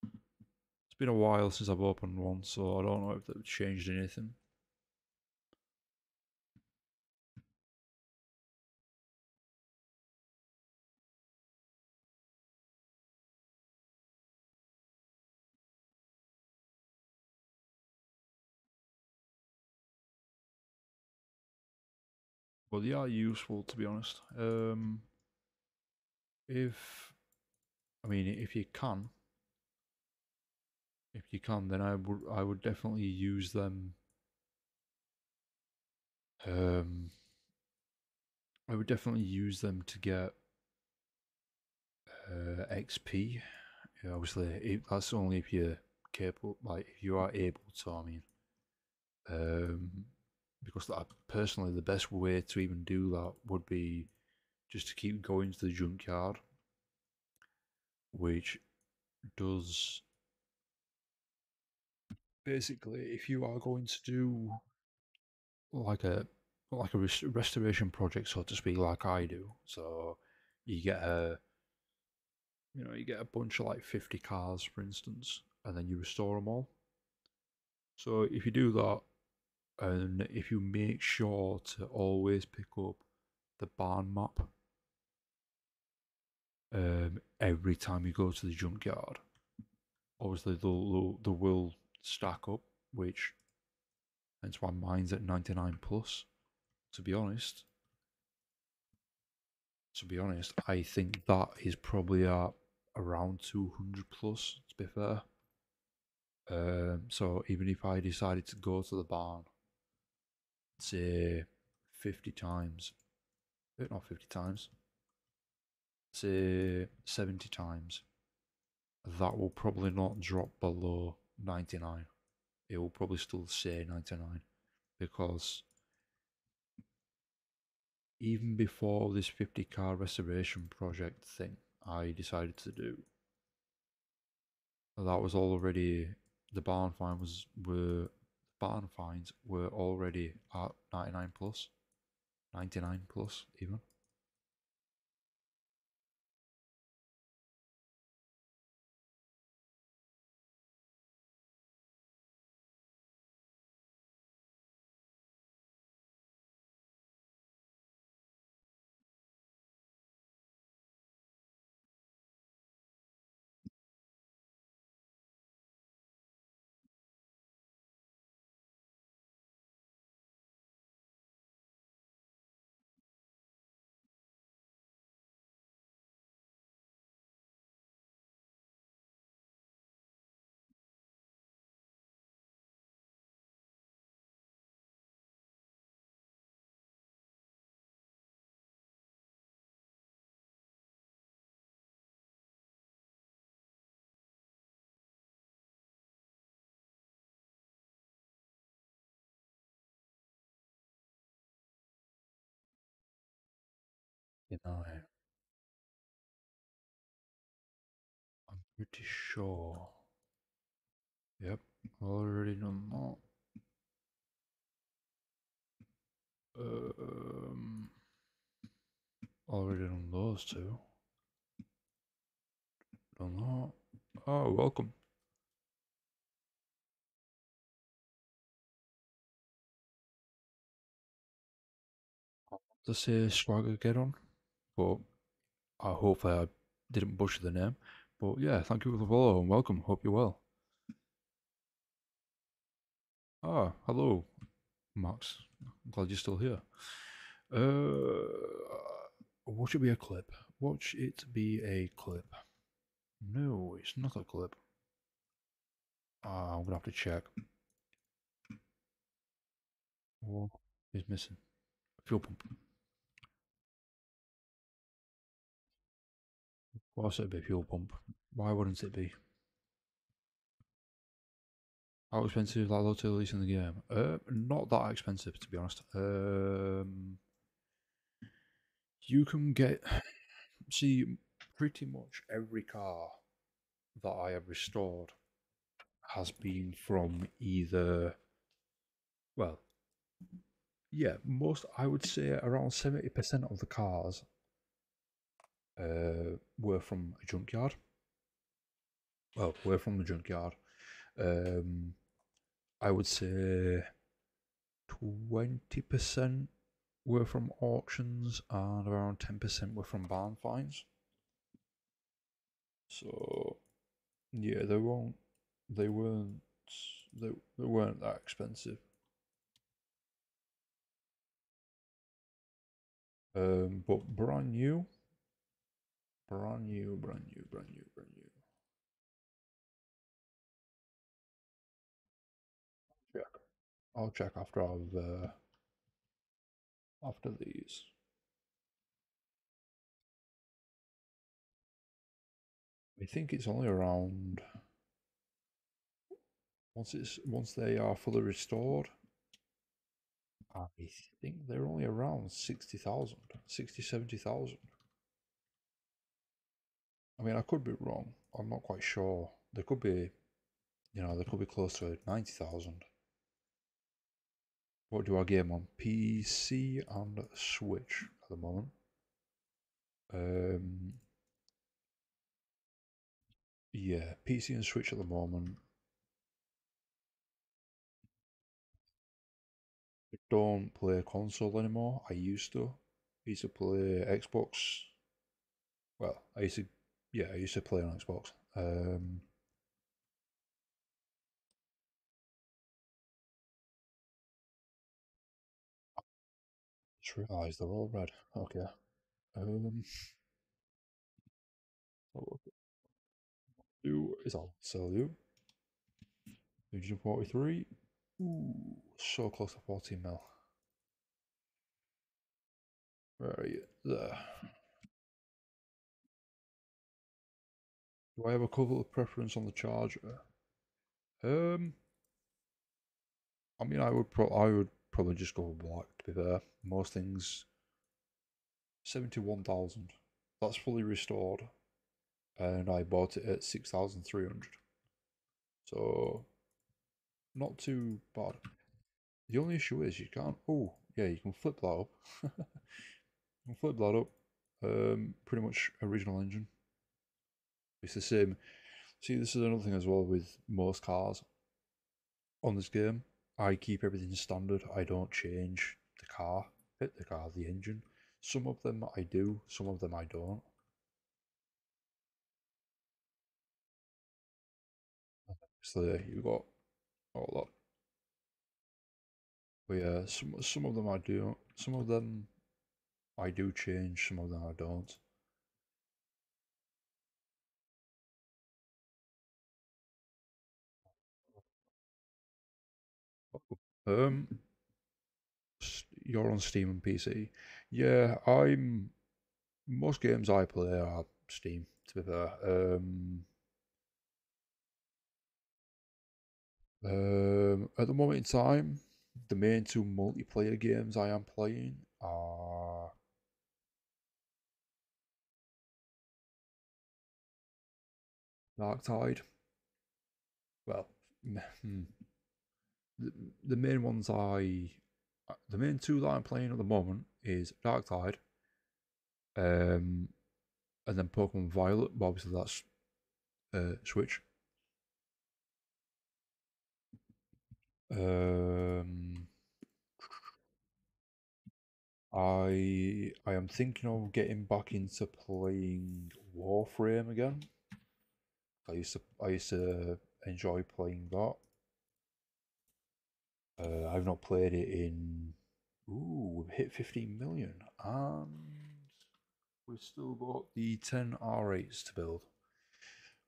It's been a while since I've opened one, so I don't know if they've changed anything. But they are useful, to be honest. If I mean, if you can, then I would definitely use them. Um, I would definitely use them to get XP. Yeah, obviously, that's only if you're capable, like if you are able to. I mean, um, because personally, the best way to even do that would be just to keep going to the junkyard, which does basically, if you are going to do like a restoration project, so to speak, like I do, so you get you get a bunch of like 50 cars, for instance, and then you restore them all. So if you do that, and if you make sure to always pick up the barn map every time you go to the junkyard, obviously they will stack up, which hence why mine's at 99 plus. To be honest, I think that is probably at around 200 plus. To be fair, so even if I decided to go to the barn, say 50 times, not 50 times, say 70 times, that will probably not drop below 99. It will probably still say 99, because even before this 50 car restoration project thing I decided to do, that was already, the barn finds were already at 99 plus, 99 plus even. You know, I'm pretty sure. Yep, already done that. Um, already done those two. Done that. Oh, welcome. To say Swagger get on, but I hope I didn't butcher the name. But yeah, thank you for the follow and welcome. Hope you're well. Ah, hello, Max. I'm glad you're still here. Watch it be a clip. Watch it be a clip. No, it's not a clip. I'm gonna have to check. What is missing? Fuel pump. Why would it be fuel pump? Why wouldn't it be? How expensive is that low to release in the game? Not that expensive, to be honest. You can get, see, pretty much every car that I have restored has been from either, well, yeah, I would say around 70% of the cars were from a junkyard. Well, were from the junkyard. Um, I would say 20% were from auctions and around 10% were from barn finds. So yeah, they weren't they weren't that expensive. But brand new, brand new, brand new, brand new, brand new. Check. I'll check after after these. I think it's only around once they are fully restored. I think they're only around 60,000, 60, 70,000. I mean, I could be wrong. I'm not quite sure. They could be, they could be close to 90,000. What do I game on? PC and Switch at the moment. Um, yeah, PC and Switch at the moment. I don't play console anymore. I used to. I used to play Xbox. Well, I used to play on Xbox. Just realised they're all red. Okay. Um, who is I'll sell you. 243. Ooh, so close to 14 mil. Where are you? There. Do I have a couple of preference on the charger? Um, I mean, I would probably just go with black. To be fair, most things 71,000. That's fully restored, and I bought it at 6,300. So not too bad. The only issue is you can't. Oh, yeah, you can flip that up. You can flip that up. Pretty much original engine. It's the same. See, this is another thing as well with most cars on this game. I keep everything standard. I don't change the engine. Some of them I do, some of them I don't. So you got all that. But yeah, some of them I do. Some of them I do change. Some of them I don't. Um, you're on Steam and PC. Yeah, I'm. Most games I play are Steam. To be fair, at the moment in time, the main two multiplayer games I am playing are Dark Tide. Well, the, the main ones the main two that I'm playing at the moment is Dark Tide, and then Pokemon Violet. But obviously that's Switch. Um, I am thinking of getting back into playing Warframe again. I used to enjoy playing that. I've not played it in. Ooh, we've hit 15 million, and we've still got the 10 R8s to build.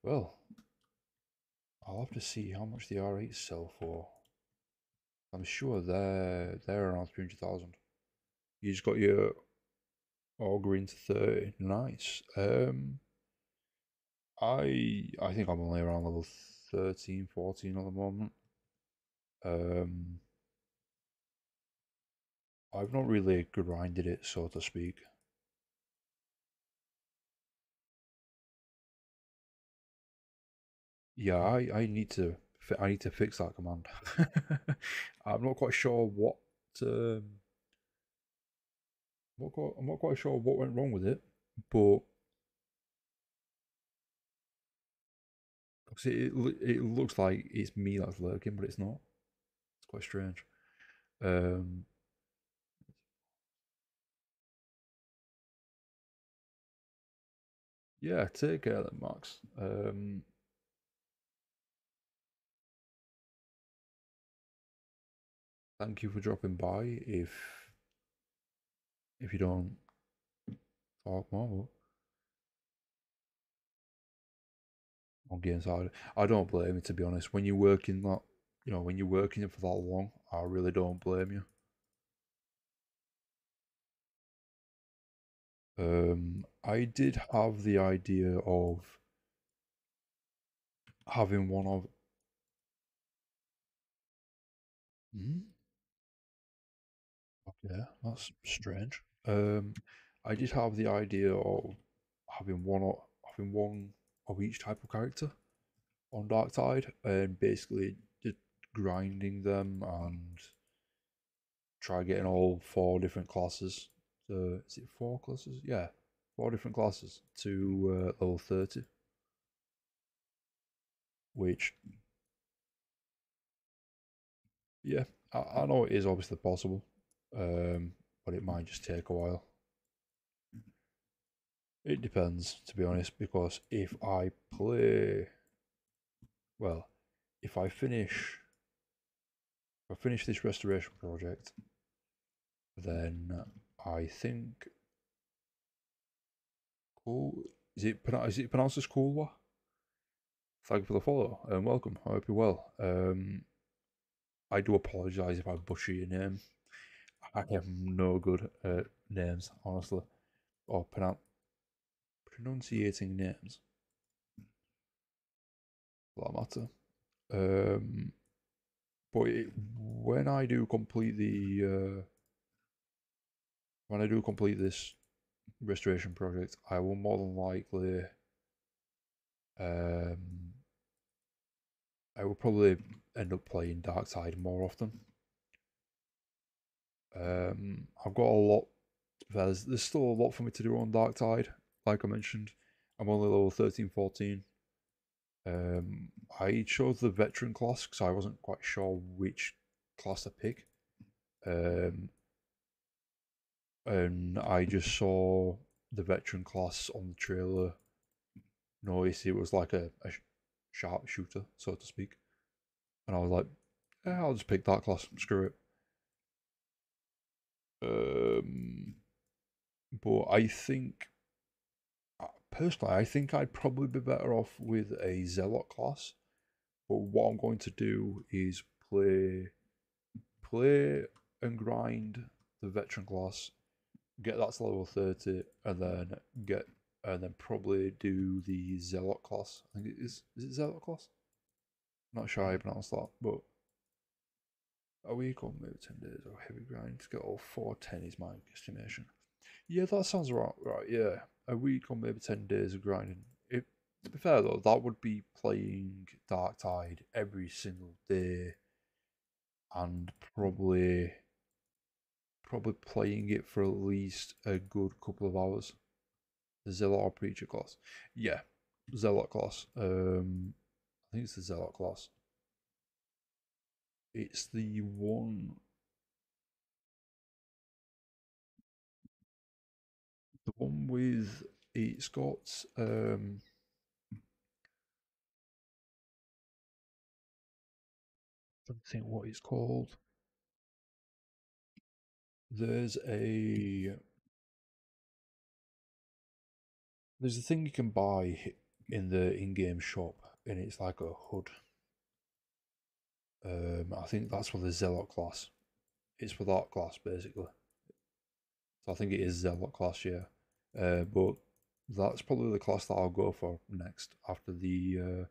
Well, I'll have to see how much the R8s sell for. I'm sure they're around 300,000. You just got your auger into 30. Nice. I think I'm only around level 13, 14 at the moment. I've not really grinded it, so to speak. Yeah, I need to fix that command. I'm not quite sure um, I'm not quite sure what went wrong with it, but it looks like it's me that's lurking, but it's not. It's quite strange. Um, yeah, take care then, Max. Thank you for dropping by. If you don't talk more on games, I don't blame you, to be honest. When you're working that, when you're working it for that long, I really don't blame you. I did have the idea of having one of. Hmm? Yeah, that's strange. I did have the idea of having one of each type of character on Dark Tide, and basically just grinding them and try getting all four different classes. So is it four classes? Yeah, four different classes to level 30, which, yeah, I know it is obviously possible, but it might just take a while. It depends, to be honest, because well, if I finish this restoration project, then I think cool. Is it pronounced as Coolwa? Thank you for the follow and welcome. I hope you're well. I do apologise if I butcher your name. I am no good at names, honestly, or pronunciating names for that matter. Um, but when I do complete when I do complete this restoration project, I will more than likely, um, I will probably end up playing Darkside more often. I've got a lot. There's still a lot for me to do on Darkside. Like I mentioned, I'm only level 13, 14. I chose the veteran class because I wasn't quite sure which class to pick. Um, and I just saw the veteran class on the trailer. Noticed it was like a sharpshooter, so to speak. And I was like, yeah, I'll just pick that class. Screw it. Um, but personally, I think I'd probably be better off with a zealot class. But what I'm going to do is play and grind the veteran class, get that to level 30, and then probably do the zealot class. I think it is it zealot class? Not sure how you pronounce that, but a week or maybe 10 days of heavy grind to get all 410 is my estimation. Yeah, that sounds right. Right, yeah, a week or maybe 10 days of grinding. To be fair though, that would be playing Dark Tide every single day and probably playing it for at least a good couple of hours. The Zealot or Preacher class. Yeah, Zealot class. I think it's the Zealot class. It's the one with it's got I don't think what it's called. There's a there's a thing you can buy in the in-game shop, and it's like a hood. I think that's for the Zealot class. It's for that class basically. So I think it is Zealot class, yeah. But that's probably the class that I'll go for next after the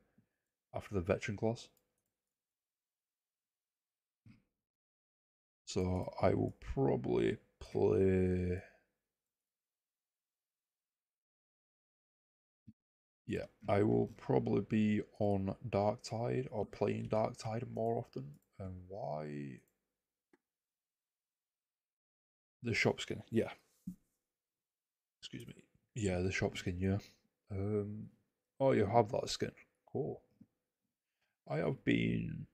veteran class. So I will probably play. Yeah, I will probably be on Dark Tide or playing Dark Tide more often. And why the shop skin? Yeah, excuse me. Yeah, the shop skin. Yeah. Um. Oh, you have that skin. Cool. I have been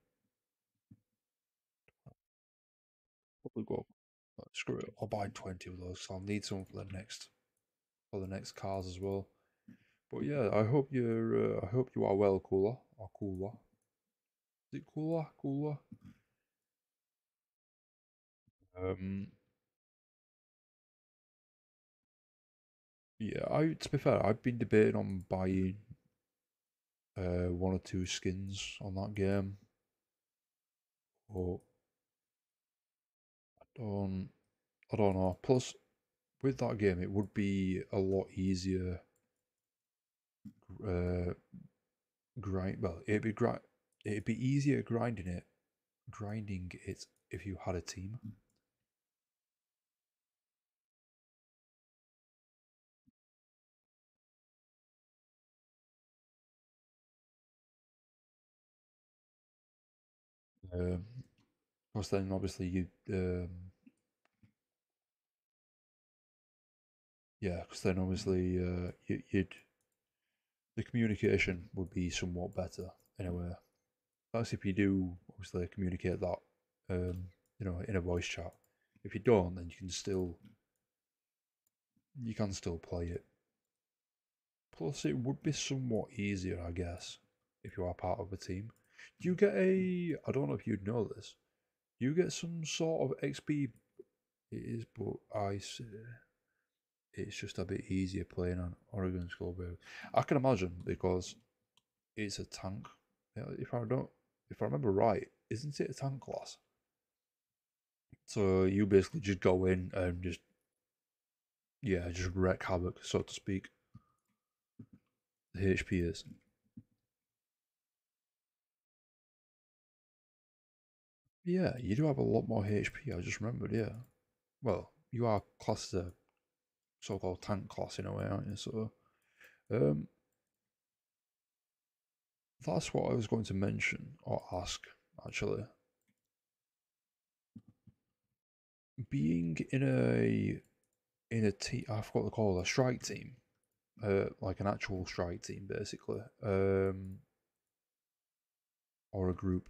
probably go. Screw it. I'll buy 20 of those. So I'll need some for the next cars as well. But yeah, I hope you're. I hope you are well, cooler or cooler. Is it cooler? Cooler. Um. Yeah. To be fair, I've been debating on buying one or two skins on that game, but I don't. I don't know. Plus, with that game, it would be a lot easier. Uh, grind. Well, It'd be easier grinding it if you had a team. Um, because then obviously yeah, because then obviously you'd the communication would be somewhat better anyway. That's if you do obviously communicate that, in a voice chat. If you don't, then you can still play it. Plus, it would be somewhat easier, I guess, if you are part of a team. Do you get I don't know if you'd know this. Do you get some sort of XP? It is, but I say it's just a bit easier playing on Oregon Skullbear. I can imagine because it's a tank. Yeah, if I remember right, isn't it a tank class? So you basically just go in and just wreak havoc, so to speak. The HP is. Yeah, you do have a lot more HP. I just remembered. Yeah. Well, you are classed as a so-called tank class in a way, aren't you? So, um, that's what I was going to mention or ask actually. Being in a team, I forgot to call it a strike team, like an actual strike team, basically, or a group.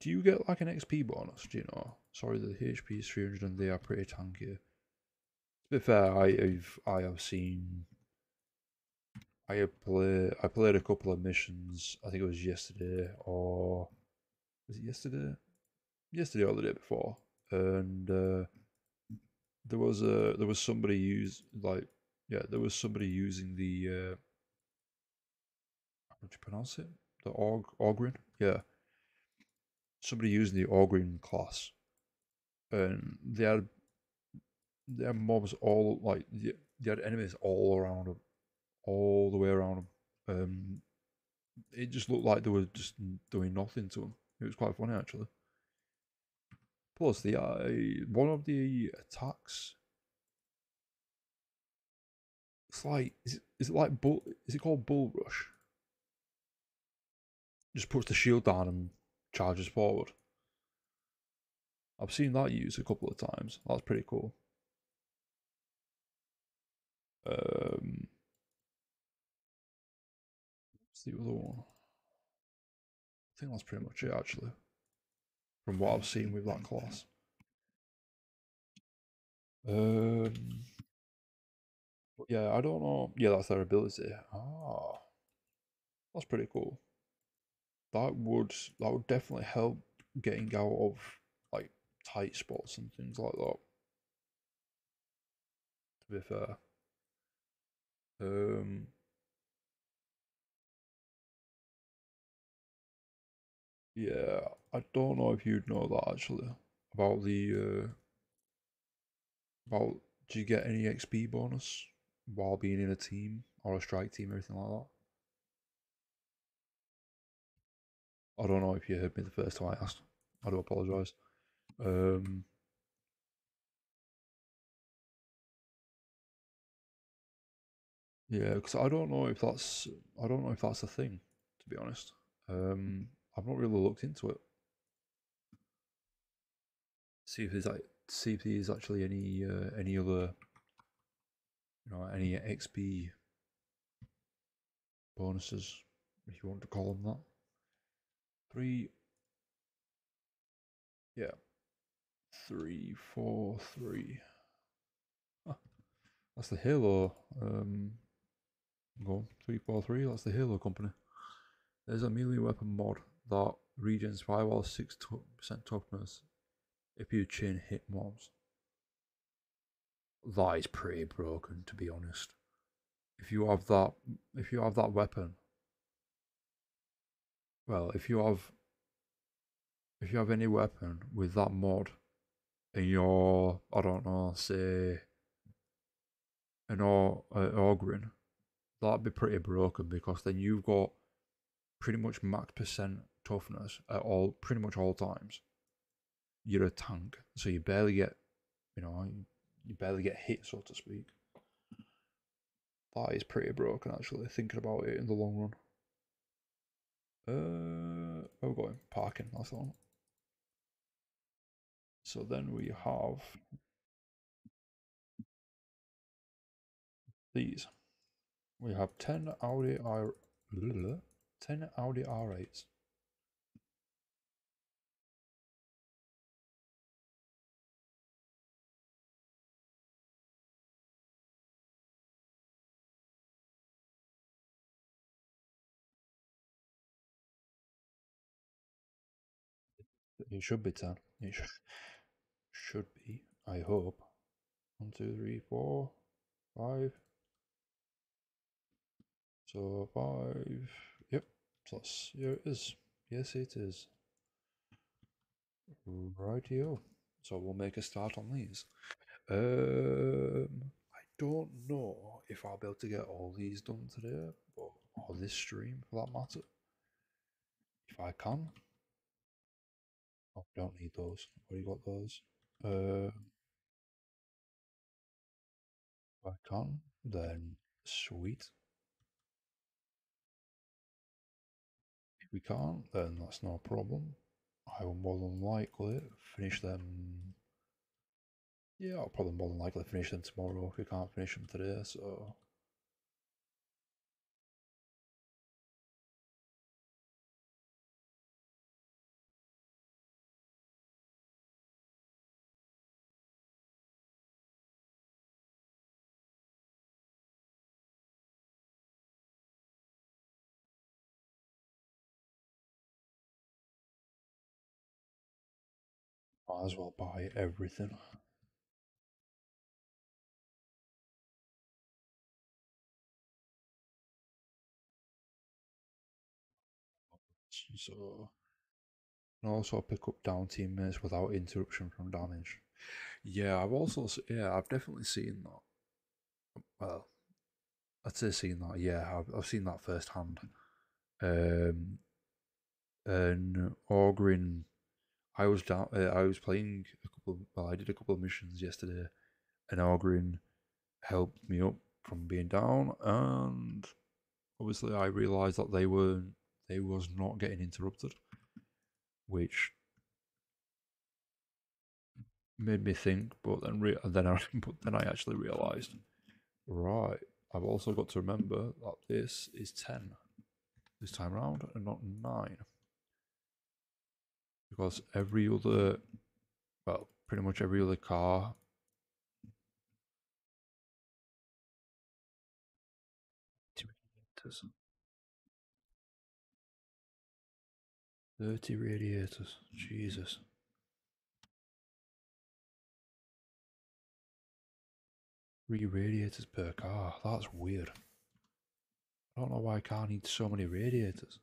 Do you get like an XP bonus? Do you know? Sorry, the HP is 300 and they are pretty tanky. To be fair, I have seen I played a couple of missions. I think it was yesterday or was it yesterday? Yesterday or the day before, and there was somebody there was somebody using the how do you pronounce it? The Orgrin? Yeah. Somebody using the Orgrin class. And they had mobs all they had enemies all around them. All the way around them. It just looked like they were just doing nothing to them. It was quite funny actually. Plus the one of the attacks It's like is it like bull? Is it called Bull Rush? Just puts the shield down and charges forward. I've seen that used a couple of times. That's pretty cool. What's the other one? I think that's pretty much it actually. From what I've seen with that class. But yeah, I don't know. Yeah, that's their ability. Ah, that's pretty cool. That would definitely help getting out of like tight spots and things like that. To be fair, um, yeah, I don't know if you'd know that actually about the about do you get any XP bonus while being in a team or a strike team or anything like that? I don't know if you heard me the first time I asked. I do apologise. Um, yeah, because I don't know if that's a thing, to be honest. I've not really looked into it. See if there's like see if there's actually any other any XP bonuses, if you want to call them that. Three, yeah, 343. Huh, that's the Halo. Go on, 343. That's the Halo company. There's a melee weapon mod that regens 5 or 6% toughness if you chain hit mobs. That is pretty broken, to be honest. If you have that weapon, well, if you have any weapon with that mod in your, I don't know, say an Ogrin, that'd be pretty broken because then you've got pretty much max percent toughness at pretty much all times. You're a tank, so you barely get, you barely get hit, so to speak. That is pretty broken, actually, thinking about it in the long run. Where we going? Parking, that's the one. So then we have these. We have 10 Audi R8s. It should be 10. It should be, I hope. 1, 2, 3, 4, 5. So 5. Yep. Plus, here it is. Yes, it is. Rightio. So we'll make a start on these. I don't know if I'll be able to get all these done today, but or this stream for that matter. If I can, oh, don't need those. Already got those. If I can, then sweet. If we can't, then that's no problem. I will more than likely finish them. Yeah, I'll probably more than likely finish them tomorrow if we can't finish them today. So might as well buy everything. So and also pick up down teammates without interruption from damage. Yeah, I've definitely seen that. Well, I'd say seen that. Yeah, I've seen that firsthand. Um, and Orgrin, I was down. I was playing a couple. Well, I did a couple of missions yesterday, and Orgrin helped me up from being down, and obviously I realised that they was not getting interrupted, which made me think. But then but then I actually realised, right, I've also got to remember that this is 10 this time round and not 9, because every other, well, pretty much every other car. 30 radiators. Jesus. 3 radiators per car. That's weird. I don't know why a car needs so many radiators.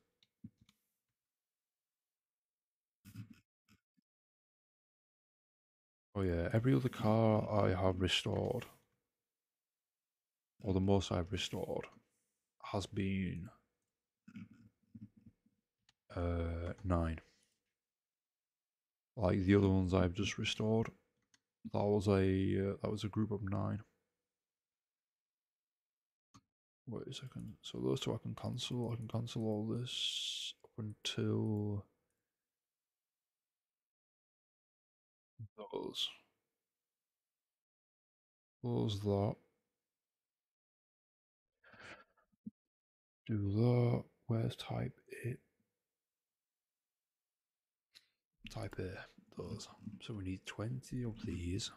Oh yeah, every other car I have restored, or the most I've restored, has been 9. Like the other ones I've just restored, that was a group of 9. Wait a second. So those two I can cancel. I can cancel all this up until those. Close that. Do that. Where's type A? Type A. Those. So we need 20 of these.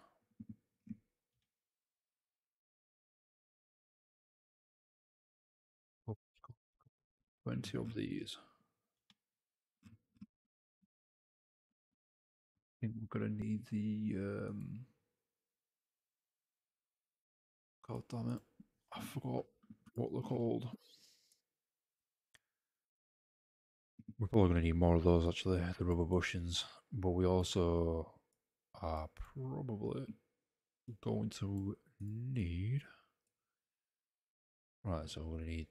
20 of these. I think we're gonna need the God damn it. I forgot what they're called. We're probably gonna need more of those actually, the rubber bushings. But we also are probably going to need, right, so we're gonna need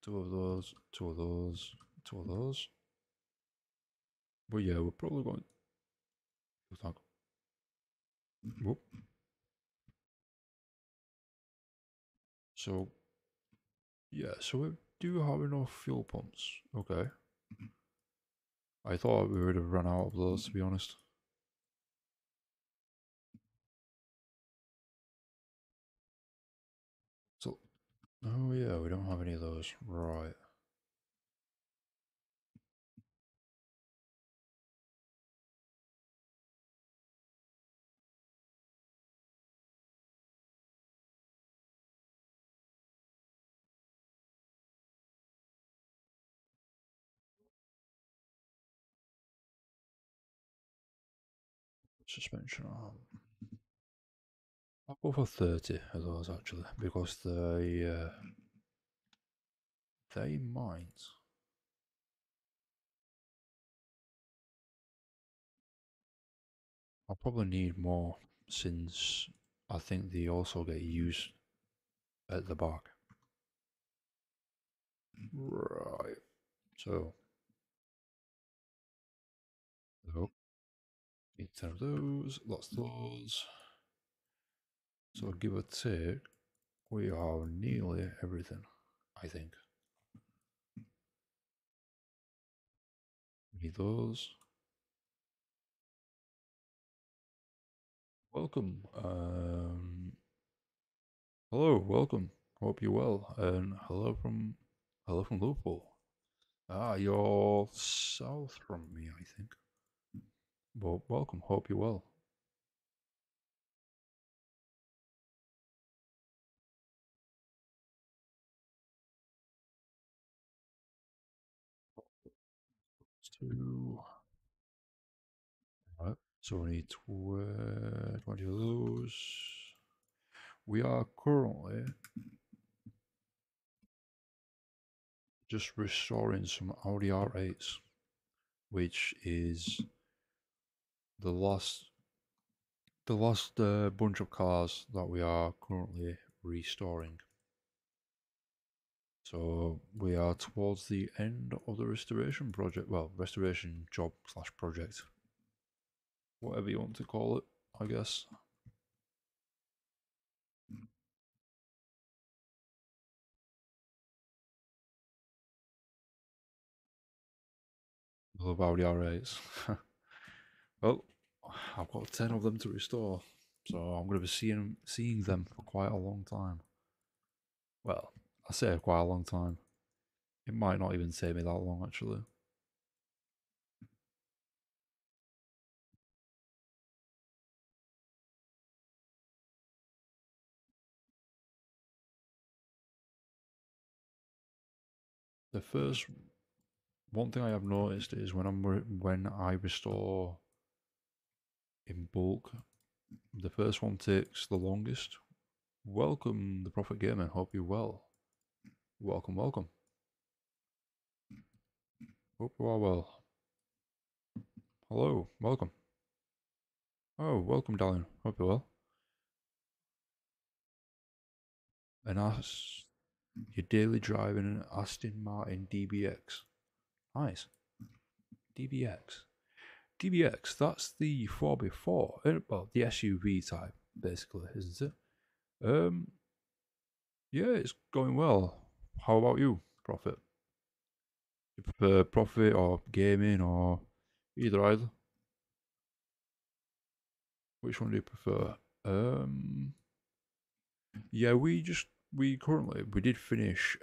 2 of those, 2 of those, 2 of those. But yeah, we're probably going to whoop. So yeah, so we do have enough fuel pumps. Okay. I thought we would have run out of those, to be honest. So, oh yeah, we don't have any of those. Right. Suspension arm. I'll go for 30 of those actually, because they might. I'll probably need more, since I think they also get used at the back. Right. So, nope. Need 10 of those, lots of those. So give or take, we have nearly everything, I think. We need those. Welcome. Hello, welcome. Hope you're well. And hello from Liverpool. Ah, you're south from me, I think. But welcome. Hope you're well. Two. Right. So we need 20 of those. We are currently just restoring some Audi R8s, which is the last bunch of cars that we are currently restoring. So we are towards the end of the restoration project. Well, restoration job slash project, whatever you want to call it, I guess. Love Audi R8s. Well, I've got 10 of them to restore, so I'm going to be seeing them for quite a long time. Well, I say quite a long time. It might not even take me that long, actually. The first one thing I have noticed is when I restore in bulk, the first one takes the longest. Welcome, the Prophet Gamer. Hope you're well. Welcome, welcome. Hope you are well. Hello, welcome. Oh, welcome, darling. Hope you're well. And your daily driving an Aston Martin DBX. Nice. DBX. DBX, that's the 4x4. Well, the SUV type, basically, isn't it? Yeah, it's going well. How about you, Prophet? You prefer Prophet or gaming or either? Which one do you prefer? Yeah, we did finish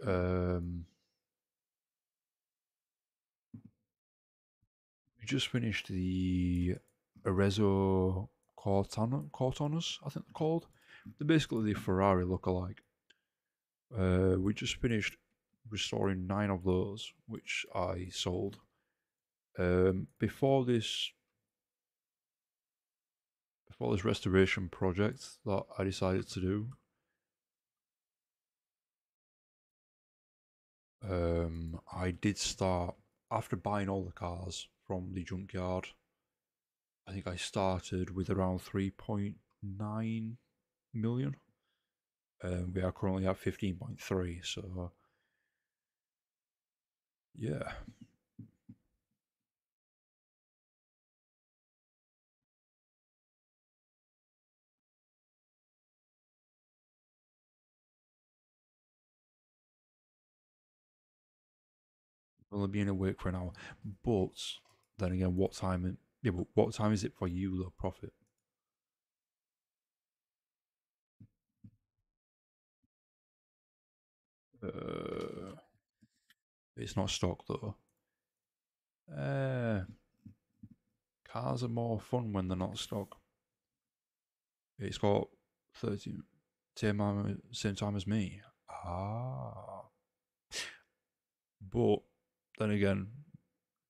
we just finished the Arezzo Cortonas, I think they're called. They're basically the Ferrari look-alike. We just finished restoring 9 of those, which I sold. Before this restoration project that I decided to do, I did start after buying all the cars from the junkyard. I think I started with around 3.9 million. We are currently at 15.3, so yeah. Only being awake for an hour. But then again, but what time is it for you, though, Prophet? Uh, it's not stock though. Uh, Cars are more fun when they're not stock. It's got 30 same time as me. Ah. But then again,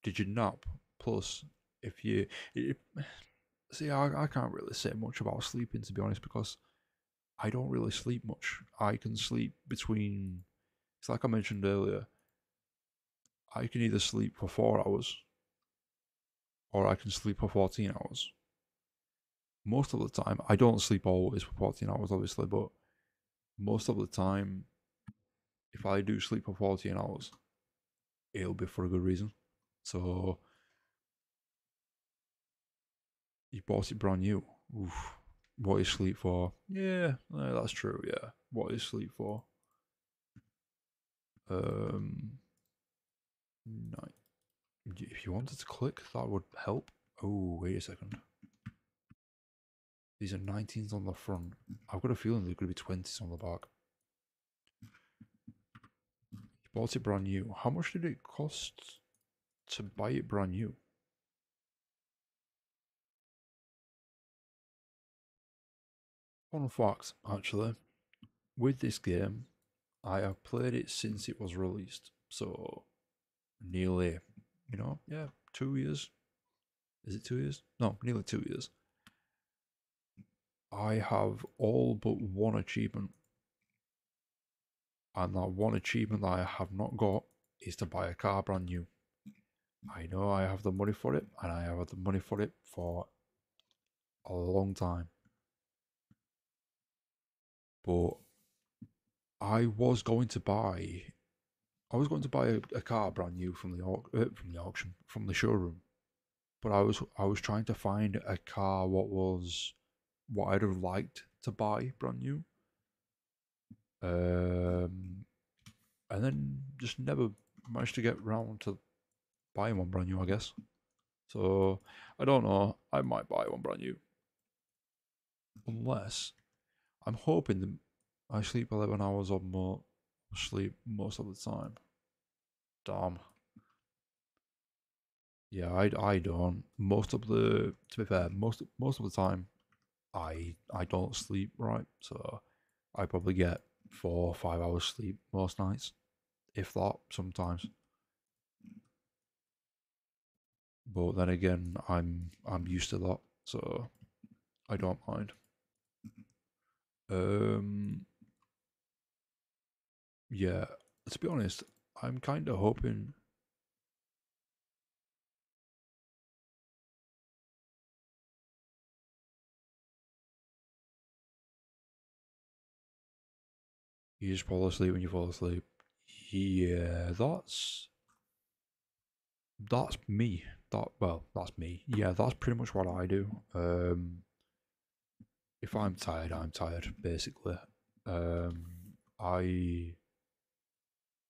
did you nap? Plus, if you it, see, I can't really say much about sleeping to be honest because I don't really sleep much. I can sleep between. It's like I mentioned earlier. I can either sleep for 4 hours or I can sleep for 14 hours. Most of the time, I don't sleep always for 14 hours, obviously, but most of the time, if I do sleep for 14 hours, it'll be for a good reason. So, you bought it brand new. Oof. What is sleep for? Yeah, that's true, yeah. What is sleep for? No. If you wanted to click, that would help. Oh, wait a second. These are 19s on the front. I've got a feeling they're going to be 20s on the back. You bought it brand new. How much did it cost to buy it brand new? Fun fact, actually, with this game, I have played it since it was released. So, nearly, yeah, 2 years. Is it 2 years? No, nearly 2 years. I have all but one achievement. And that one achievement that I have not got is to buy a car brand new. I know I have the money for it, and I have the money for it for a long time. But I was going to buy, a car brand new from the auction, from the showroom. But I was trying to find a car what I'd have liked to buy brand new. And then just never managed to get round to buying one brand new, I guess. So I don't know. I might buy one brand new, unless I'm hoping that I sleep 11 hours or more sleep most of the time. Damn. Yeah, I don't. Most of the to be fair, most of the time I don't sleep right, so I probably get 4 or 5 hours sleep most nights, if that sometimes. But then again, I'm used to that, so I don't mind. Um, yeah. To be honest, I'm kind of hoping you just fall asleep when you fall asleep. Yeah, that's me. That's me. Yeah, that's pretty much what I do. If I'm tired, I'm tired. Basically, um, I.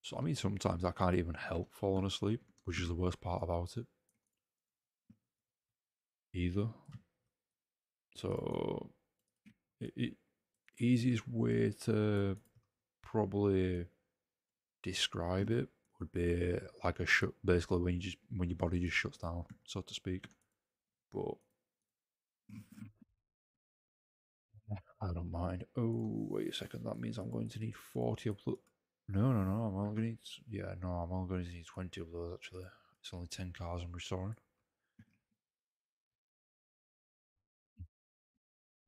So I mean, sometimes I can't even help falling asleep, which is the worst part about it. Either. So, it easiest way to probably describe it would be like a shut. Basically, when your body just shuts down, so to speak. But I don't mind. Oh, wait a second. That means I'm going to need 40 of those. No, no, no. I'm only going to need. Yeah, no, I'm only going to need 20 of those actually. It's only 10 cars I'm restoring.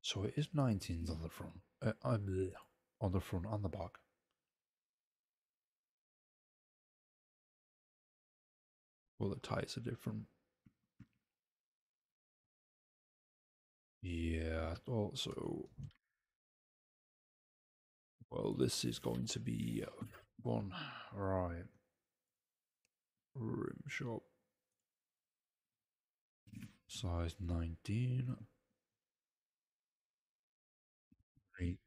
So it is 19s on the front. On the front and the back. Well, the tyres are different. Yeah, also. Well, this is going to be one. Right. Rim shop. Size 19. Right.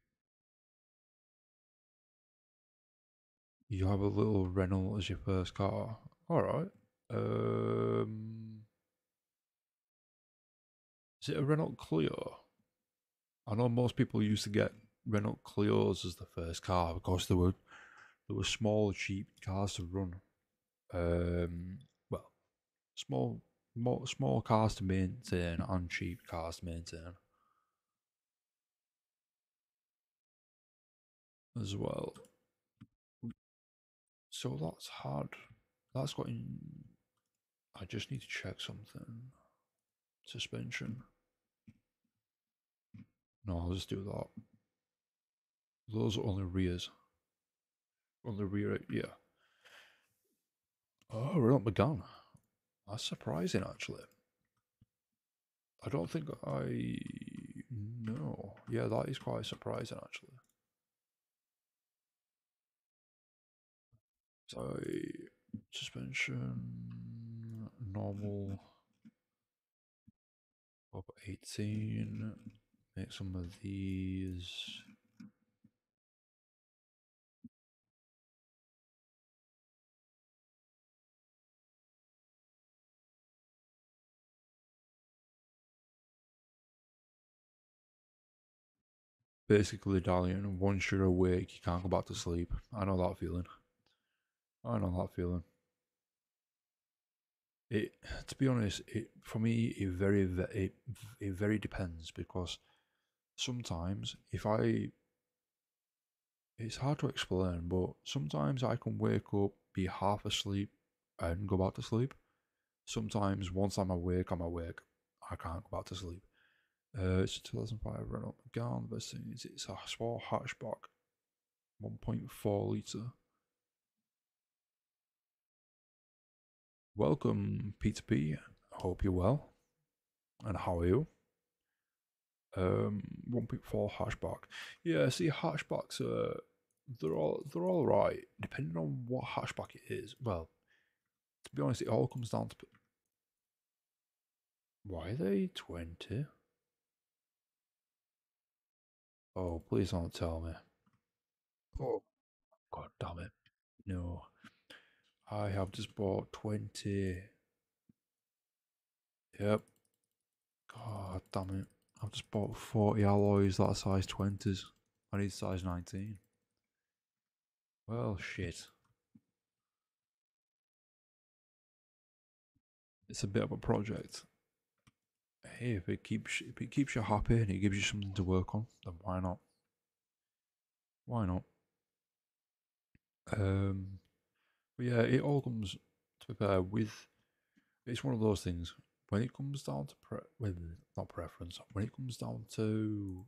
You have a little Renault as your first car. Alright. Um, is it a Renault Clio? I know most people used to get Renault Clios as the first car because they were small, cheap cars to run. Well, small cars to maintain and cheap cars to maintain as well. So that's hard. That's got in. I just need to check something. Suspension. No, I'll just do that. Those are only rears. On the rear, yeah. Oh, Renault Megane. That's surprising, actually. I don't think I know. Yeah, that is quite surprising, actually. So, suspension, normal, up 18. Make some of these. Basically, darling, once you're awake, you can't go back to sleep. I know that feeling. I know that feeling. It, to be honest, it for me it very depends because sometimes if I it's hard to explain, but sometimes I can wake up, be half asleep, and go back to sleep. Sometimes once I'm awake, I'm awake. I can't go back to sleep. It's a 2005 Renault Megane. The best thing is it's a sport hatchback, 1.4 litre. Welcome, Peter P. Hope you're well. And how are you? 1.4 hatchback. Yeah, see, hatchbacks they're all right, depending on what hatchback it is. Well, to be honest, it all comes down to why are they 20? Oh, please don't tell me. Oh, god damn it! No, I have just bought 20. Yep. God damn it. I've just bought 40 alloys that are size 20s. I need size 19. Well, shit. It's a bit of a project. Hey, if it keeps you happy and it gives you something to work on, then why not? Why not? Um, but yeah, it all comes to be fair with. It's one of those things when it comes down to not preference. When it comes down to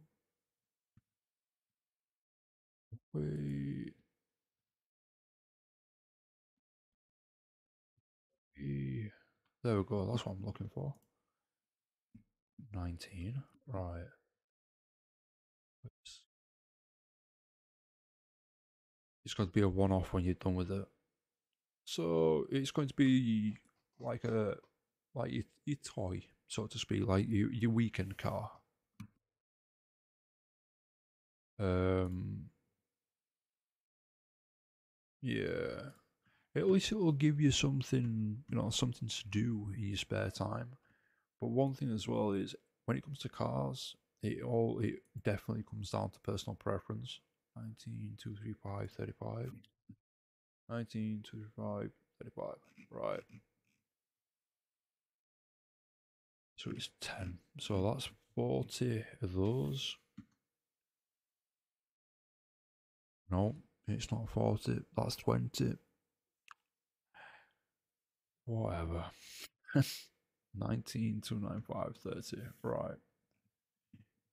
we, there we go. That's what I'm looking for. 19. Right. It's, it's going to be a one-off when you're done with it. So it's going to be like your toy, so to speak, like your weekend car. Um, yeah. At least it will give you something, something to do in your spare time. But one thing as well is when it comes to cars, it definitely comes down to personal preference. 19, 2, 3, 5, 35. 19, 2, 3, 5, 35. Right. So it's 10. So that's 40 of those. No, it's not 40. That's 20. Whatever. 19, 2, 9, 5, 30. Right.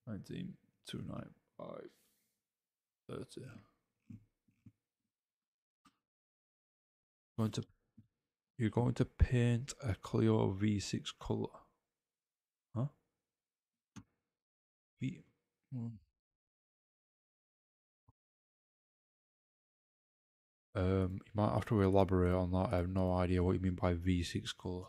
19, 2, 9, 5, 30. Going to You're going to paint a Clio V6 color, huh? V. Hmm. You might have to elaborate on that. I have no idea what you mean by V6 color.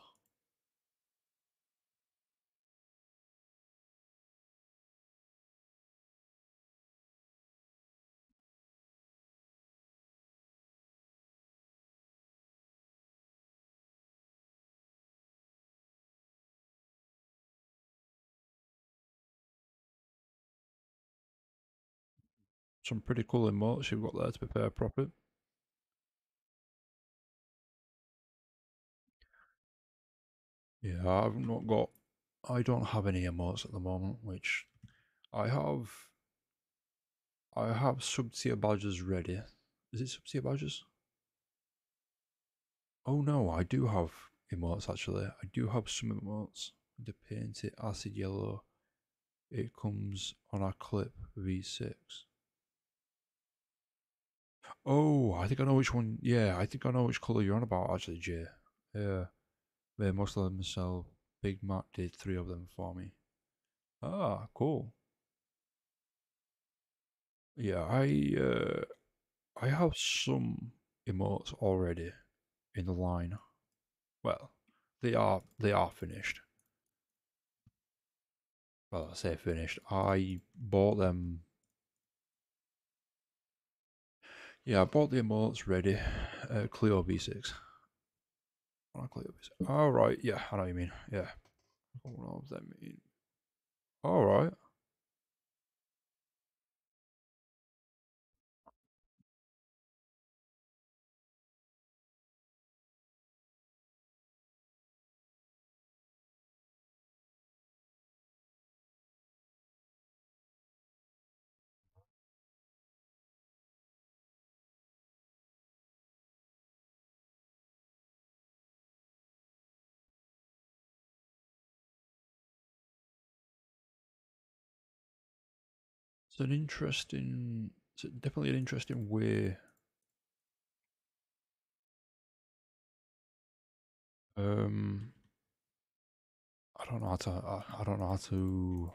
Some pretty cool emotes you've got there to prepare proper. Yeah, I've not got. I don't have any emotes at the moment, which I have. I have sub tier badges ready. Is it sub tier badges? Oh no, I do have emotes actually. I do have some emotes. To paint it acid yellow. It comes on a clip V6. Oh, I think I know which one. Yeah, I think I know which colour you're on about actually, Jay. Yeah, they must let them sell. Big Mac did 3 of them for me. Ah, cool. Yeah, I have some emotes already in the line. Well, they are finished. Well, I say finished. I bought them. Yeah, I bought the emotes ready. Clio V6. Oh, Clio V6. Oh, right. Yeah, I know what you mean. Yeah. What does that mean? All right. It's definitely an interesting way. Um, I don't know how to. I don't know how to.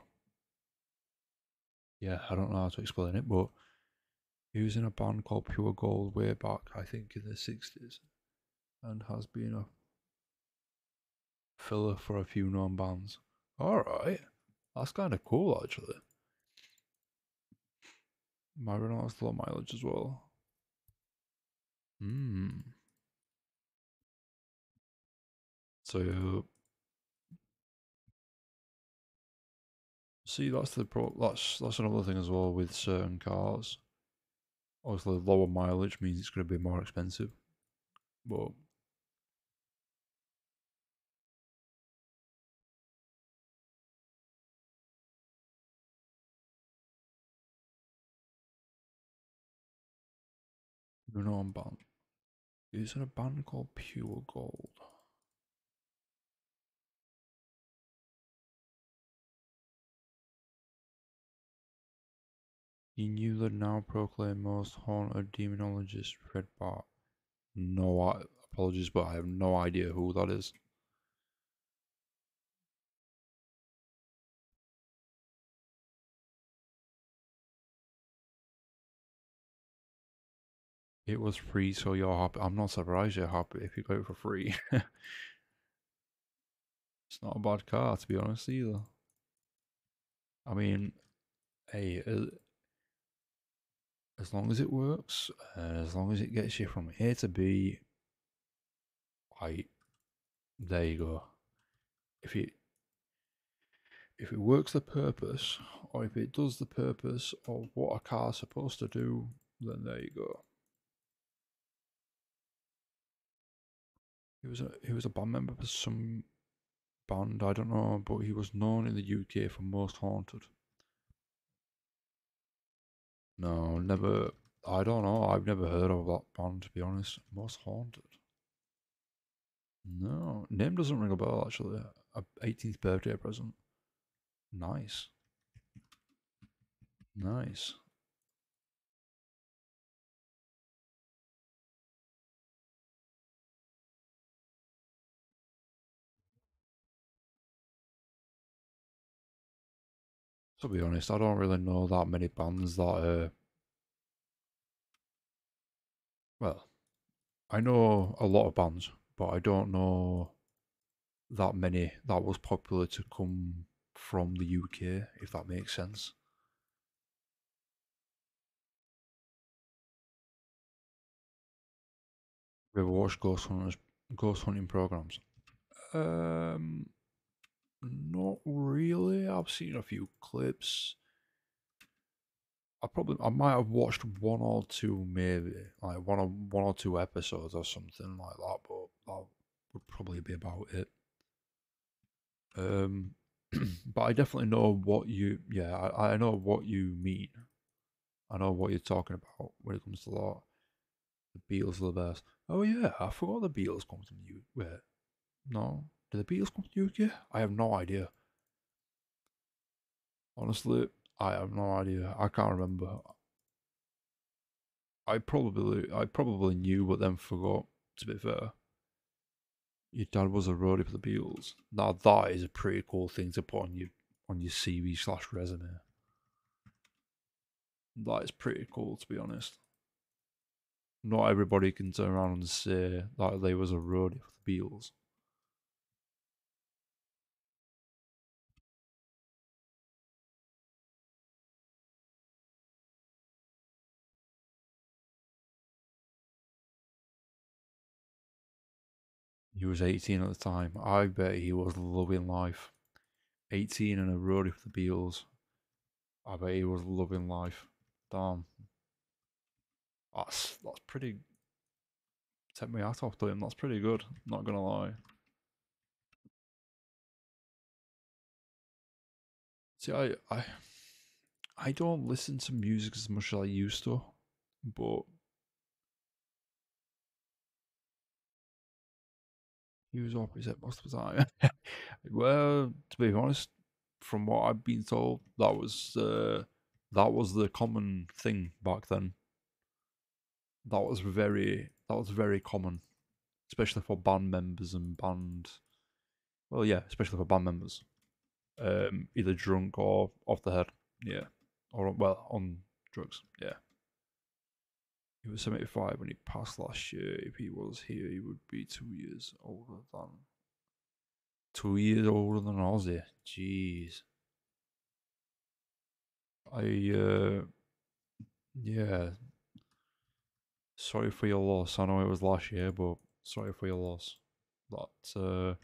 Yeah, I don't know how to explain it, but he was in a band called Pure Gold way back, I think, in the '60s, and has been a filler for a few known bands. All right, that's kind of cool, actually. My Renault's low mileage as well. Hmm. So See, that's another thing as well with certain cars. Obviously, lower mileage means it's going to be more expensive, but you know, I'm banned. Is there a band called Pure Gold? You knew the now proclaimed most haunted demonologist Fred Bart. No, apologies, but I have no idea who that is. It was free, so you're happy. I'm not surprised you're happy if you got it for free. It's not a bad car, to be honest, either. I mean, hey, as long as it works, and as long as it gets you from A to B, right, there you go. If it if it works the purpose, or if it does the purpose of what a car's supposed to do, then there you go. He was a band member for some band, I don't know, but he was known in the UK for Most Haunted. No, never. I don't know. I've never heard of that band, to be honest. Most Haunted. No, name doesn't ring a bell actually. A 18th birthday present. Nice, nice. To be honest, I don't really know that many bands that. Well, I know a lot of bands, but I don't know that many that was popular to come from the UK. If that makes sense. Have you ever watched ghost hunting programs? Um, Not really. I've seen a few clips. I might have watched one or two, maybe like one or two episodes or something like that, but that would probably be about it. Um, but I definitely know what you. Yeah, I know what you mean. I know what you're talking about when it comes to that. The Beatles are the best. Oh yeah, I forgot the Beatles come from you. Wait, no, did the Beatles come to UK? I have no idea. Honestly, I have no idea. I can't remember. I probably knew, but then forgot. To be fair, your dad was a roadie for the Beatles. Now that is a pretty cool thing to put on your CV/resume. That is pretty cool, to be honest. Not everybody can turn around and say that they was a roadie for the Beatles. He was 18 at the time. I bet he was loving life. 18 and a roadie for the Beatles. I bet he was loving life. Damn, that's pretty. Take my hat off to him. That's pretty good. Not gonna lie. See, I don't listen to music as much as I used to, but he was opposite most of the time. Well, to be honest, from what I've been told, that was the common thing back then. That was very common, especially for band members and band. Well, yeah, especially for band members. Either drunk or off the head. Yeah, or well on drugs. Yeah. He was 75 when he passed last year. If he was here, he would be 2 years older than 2 years older than Ozzy. Jeez. I yeah. Sorry for your loss. I know it was last year, but sorry for your loss. That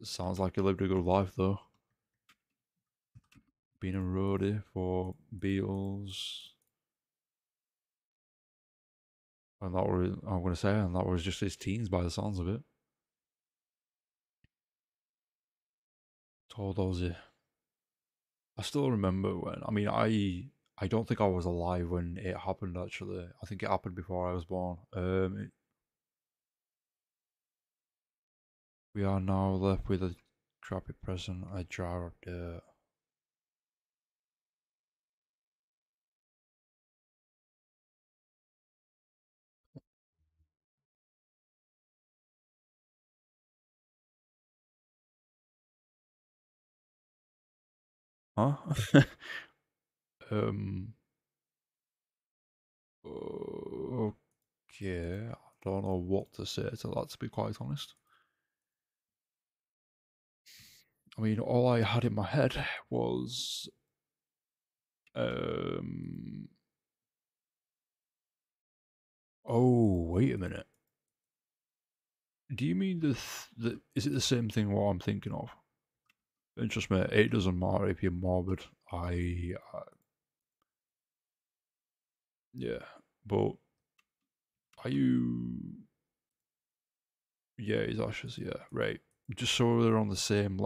sounds like he lived a good life though. being a roadie for Beatles, and that was I'm gonna say, and that was just his teens by the sounds of it. Told Ozzy. I still remember when. I mean, I don't think I was alive when it happened. Actually, I think it happened before I was born. We are now left with a crappy present, a jar of dirt. Huh? um. Okay. I don't know what to say to that. To be quite honest. I mean, all I had in my head was um. Oh, wait a minute. Do you mean the? Is it the same thing? What I'm thinking of? And trust me, it doesn't matter if you're morbid. Yeah, but are you? Yeah, his ashes. Yeah, right. Just so they're on the same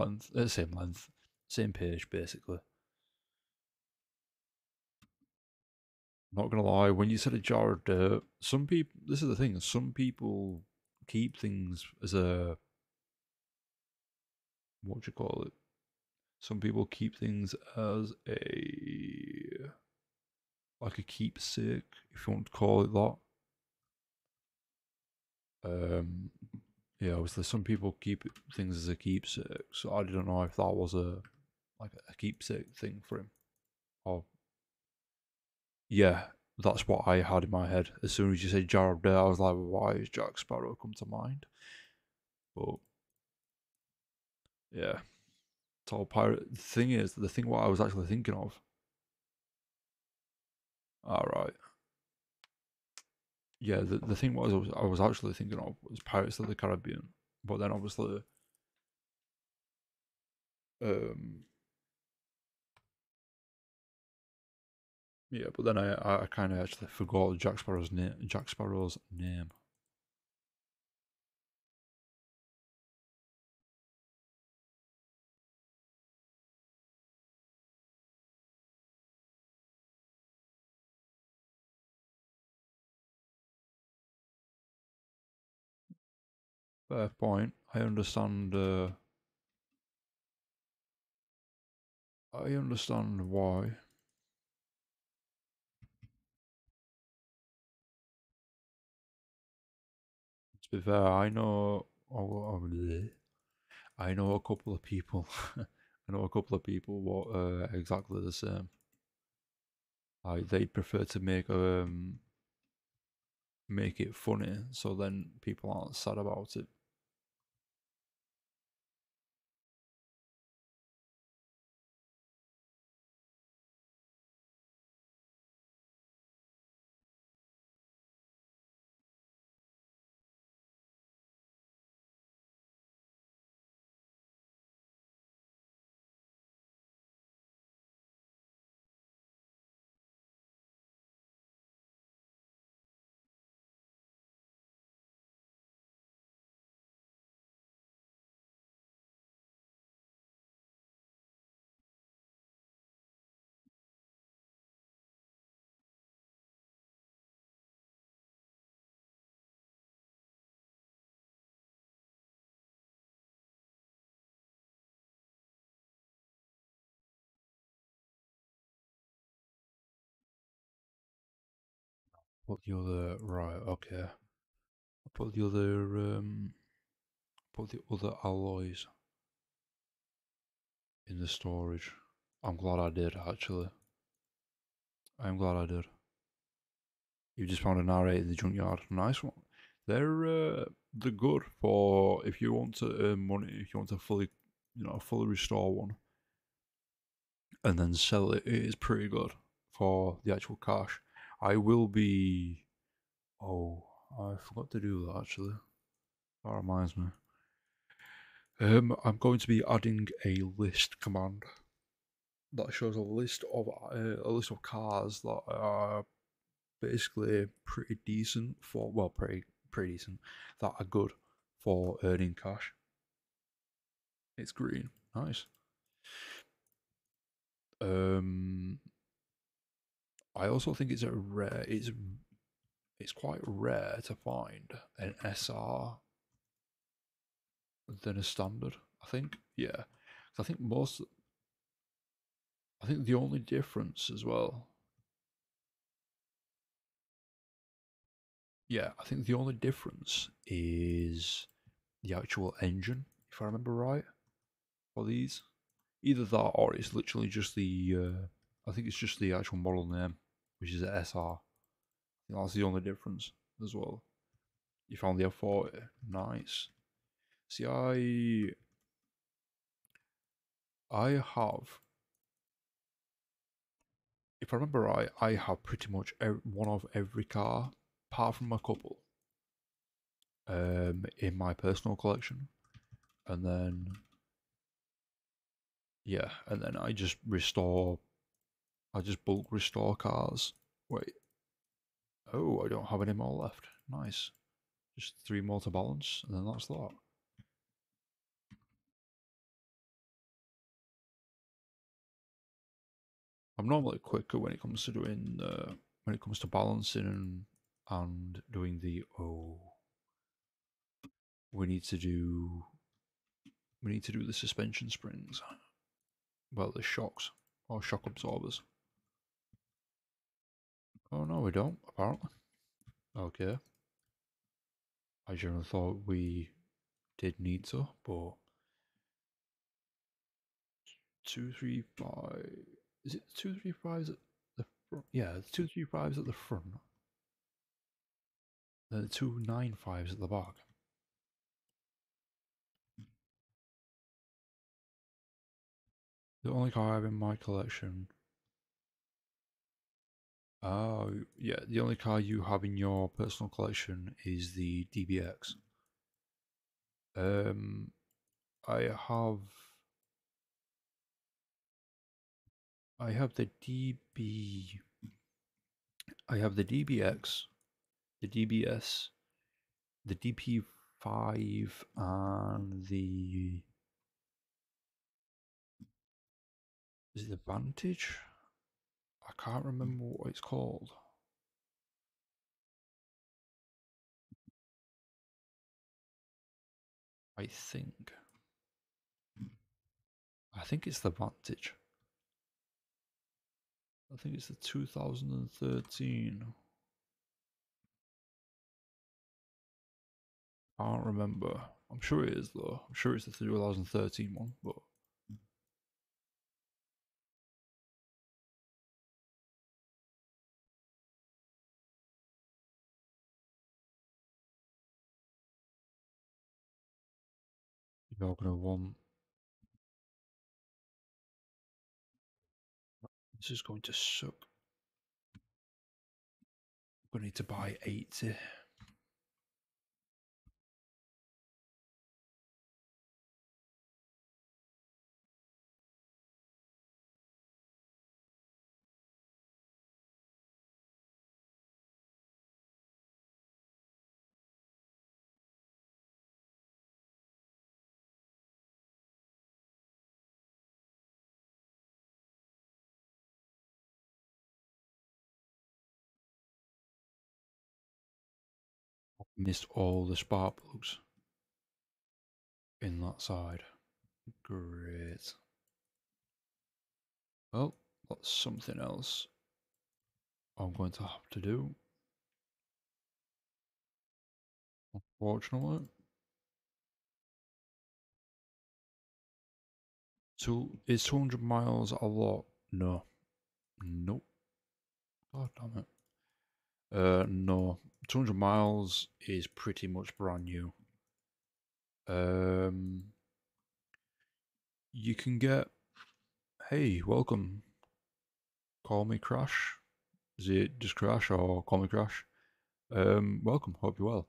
page, basically. Not gonna lie, when you said a jar of dirt, some people. This is the thing. Some people keep things as a what do you call it? Some people keep things as a like a keepsake, if you want to call it that. Um, yeah, obviously some people keep things as a keepsake, so I didn't know if that was a like a keepsake thing for him. Or yeah, that's what I had in my head. As soon as you said Jar of Dirt, I was like, why is Jack Sparrow come to mind? But yeah, Tall Pirate. The thing is, the thing what I was actually thinking of. All right. Yeah, the thing was I was actually thinking of was Pirates of the Caribbean, but then obviously, um, yeah, but then I kind of actually forgot Jack Sparrow's name. Jack Sparrow's name. Fair point. I understand. I understand why. To be fair, I know. I know a couple of people. I know a couple of people what exactly the same. Like they prefer to make it funny, so then people aren't sad about it. Put the other right, okay. Put the other put the other alloys in the storage. I'm glad I did actually. I'm glad I did. You just found an R8 in the junkyard. Nice one. They're good for if you want to earn money, if you want to fully restore one and then sell it. It is pretty good for the actual cash. I will be. Oh, I forgot to do that actually. That reminds me. I'm going to be adding a list command that shows a list of cars that are basically pretty decent for pretty decent that are good for earning cash. It's green, nice. Um, I also think it's quite rare to find an SR than a standard. I think, yeah. I think the only difference as well. Yeah, I think the only difference is the actual engine, if I remember right, for these. Either that or it's literally just I think it's just the actual model name, which is a SR. I think that's the only difference as well. You found the F40, nice. See, I have, if I remember right, I have pretty much one of every car, apart from a couple, in my personal collection, and then yeah, and then I just bulk restore cars. Wait, oh, I don't have any more left. Nice, just 3 more to balance, and then that's that. I'm normally quicker when it comes to doing when it comes to balancing and doing the we need to do the suspension springs. Well, the shocks or shock absorbers. Oh no, we don't apparently. Okay, I generally thought we did need to, but 235. Is it 235s at the front? Yeah, 235s at the front. The 295s at the back. The only car I have in my collection. Oh, yeah, the only car you have in your personal collection is the DBX. Um, I have I have the DB I have the DBX, the DBS, the DP5, and the is it the Vantage? I can't remember what it's called. I think it's the Vantage. I think it's the 2013. I can't remember. I'm sure it is though. I'm sure it's the 2013 one, but you're gonna want. This is going to suck. I'm gonna need to buy 80. Missed all the spark plugs in that side. Great. Well, that's something else I'm going to have to do. Unfortunately. Is 200 miles a lot? No. Nope. God damn it. No. 200 miles is pretty much brand new. Um, you can get. Hey, welcome. Call me Crash. Is it just Crash or Call me Crash? Welcome. Hope you're well.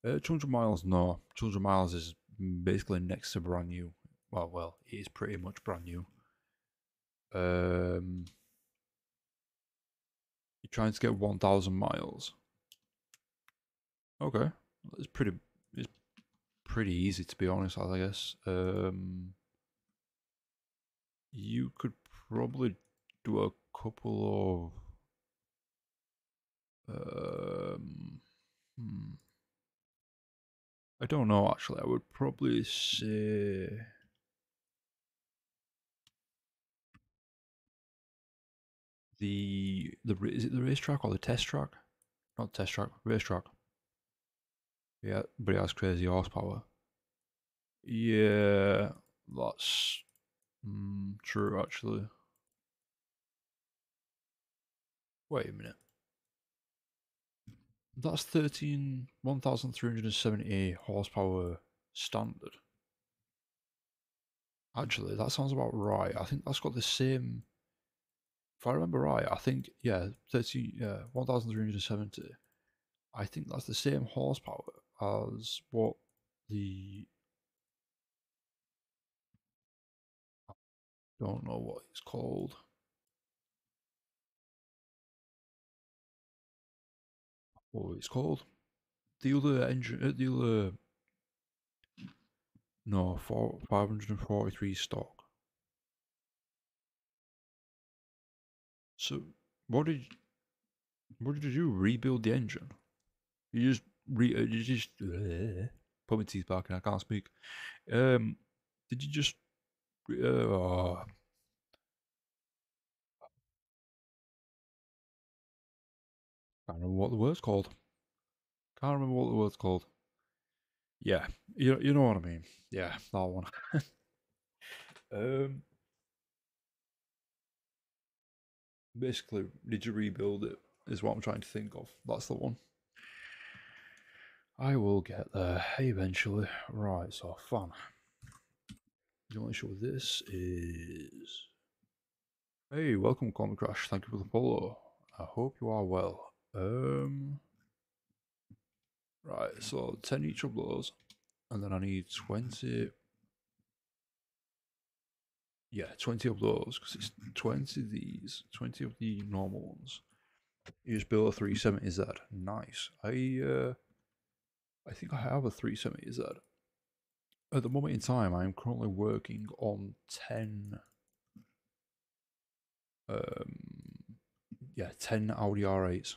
200 miles, no. 200 miles is basically next to brand new. Well, it is pretty much brand new. You're trying to get 1,000 miles. Okay, it's pretty easy to be honest. I guess. You could probably do a couple of hmm, I don't know actually. I would probably say is it the racetrack or the test track? Not test track, racetrack. Yeah, but it has crazy horsepower. Yeah, that's true actually. Wait a minute. That's 1,370 horsepower standard. Actually, that sounds about right. I think that's got the same. If I remember right, I think yeah, 1,370. I think that's the same horsepower as what the don't know what it's called. What it's called? The other engine, the other no, 543 stock. So what did what did you do? Rebuild the engine? You just put my teeth back and I can't speak. Um, did you just oh, can't remember what the word's called. Can't remember what the word's called. Yeah, you know what I mean. Yeah, that one. um, basically, did you rebuild it? Is what I'm trying to think of. That's the one. I will get there eventually. Right, so fun. The only show this is. Hey, welcome, Comic Crash. Thank you for the follow. I hope you are well. Right, so 10 each of those, and then I need 20. Yeah, 20 of those, because it's 20 of these, 20 of the normal ones. You just build a 370Z. Nice. I think I have a 370Z. At the moment in time, I am currently working on 10. Yeah, 10 Audi R8s.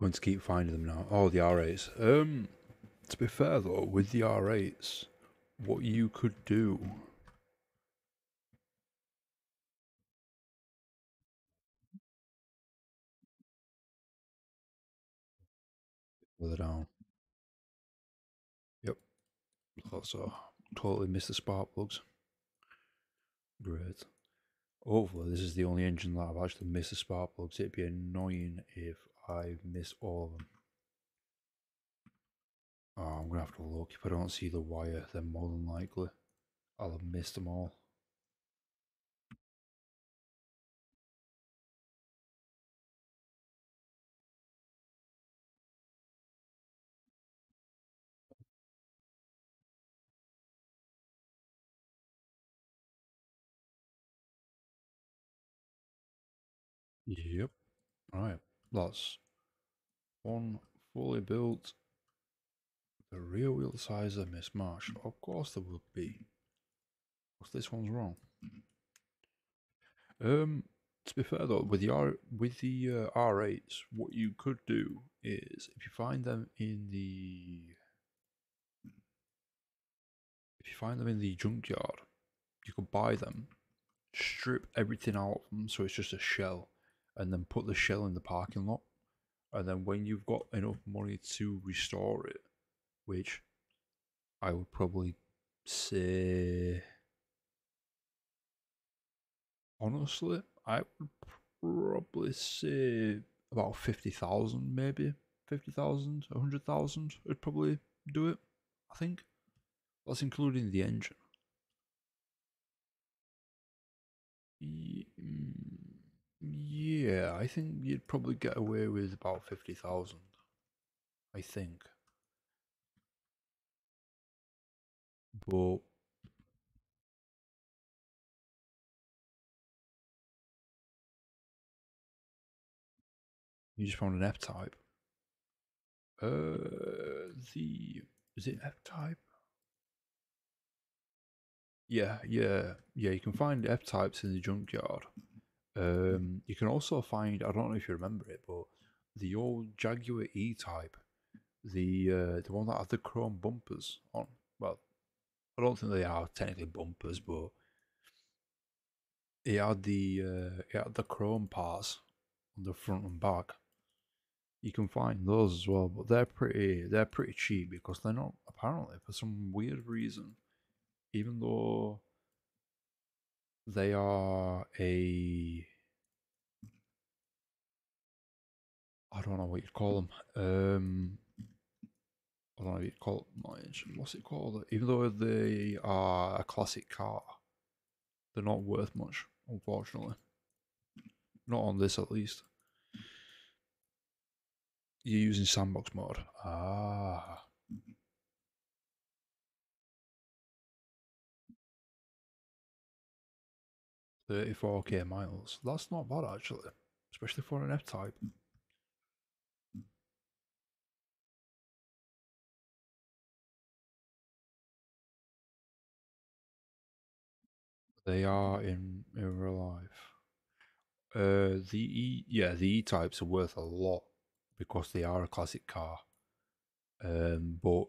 I'm going to keep finding them now. Oh, the R8s. To be fair though, with the R8s, what you could do. Further down. Yep. Also, totally missed the spark plugs. Great. Hopefully, this is the only engine that I've actually missed the spark plugs. It'd be annoying if I miss all of them. Oh, I'm gonna have to look. If I don't see the wire, then more than likely I'll have missed them all. Yep. Right. That's one fully built. The rear wheel size of Miss Marsh. Of course there will be. Because this one's wrong. Um, to be fair though, with the R8s, what you could do is if you find them in the junkyard, you could buy them, strip everything out of them so it's just a shell, and then put the shell in the parking lot. And then when you've got enough money to restore it, which I would probably say, honestly, I would probably say about 50,000, maybe 50,000, 100,000 would probably do it. I think that's including the engine. Yeah, I think you'd probably get away with about 50,000. I think, but you just found an F type. The is it F type? Yeah. You can find F types in the junkyard. You can also find, I don't know if you remember it, but the old Jaguar E type, the one that had the chrome bumpers on. Well, I don't think they are technically bumpers, but it had the chrome parts on the front and back. You can find those as well, but they're pretty cheap because they're not, apparently for some weird reason, even though they are a, I don't know what you'd call them. I don't know what you'd call it. What's it called? Even though they are a classic car, they're not worth much, unfortunately. Not on this, at least. You're using sandbox mode. 34k miles. That's not bad, actually. Especially for an F type. They are in real life. The E types are worth a lot because they are a classic car. But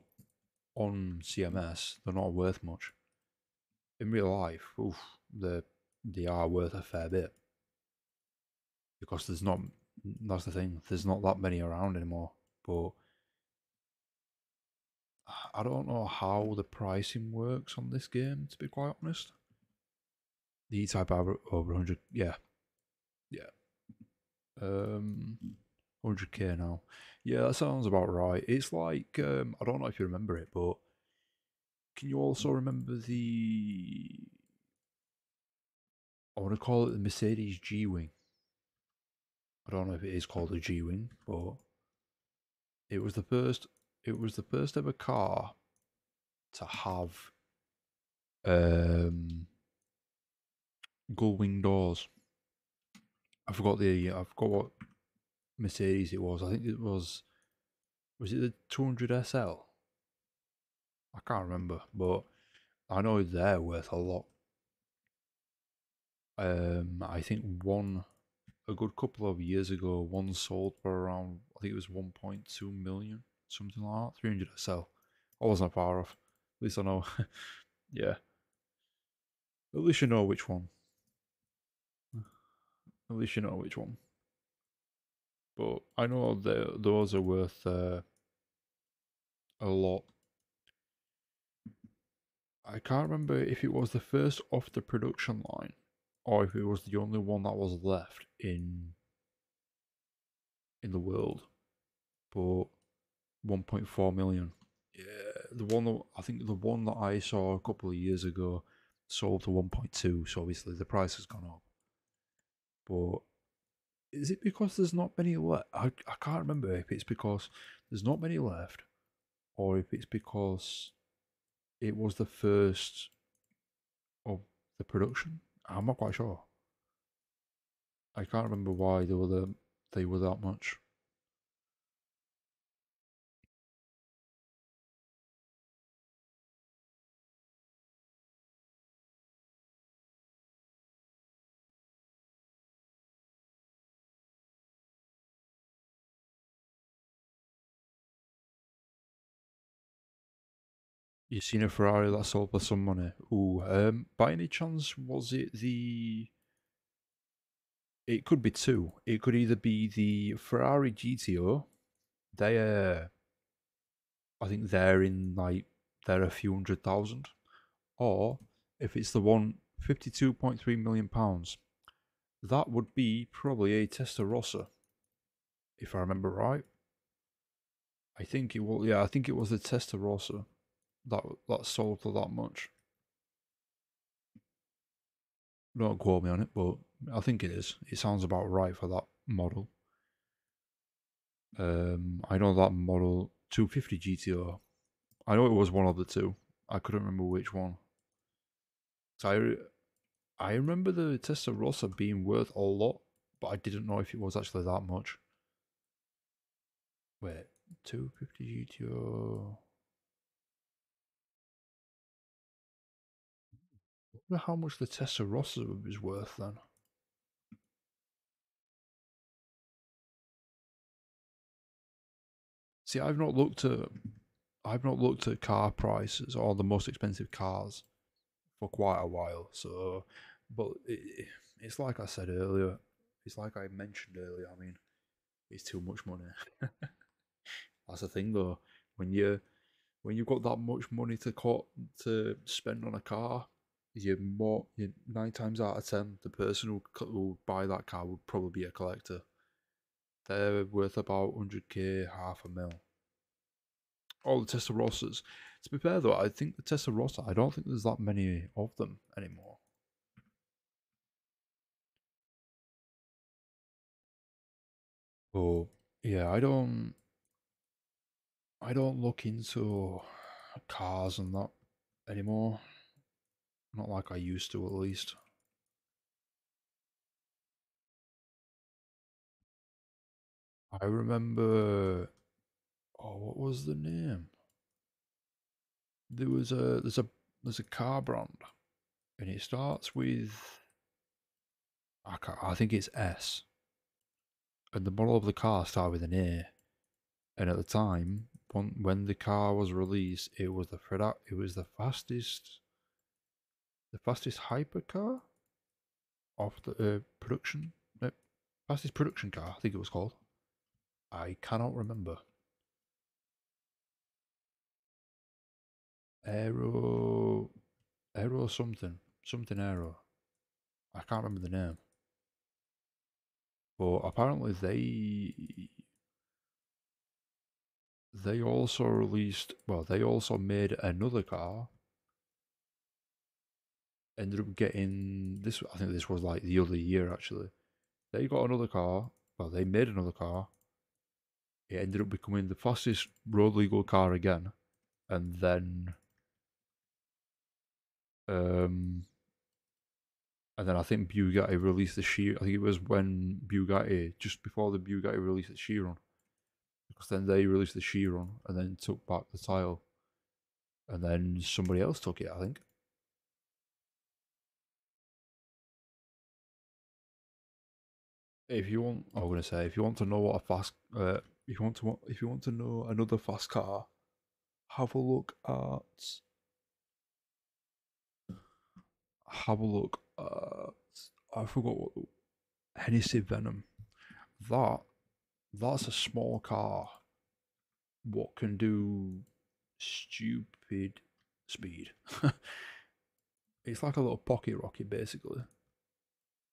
on CMS, they're not worth much. In real life, oof, they are worth a fair bit because there's not. That's the thing. There's not that many around anymore. But I don't know how the pricing works on this game. To be quite honest, the E-Type over 100. Yeah. 100k now. Yeah, that sounds about right. It's like I don't know if you remember it, but can you also remember the? I want to call it the Mercedes G-Wing. I don't know if it is called a G-Wing, but it was the first. It was the first ever car to have gull wing doors. I forgot what Mercedes it was. I think it was it the 200 SL? I can't remember, but I know they're worth a lot. I think a good couple of years ago, one sold for around, I think it was 1.2 million, something like that. 300 SL. I wasn't far off. At least I know. Yeah, at least you know which one. At least you know which one. But I know those are worth a lot. I can't remember if it was the first off the production line or if it was the only one that was left in the world. But 1.4 million. Yeah, I think the one that I saw a couple of years ago sold for 1.2, so obviously the price has gone up. But is it because there's not many left? I can't remember if it's because there's not many left or if it's because it was the first of the production. I'm not quite sure. I can't remember why they were that much. You seen a Ferrari that sold for some money? Ooh, by any chance was it the? It could be two. It could either be the Ferrari GTO. They I think they're a few £100,000, or if it's the one 52.3 million pounds, that would be probably a Testarossa, if I remember right. I think it was, yeah, I think it was the Testarossa that sold for that much. Don't quote me on it, but I think it is. It sounds about right for that model. I know that model 250 GTO. I know it was one of the two. I couldn't remember which one. So I remember the Testarossa being worth a lot, but I didn't know if it was actually that much. Wait, 250 GTO. I wonder how much the Testarossa was worth then. See, I've not looked at car prices or the most expensive cars for quite a while. So, but it's like I said earlier. It's like I mentioned earlier. I mean, it's too much money. That's the thing, though. When you've got that much money to spend on a car, you 9 times out of 10, the person who buy that car would probably be a collector. They're worth about 100k, half a mil. All the Testarossas. To be fair though, I think the Testarossa, I don't think there's that many of them anymore. But yeah, I don't look into cars and that anymore. Not like I used to, at least. I remember. Oh, what was the name? There was there's a car brand, and it starts with I think it's S, and the model of the car started with an A. And at the time, when the car was released, it was the fastest hypercar of the production, no, fastest production car. I think it was called. I cannot remember. Aero, aero something aero. I can't remember the name. But apparently they also released. Well, they also made another car. Ended up getting this. I think this was like the other year actually. They got another car. Well, they made another car. It ended up becoming the fastest road legal car again, and then um, I think Bugatti released the Chiron. I think it was when Bugatti, just before the Bugatti released the Chiron, because then they released the Chiron and then took back the title, and then somebody else took it. I think. If you want, I'm gonna say, if you want to know what a fast, if you want to know another fast car, have a look at, have a look at, I forgot what Hennessy Venom. That that's a small car. What can do stupid speed? It's like a little pocket rocket, basically.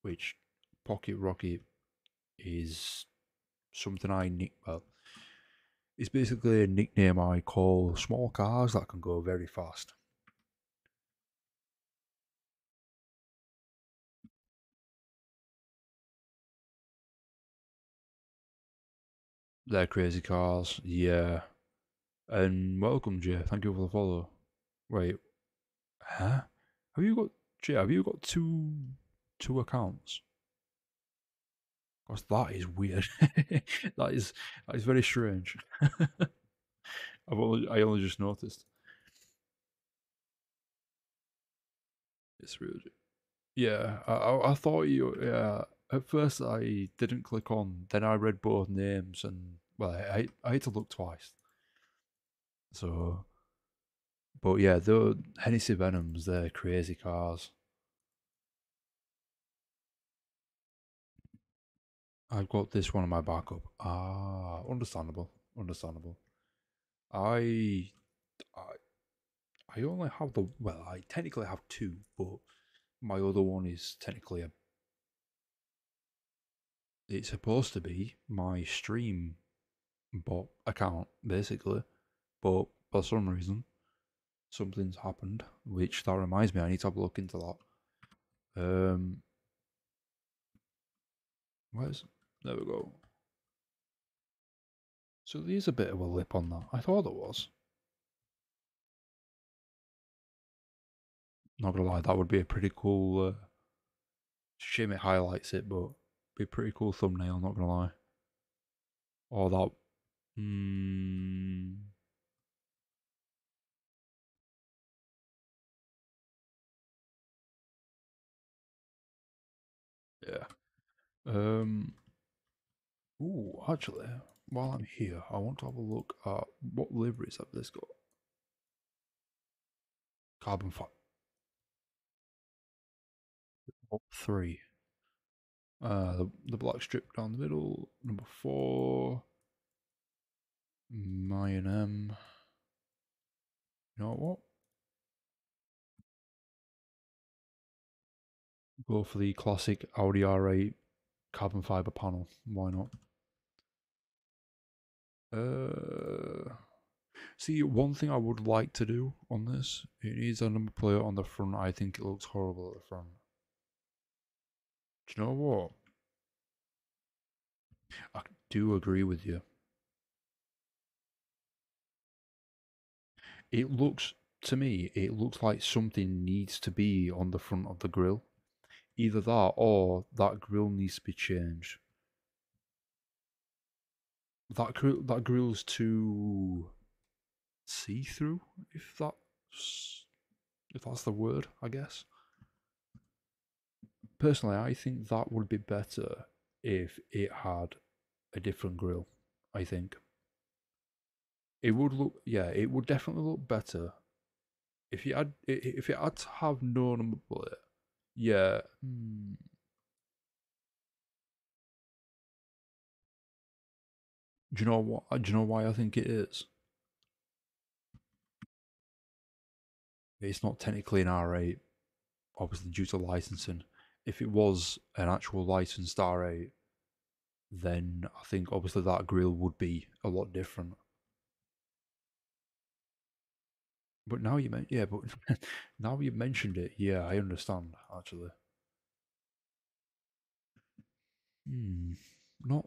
Which pocket rocket is something I nick. Well, it's basically a nickname I call small cars that can go very fast. They're crazy cars, yeah. And welcome, Jay. Thank you for the follow. Wait, huh? Have you got Jay? Have you got two accounts? Cause that is weird. that is that is very strange. I only just noticed. It's really yeah. I thought you yeah. At first I didn't click on. Then I read both names and well I had to look twice. So but yeah, the Hennessy Venoms they're crazy cars. I've got this one in my backup. Ah, understandable. Understandable. I I I only have the well, I technically have two, but my other one is technically a it's supposed to be my stream bot account, basically. But for some reason, something's happened, which that reminds me I need to have a look into that. Um where's there we go. So there's a bit of a lip on that. I thought there was. Not gonna lie, that would be a pretty cool shame it highlights it, but be a pretty cool thumbnail, not gonna lie. Or that yeah. Um ooh, actually, while I'm here, I want to have a look at what liveries have this got. Carbon fiber three. The black strip down the middle. Number four. My and M. You know what? Go for the classic Audi R8 carbon fiber panel. Why not? Uh, See, one thing I would like to do on this, it needs a number plate on the front. I think it looks horrible at the front. Do you know what? I do agree with you. It looks, to me, it looks like something needs to be on the front of the grill. Either that or that grill needs to be changed. That grill's too see-through, if that's the word, I guess. Personally, I think that would be better if it had a different grill. I think it would look, yeah, it would definitely look better if it had to have no number plate. Yeah. Do you know what? Do you know why I think it is? It's not technically an R8, obviously due to licensing. If it was an actual licensed R8, then I think obviously that grill would be a lot different. But now you yeah, but now you mentioned it, yeah, I understand actually. Hmm, not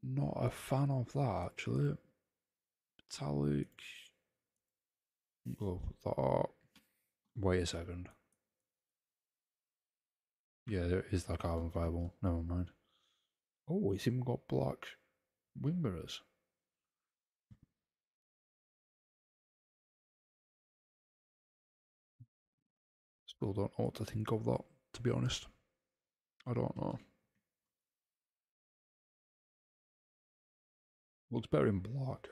not a fan of that actually. Metallic. Oh, that. Wait a second. Yeah, there is that carbon fiber. Never mind. Oh, it's even got black wing mirrors. Still don't know what to think of that. To be honest, I don't know. Looks better in black.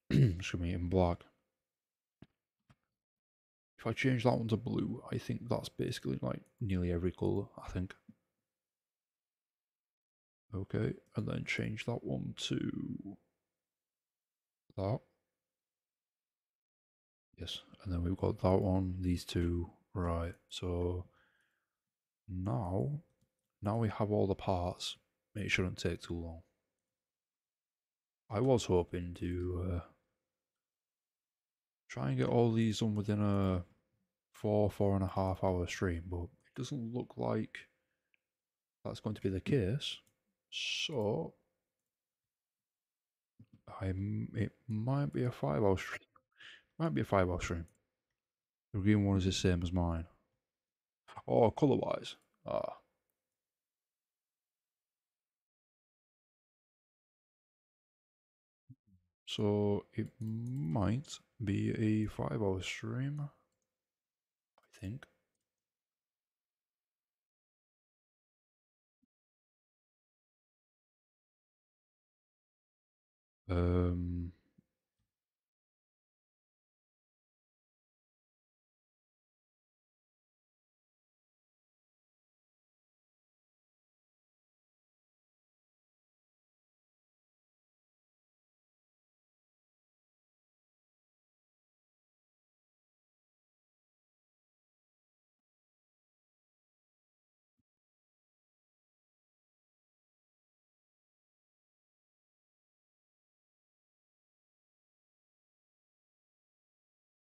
Excuse me, in black. If I change that one to blue, I think that's basically like nearly every colour, I think. Okay, and then change that one to that. Yes, and then we've got that one, these two. Right, so now, now we have all the parts. It shouldn't take too long. I was hoping to try and get all these done within a 4.5 hour stream, but it doesn't look like that's going to be the case. So it might be a 5 hour stream. Might be a 5 hour stream. The green one is the same as mine. Oh, color wise. Ah. So it might be a 5-hour stream, I think. Um,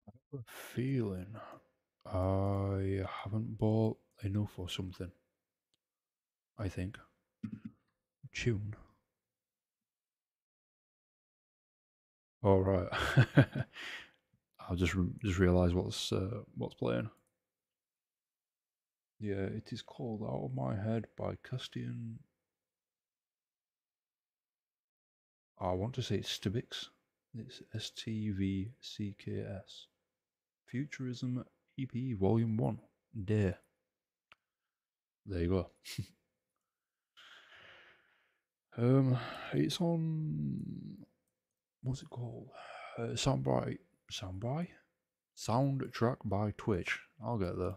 I have a feeling I haven't bought enough or something. I think. Tune. All right. I'll just realize what's playing. Yeah, it is called Out of My Head by Castian. I want to say it's Stibix. It's STVCKS. Futurism EP Volume 1. Day. There you go. Um, it's on. What's it called? Soundbite. Soundbite? Soundtrack by Twitch. I'll get there.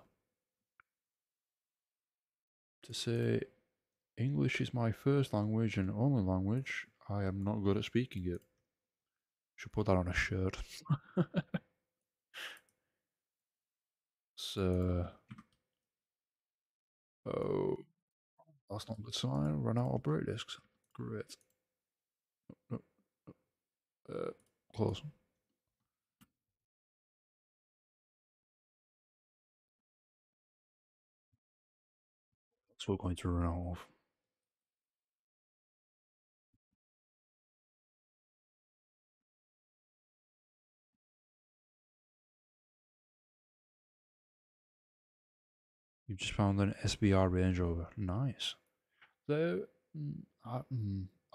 To say English is my first language and only language, I am not good at speaking it. Should put that on a shirt. So, oh, that's not a good sign. Run out of brake discs. Great. Uh, uh, close. So we're going to run out of. You just found an SBR Range Rover. Nice. There, I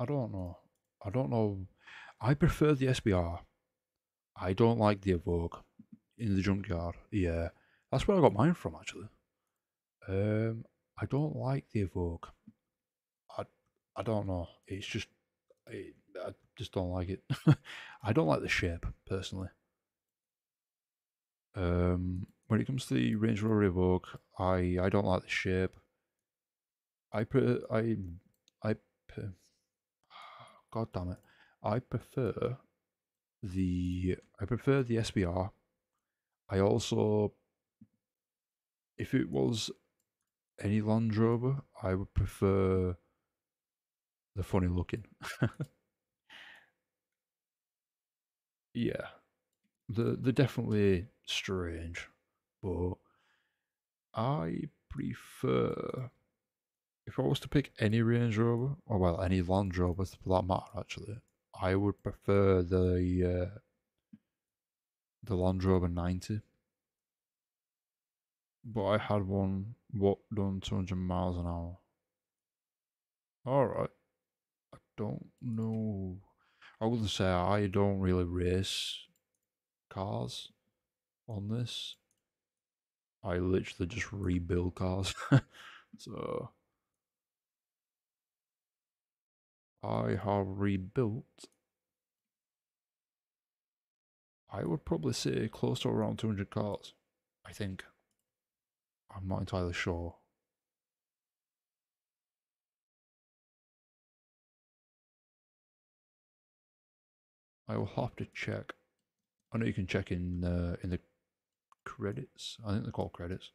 don't know. I don't know. I prefer the SBR. I don't like the Evoque in the junkyard. Yeah, that's where I got mine from actually. Um, I don't like the Evoque. I I don't know. It's just I just don't like it. I don't like the shape personally. When it comes to the Range Rover Evoque, I don't like the shape. I pre I pre- God damn it. I prefer the SBR. I also, if it was any Land Rover, I would prefer the funny looking. Yeah, they're definitely strange, but I prefer if I was to pick any Range Rover, or well, any Land Rover for that matter, actually, I would prefer the Land Rover 90. But I had one what done 200 miles an hour. All right, I don't know. I wouldn't say I don't really race cars on this. I literally just rebuild cars. So I have rebuilt, I would probably say close to around 200 cars. I think. I'm not entirely sure. I will have to check. I know you can check in the credits. I think they're called credits.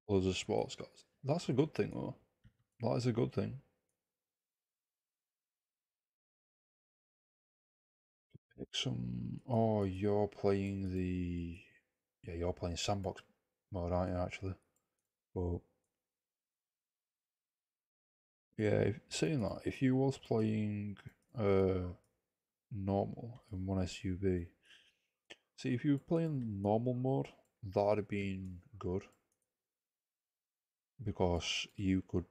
Loads of sports cars. That's a good thing, though. That is a good thing. Pick some. Oh, you're playing the. Yeah, you're playing sandbox mode, aren't you? Actually, but yeah, saying that, if you was playing normal in one SUV, See, if you were playing normal mode, that'd have been good because you could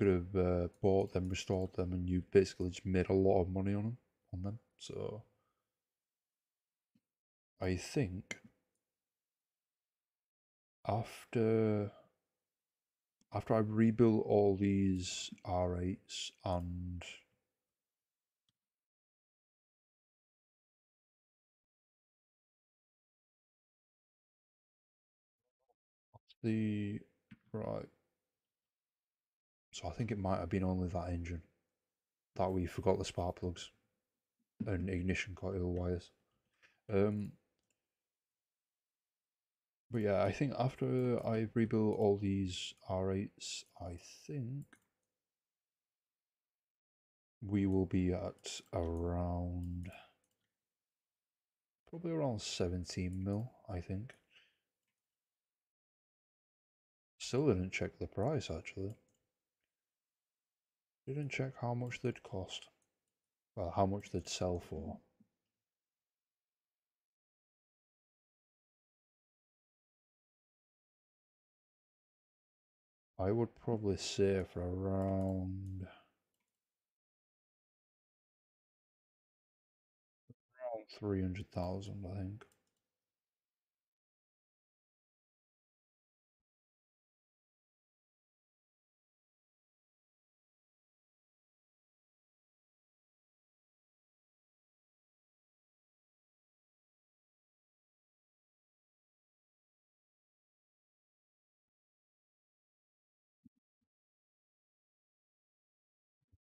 have bought them, restored them, and you basically just made a lot of money on them. So I think after I rebuilt all these R8s and the right, so I think it might have been only that engine that we forgot the spark plugs and ignition coil wires. Um, but yeah, I think after I rebuilt all these R8s, I think we will be at around probably around 17 mil, I think. Still didn't check the price actually. Didn't check how much they'd cost. Well, how much they'd sell for. I would probably say for around 300,000, I think.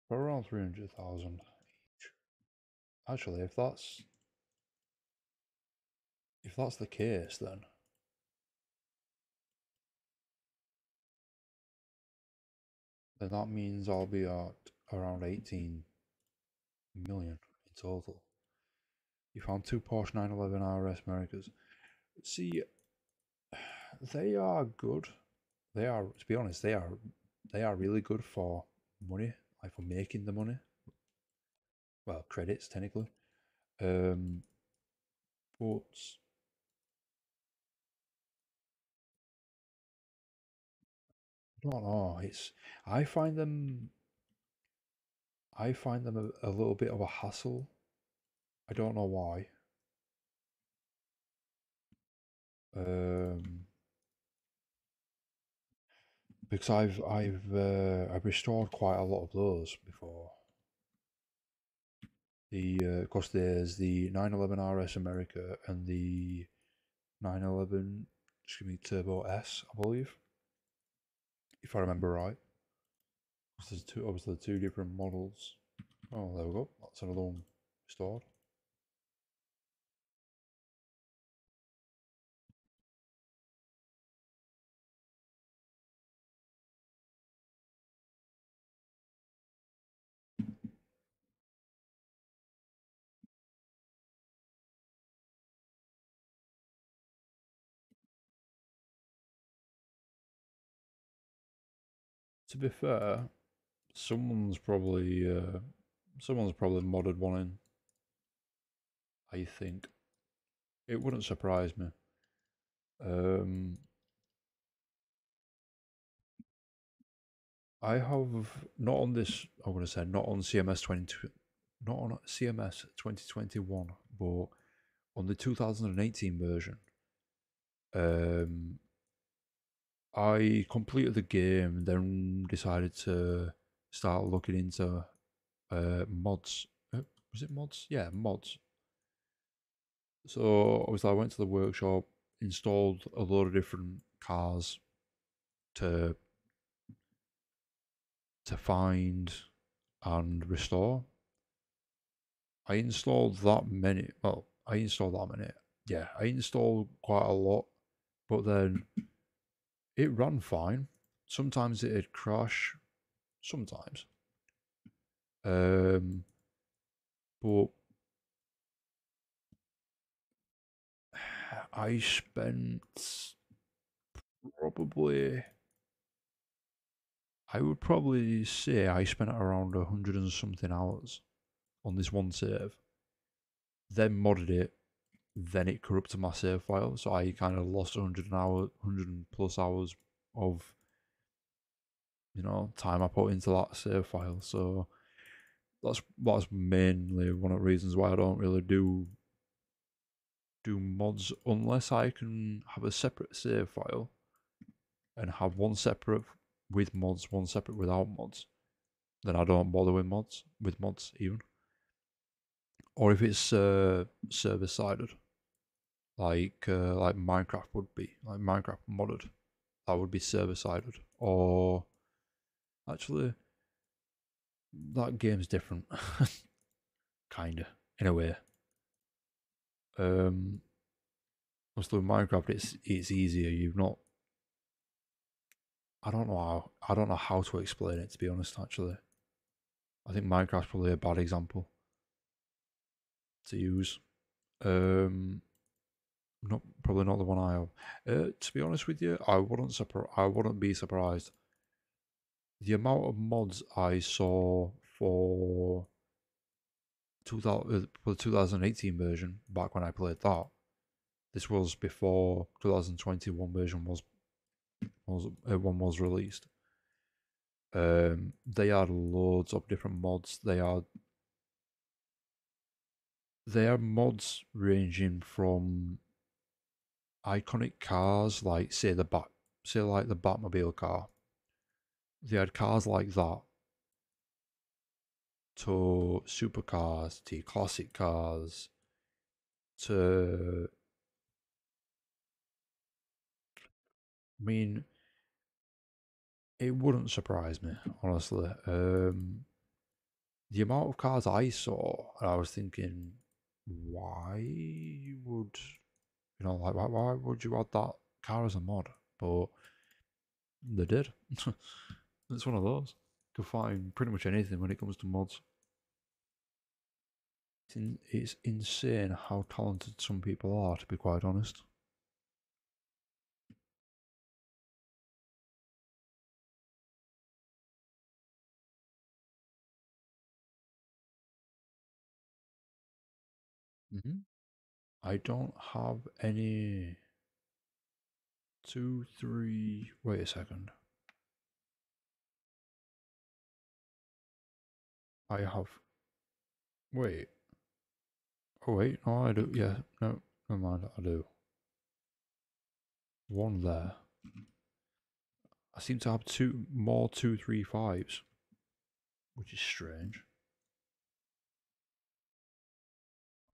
For around 300,000 each. Actually, if that's the case, then that means I'll be at around 18 million in total. You found two Porsche 911 RS Americas. See, they are good. They are, to be honest, they are really good for money, like for making the money. Well, credits technically. Um, but I don't know. I find them I find them a little bit of a hassle. I don't know why. Um, because I've restored quite a lot of those before. Of course, there's the 911 RS America and the 911, excuse me, Turbo S, I believe, if I remember right. There's obviously two different models. Oh, there we go. That's another one restored. To be fair, someone's probably modded one in. I think it wouldn't surprise me. Um, I have not on this. I'm going to say not on CMS 20, not on CMS 2021, but on the 2018 version. Um, I completed the game, then decided to start looking into mods. Was it mods? Yeah, mods. So obviously, I went to the workshop, installed a load of different cars to find and restore. I installed that many. Well, I installed that many. Yeah, I installed quite a lot, but then it ran fine. Sometimes it'd crash, sometimes. Um, but I spent probably, I would probably say I spent around 100 and something hours on this one save. Then modded it, then it corrupted my save file, so I kind of lost 100 plus hours of time I put into that save file. So that's mainly one of the reasons why I don't really do mods unless I can have a separate save file and have one separate with mods, one separate without mods. Then I don't bother with mods even. Or if it's server sided, like Minecraft would be, like Minecraft modded, that would be server sided. Or actually, that game's different, kinda in a way. Um, Obviously, with Minecraft, it's easier. You've not. I don't know how to explain it, to be honest. Actually, I think Minecraft's probably a bad example to use. Um, Not probably not the one I have. To be honest with you, I wouldn't be surprised. The amount of mods I saw for 2000, for the 2018 version back when I played that. This was before 2021 version was released. They had loads of different mods. They had mods ranging from iconic cars like say like the Batmobile car. They had cars like that to supercars to classic cars to I mean it wouldn't surprise me honestly. The amount of cars I saw, and I was thinking, why would like why would you add that car as a mod? But they did. It's one of those. You can find pretty much anything when it comes to mods. It's insane how talented some people are, to be quite honest. Hmm. I don't have any two, three. Wait a second. I have. Wait. Oh wait. No, I do. Yeah. No. Never mind. I do. One there. I seem to have two more 235s, which is strange.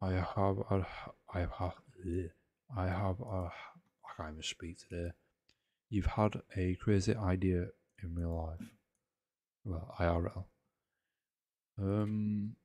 I have. I have. Ugh. I have. I can't even speak today. You've had a crazy idea in real life. Well, IRL. Um.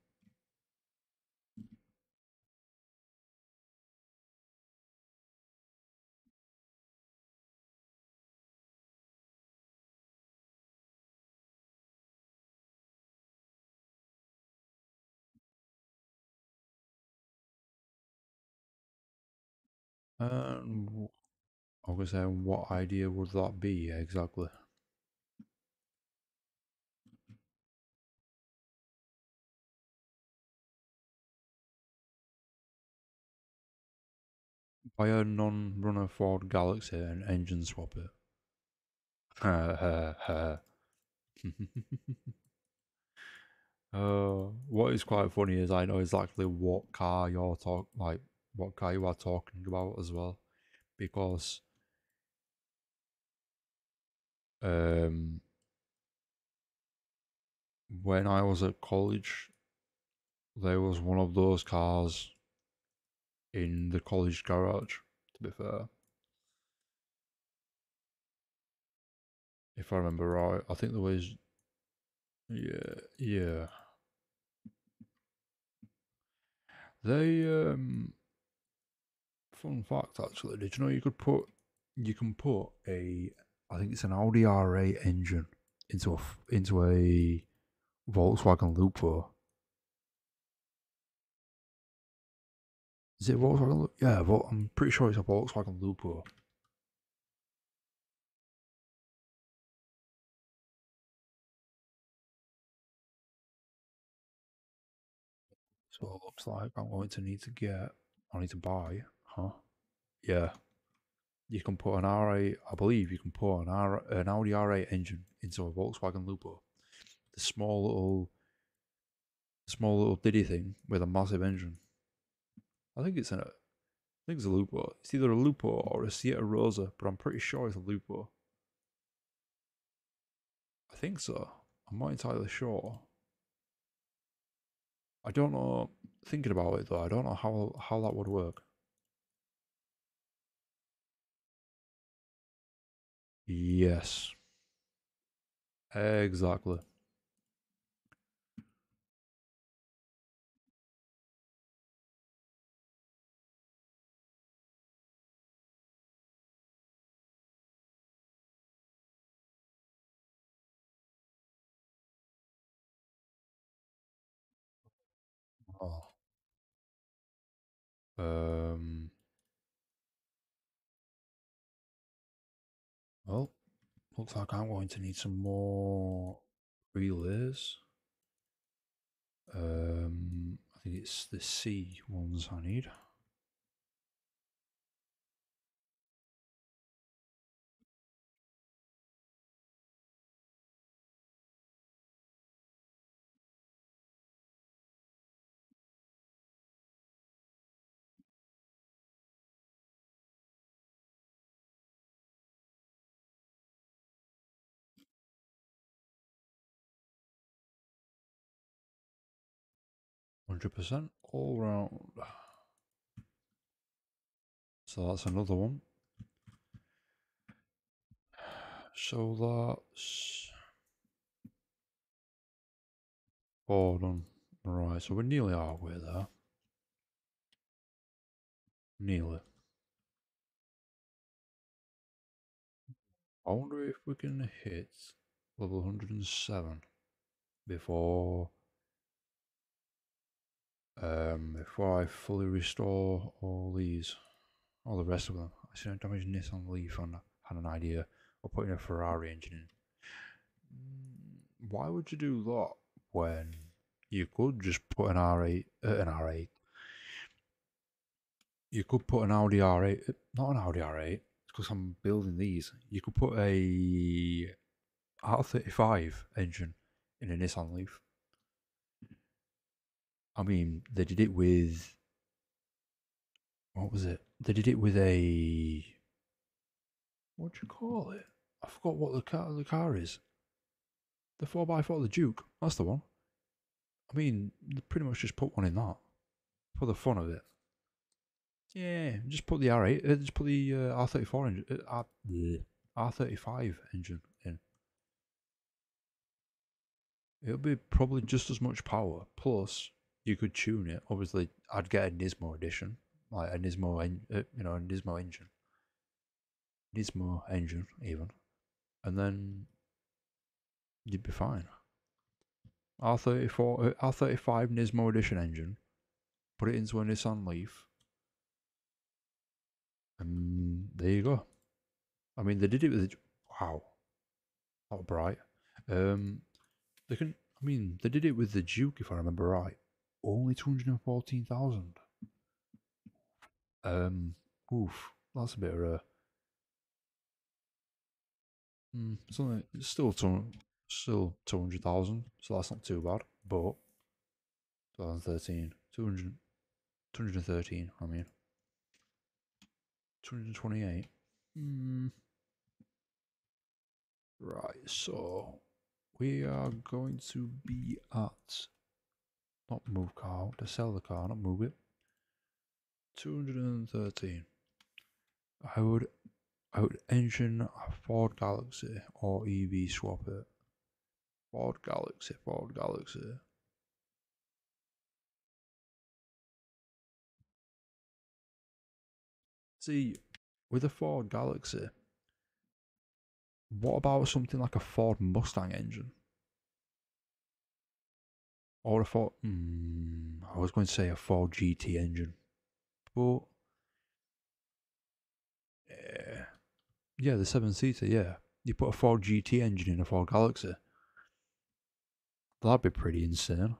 And I was saying, what idea would that be exactly? Buy a non-runner Ford Galaxy and engine swap it. What is quite funny is I know exactly what car what car you are talking about as well, because um, when I was at college, there was one of those cars in the college garage. To be fair, if I remember right, I think there was yeah, yeah. They fun fact actually, did you know you can put a I think it's an Audi R8 engine into a Volkswagen Lupo. Is it a Volkswagen Lupo? Yeah, I'm pretty sure it's a Volkswagen Lupo. So it looks like I'm going to need to get. I need to buy, huh? Yeah. You can put an R8, I believe you can put an Audi R8 engine into a Volkswagen Lupo. The small little diddy thing with a massive engine. I think it's a Lupo. It's either a Lupo or a Sierra Rosa, but I'm pretty sure it's a Lupo. I think so. I'm not entirely sure. I don't know. Thinking about it though, I don't know how that would work. Yes, exactly. Oh. Um. Well, looks like I'm going to need some more relays. I think it's the C ones I need. 100% all round. So that's another one. So that's four done. Right, so we're nearly halfway there. Nearly. I wonder if we can hit level 107 before before I fully restore all the rest of them. I see I damaged Nissan Leaf and had an idea of putting a Ferrari engine in. Why would you do that when you could just put an R8, an R8? You could put an Audi R8, not an Audi R8, because I'm building these. You could put a R35 engine in a Nissan Leaf. I mean, they did it with what was it? They did it with a what do you call it? I forgot what the car is. The 4x4, the Duke. That's the one. I mean, they pretty much just put one in that for the fun of it. Yeah, just put the R8. Just put the R34 engine. R35 engine in. It'll be probably just as much power. Plus, you could tune it. Obviously, I'd get a Nismo edition, like a Nismo, a Nismo engine, Nismo engine even, and then you'd be fine. R35 Nismo edition engine. Put it into a Nissan Leaf, and there you go. I mean, they did it with wow, not bright. Um, they can. I mean, they did it with the Duke, if I remember right. Only 214,000. Um, oof, that's a bit of a. It's still 200,000, so that's not too bad. But 2013, 213. I mean, 228. Right, so we are going to be at not move car, to sell the car, not move it. 213. I would engine a Ford Galaxy or EV swap it. Ford Galaxy, Ford Galaxy. See, with a Ford Galaxy, what about something like a Ford Mustang engine? Or a Ford. I was going to say a Ford GT engine. But. Yeah. Yeah, the 7-seater, yeah. You put a Ford GT engine in a Ford Galaxy. That'd be pretty insane.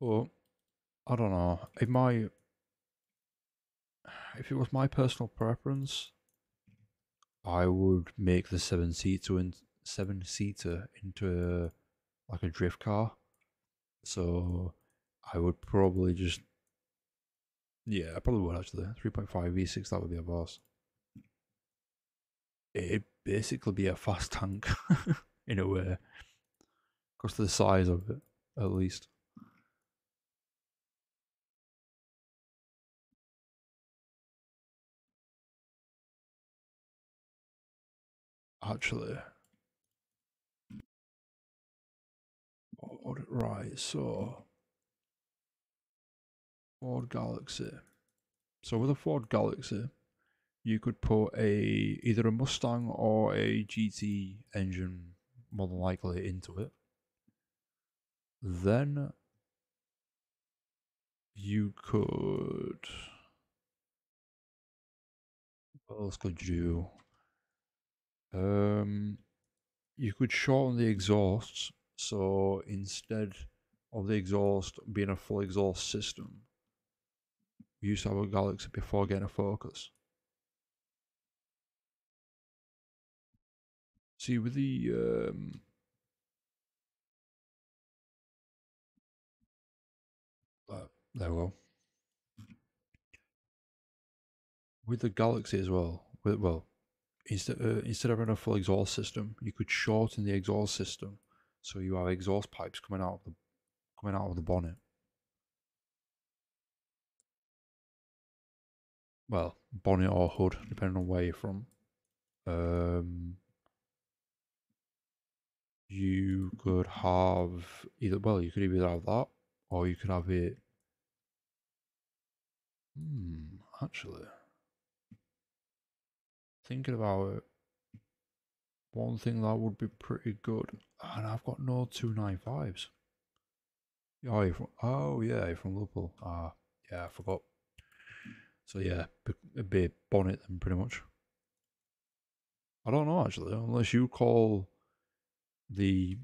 But I don't know. If it was my personal preference, I would make the seven seater into like a drift car. So I would probably just yeah, I probably would actually 3.5 V6. That would be a boss. It'd basically be a fast tank in a way, because of the size of it, at least. Actually, right? So Ford Galaxy. So with a Ford Galaxy, you could put a either a Mustang or a GT engine, more than likely, into it. Then you could. What else could you do? You could shorten the exhausts. So instead of the exhaust being a full exhaust system, we used to have a Galaxy before getting a Focus. See, with the there we go. With the Galaxy as well. Well, instead of having a full exhaust system, you could shorten the exhaust system, so you have exhaust pipes coming out of the bonnet. Well, bonnet or hood, depending on where you're from. Um, you could have either. Well, you could either have that, or you could have it. Actually, thinking about it, one thing that would be pretty good, and I've got no 295s. Oh, yeah, you're from Liverpool. Ah, yeah, I forgot. So yeah, it'd be bonnet then, pretty much. I don't know actually, unless you call the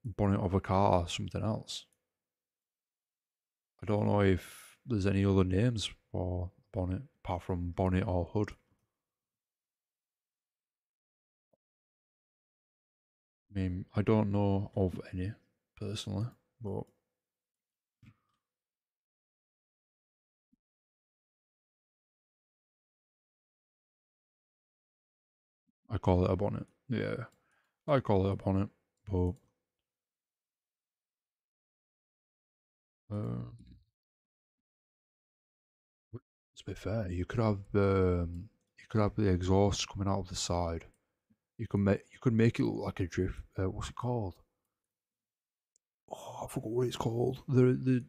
bonnet of a car something else. I don't know if there's any other names for bonnet apart from bonnet or hood. I mean, I don't know of any personally, but I call it a bonnet. Yeah, I call it a bonnet. But uh, to be fair, you could have the exhaust coming out of the side. You could make it look like a drift. What's it called? Oh, I forgot what it's called. The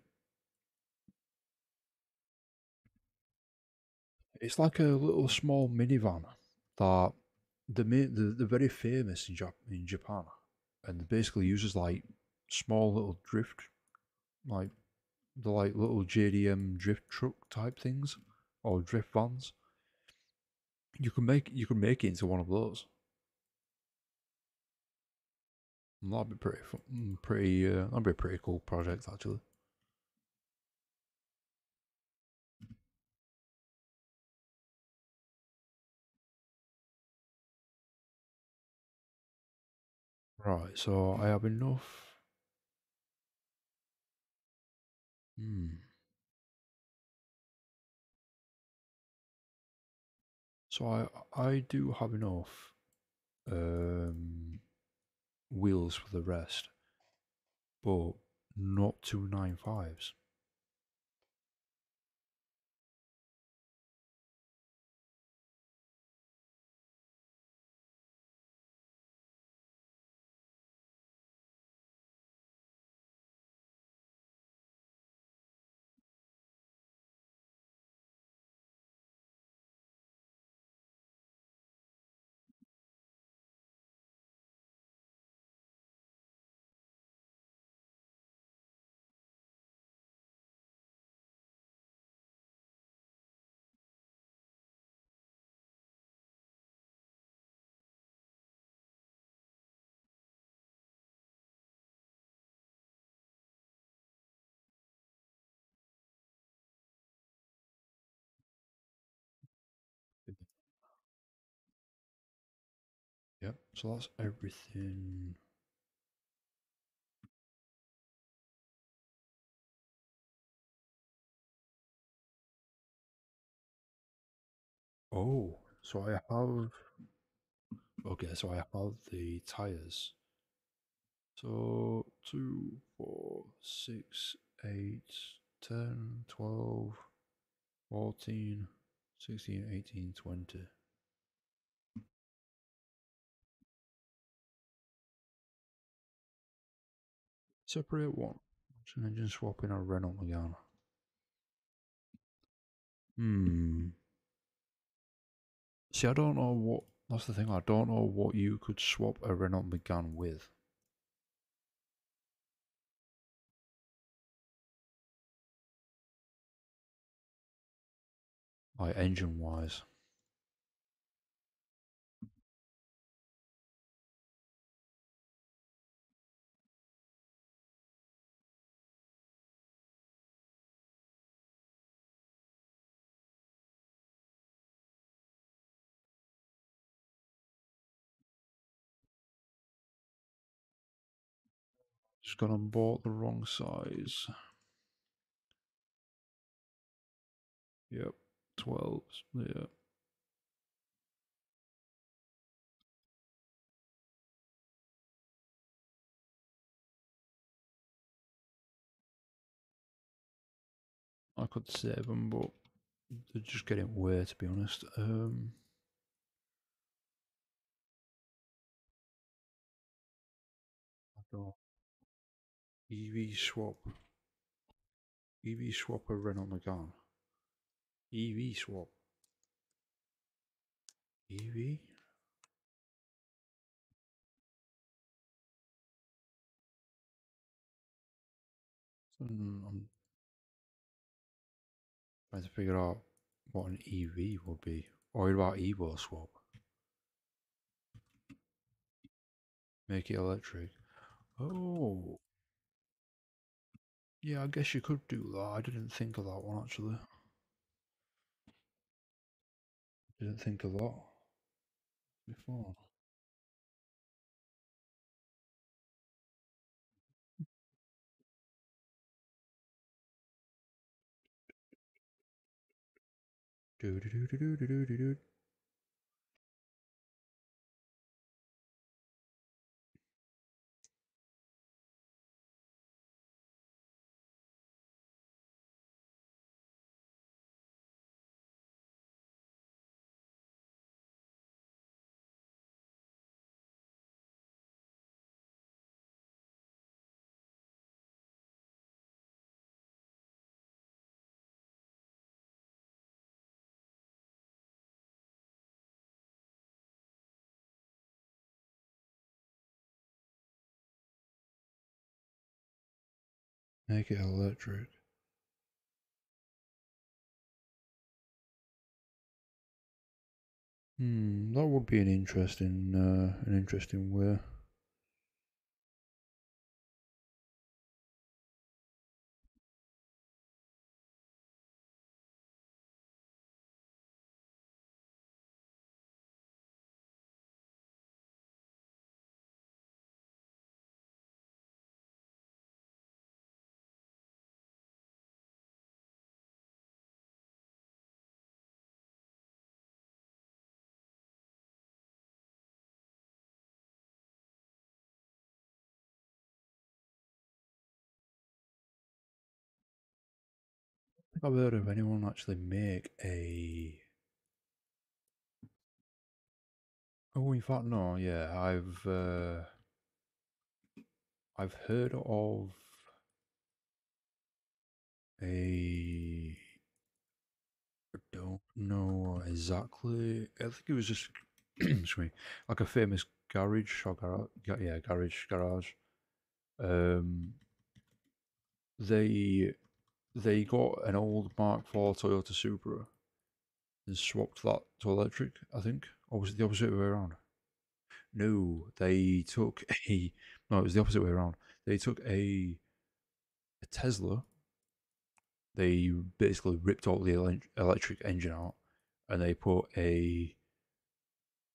It's like a little small minivan that they're very famous in in Japan, and it basically uses like small little drift, like the like little JDM drift truck type things or drift vans. You can make it into one of those. And that'd be that'd be a pretty cool project actually. Right, so I have enough. Hmm. So I do have enough um wheels for the rest, but not 295s. Yep, so that's everything. Oh, so I have. Okay, so I have the tires. So 2, 4, 6, 8, 10, 12, 14, 16, 18, 20. Separate one. It's an engine swap in a Renault Megane. Hmm. See, I don't know what. That's the thing. I don't know what you could swap a Renault Megane with, like engine wise. Just gone and bought the wrong size. Yep, 12. Yeah. I could save them, but they're just getting weird, to be honest. I don't. EV swap. EV swap a Renault Megane. EV swap. EV? I'm trying to figure out what an EV would be. Or what about Evo swap? Make it electric. Oh, yeah, I guess you could do that. I didn't think of that one actually. Didn't think of that before. Do do do do do do do do. Make it electric. That would be an interesting way. I think I've heard of anyone actually make a. Oh, in fact, no. Yeah, I've heard of a. I don't know exactly. I think it was just, excuse me, like a famous garage or yeah, garage. Um, they they got an old Mark IV Toyota Supra and swapped that to electric. I think, or was it the opposite way around? No, they took a. No, it was the opposite way around. They took a Tesla. They basically ripped all the electric engine out, and they put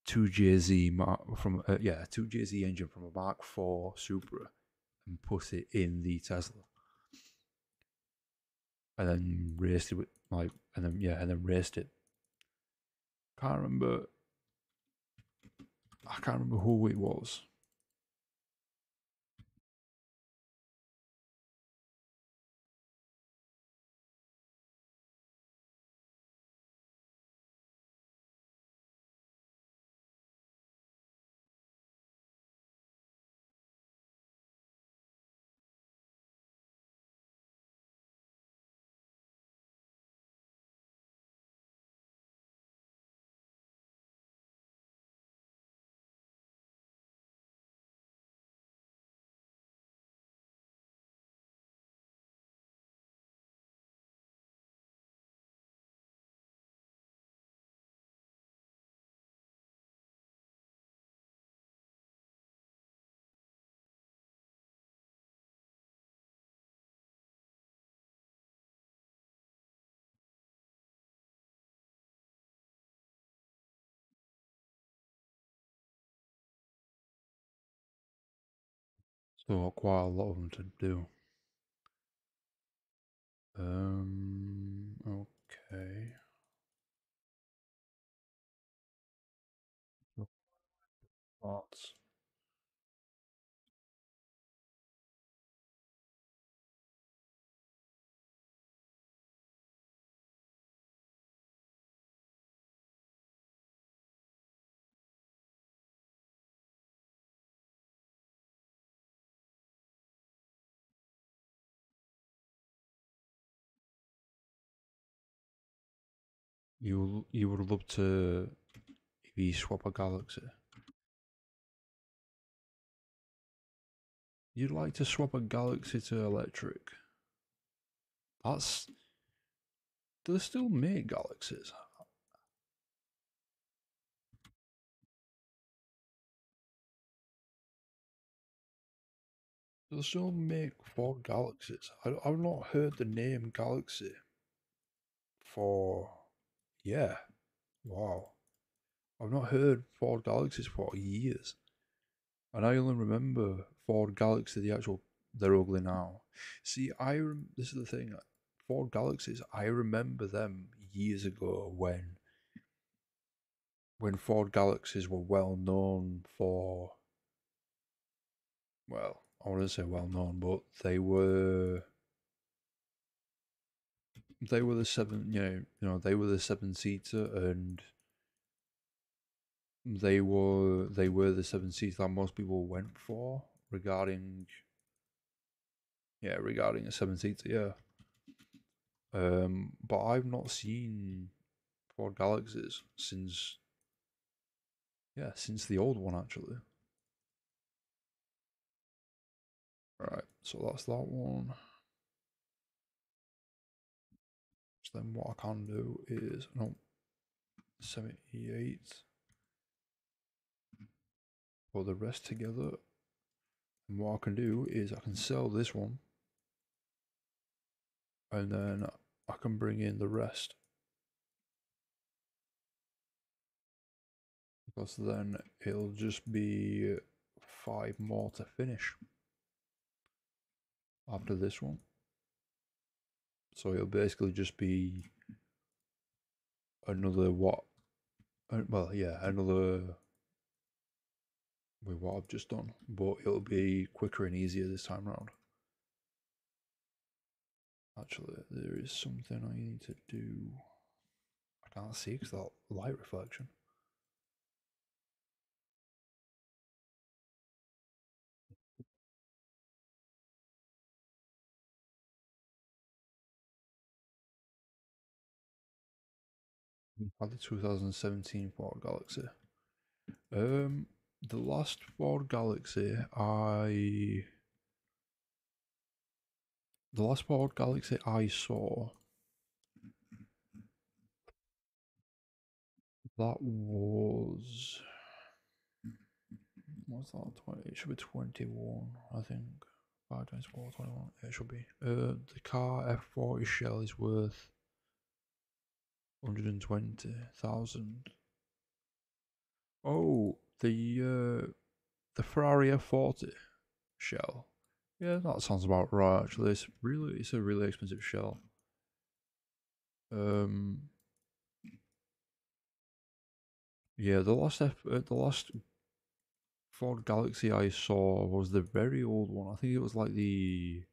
2JZ from 2JZ engine from a Mark IV Supra and put it in the Tesla, and then raced it with and then raced it. Can't remember. I can't remember who it was. So quite a lot of them to do. Okay. Thoughts. You would love to EV swap a Galaxy. You'd like to swap a Galaxy to electric. That's Do they still make Galaxies? Do they still make Ford Galaxies? I've not heard the name Galaxy for yeah. Wow. I've not heard Ford Galaxies for years. And I only remember Ford Galaxy, the actual, they're ugly now. See, this is the thing, Ford Galaxies, I remember them years ago when Ford Galaxies were well known for, well, I wouldn't say well known, but they were the seven, they were the seven seater, and they were the seven seater that most people went for regarding regarding a seven seater, yeah. But I've not seen Ford Galaxies since the old one actually. Right, so that's that one. So then what I can do is no 78, put the rest together, and what I can do is I can sell this one, and then I can bring in the rest, because then it'll just be 5 more to finish after this one. So it'll basically just be another what? Well, yeah, another with what I've just done, but it'll be quicker and easier this time round. Actually, there is something I need to do. I can't see because that light reflection. Had the 2017 Ford Galaxy. Um, the last Ford Galaxy I saw, that was what's that? 20? It should be 21, I think. 5 times 4, 21. It should be. The car F40 shell is worth 120,000. Oh, the Ferrari F40 shell. Yeah, that sounds about right. Actually, it's a really expensive shell. Um, yeah, the last Ford Galaxy I saw was the very old one. I think it was like the.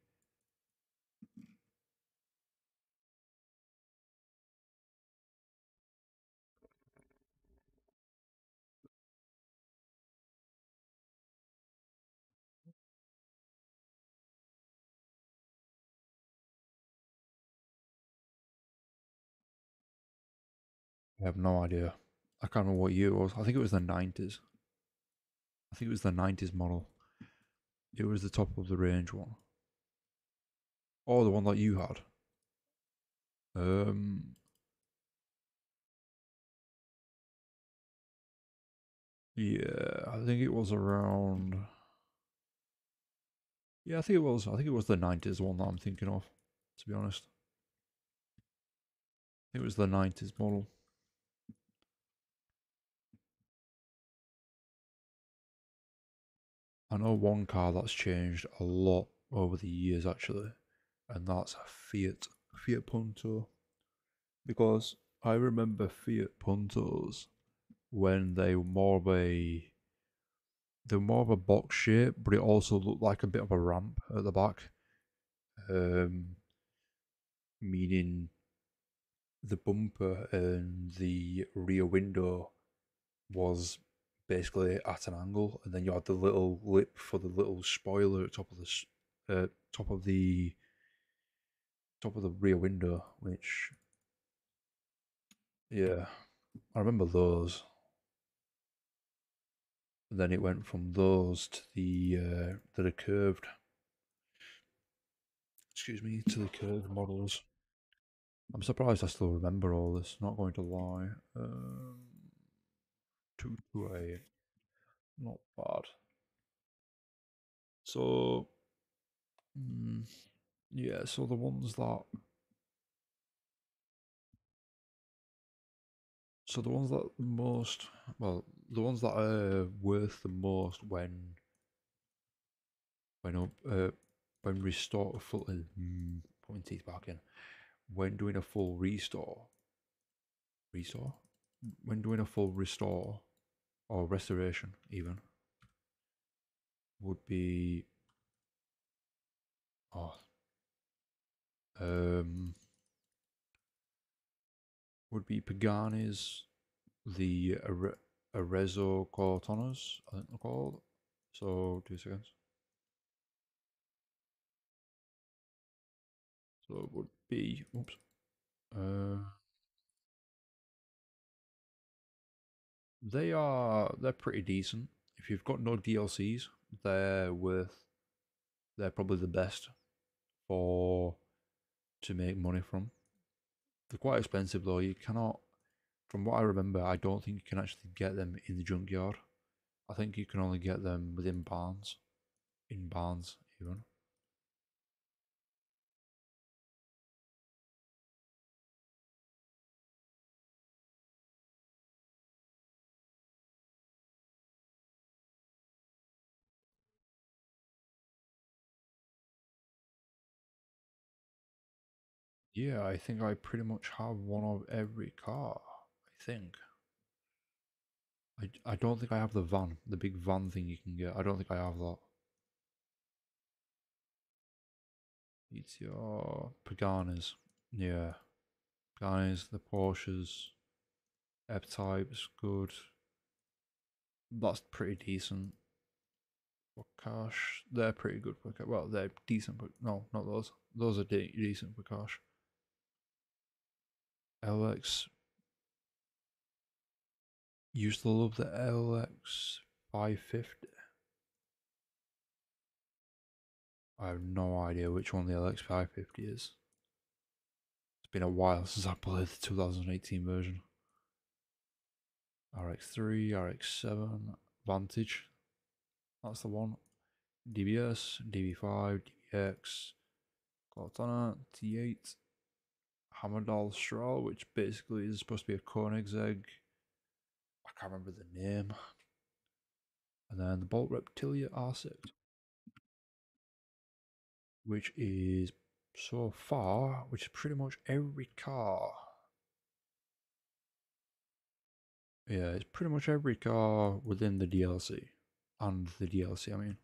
I have no idea. I can't remember what year it was. I think it was the 90s. I think it was the 90s model. It was the top of the range one. Oh, the one that you had. Um, yeah, I think it was around. Yeah, I think it was. I think it was the 90s one that I'm thinking of. To be honest, I think it was the 90s model. I know one car that's changed a lot over the years actually, and that's a Fiat Punto. Because I remember Fiat Puntos when they were more of a box shape, but it also looked like a bit of a ramp at the back. Um, Meaning the bumper and the rear window was basically at an angle, and then you had the little lip for the little spoiler at top of the top of the rear window. Which, yeah, I remember those. And then it went from those to the curved, excuse me, to the curved models. I'm surprised I still remember all this. Not going to lie. 228, not bad. So, mm, yeah. So the ones that most, well, the ones that are worth the most when when restore full, putting teeth back in, when doing a full restore, when doing a full restore or restoration even would be oh um would be Pagani's the Arezzo Cortonas, I think they're called. So 2 seconds. So it would be oops. Uh they're pretty decent. If you've got no DLCs, they're probably the best for to make money from. They're quite expensive though. You cannot from what I remember, I don't think you can actually get them in the junkyard. I think you can only get them within barns. In barns, even. Yeah, I think I pretty much have one of every car. I think. I don't think I have the van, the big van thing you can get. I don't think I have that. It's your Paganis. Yeah. Paganis, the Porsches, F-Types, good. That's pretty decent. For cash, they're pretty good for cash. Well, they're decent, but no, not those. Those are decent for cash. LX, used to love the LX 550. I have no idea which one the LX 550 is. It's been a while since I played the 2018 version. RX3, RX7, Vantage, that's the one. DBS, DB5, DBX, Cortana, T8, Hammerdal Straw, which basically is supposed to be a Koenigsegg. I I can't remember the name. And then the Bolt Reptilia R6, which is so far, which is pretty much every car. Yeah, it's pretty much every car within the DLC. And the DLC, I mean.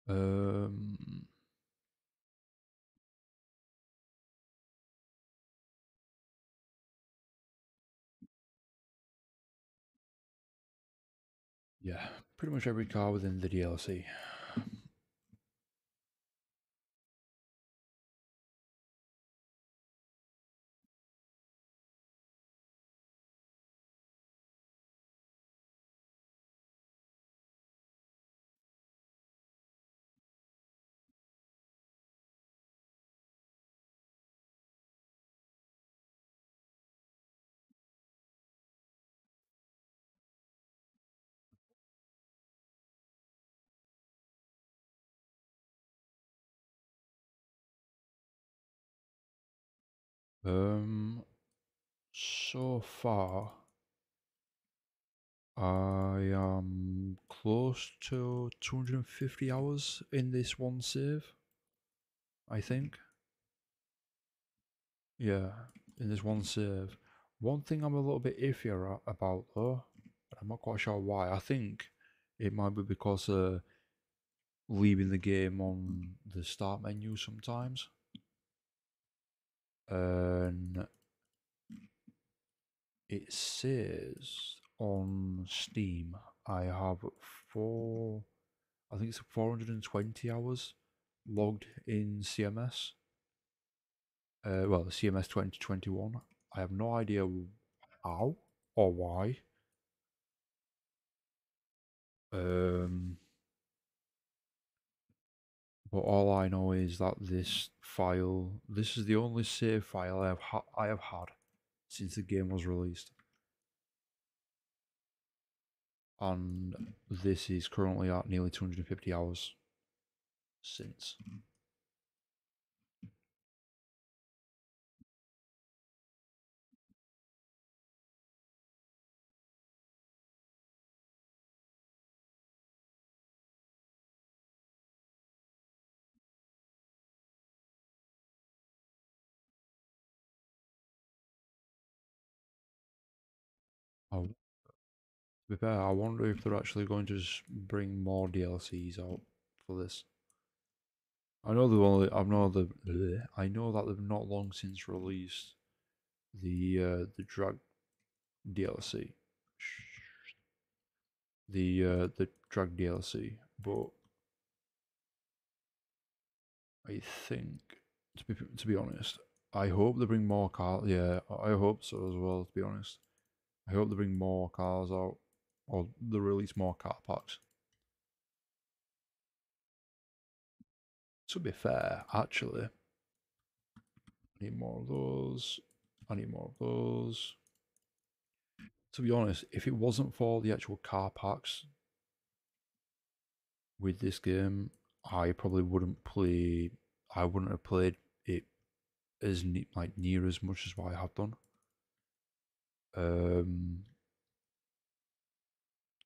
Um, yeah, pretty much every car within the DLC. So far, I am close to 250 hours in this one save, I think. Yeah, in this one save. One thing I'm a little bit iffier about though, but I'm not quite sure why. I think it might be because leaving the game on the start menu sometimes. And it says on Steam I have I think it's 420 hours logged in CMS. Well, the CMS 2021. I have no idea how or why. Um, but all I know is that this is the only save file I have had since the game was released, and this is currently at nearly 250 hours since. Oh, to be fair, I wonder if they're actually going to just bring more DLCs out for this. I know I know that they've not long since released the drug DLC, the drug DLC, but I think to be honest, I hope they bring more cars. Yeah, I hope so as well. To be honest, I hope they bring more cars out, or they release more car packs. To be fair, actually, I need more of those. I need more of those. To be honest, if it wasn't for the actual car packs with this game, I probably wouldn't play. I wouldn't have played it as like near as much as what I have done. Um,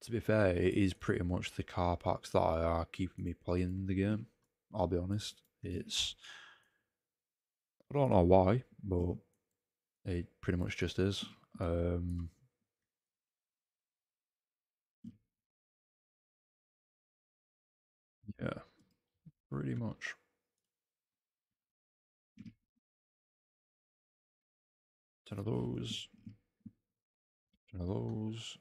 to be fair, it is pretty much the car packs that are keeping me playing the game. I'll be honest. It's I don't know why, but it pretty much just is. Um, yeah, pretty much. 10 of those. 10 of those.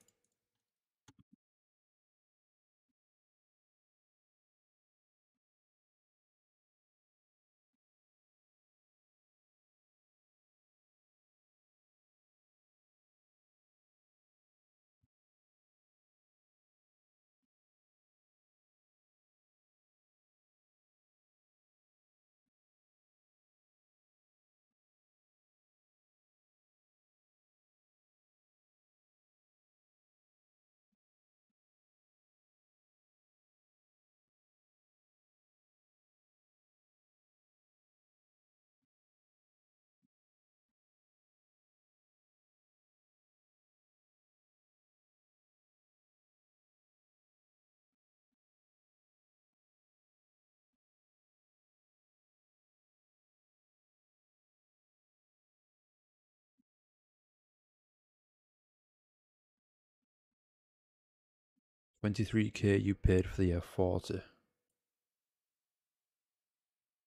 23k you paid for the F40.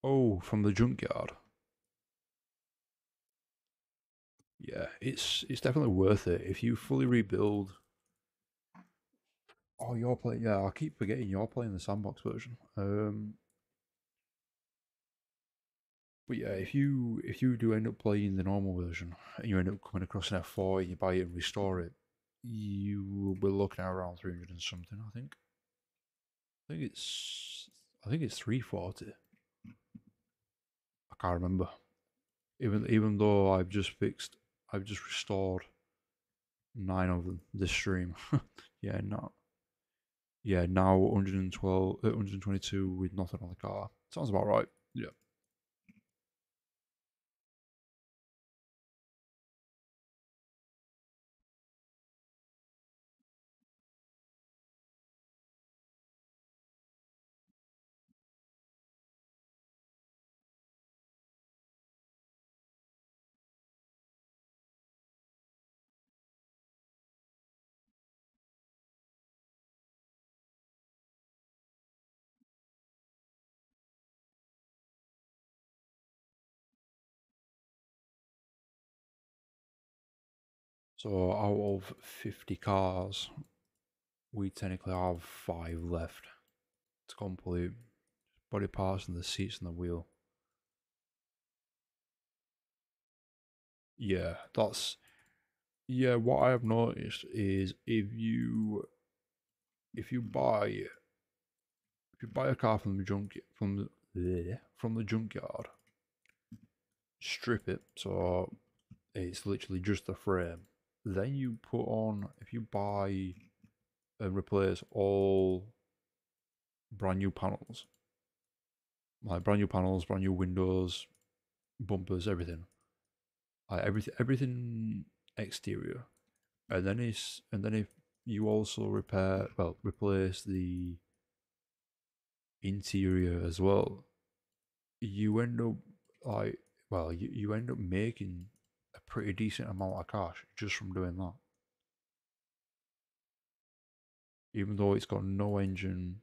Oh, from the junkyard. Yeah, it's definitely worth it if you fully rebuild. Oh, you're playing. Yeah, I keep forgetting you're playing the sandbox version. But yeah, if you do end up playing the normal version and you end up coming across an F4, you buy it and restore it, you will be looking at around 300 and something. I think. I think it's 340. I can't remember. Even though I've just restored 9 of them this stream. Yeah, no, yeah, now 112, 122 with nothing on the car. Sounds about right. Yeah. So out of 50 cars, we technically have 5 left to complete. Body parts and the seats and the wheel. Yeah, that's yeah. What I have noticed is if you buy a car from the junkyard, strip it so it's literally just the frame. Then you put on if you buy and replace all brand new panels, like brand new panels, brand new windows, bumpers, everything, like everything exterior, and then if you also replace the interior as well, you end up like you end up making a pretty decent amount of cash just from doing that. Even though it's got no engine,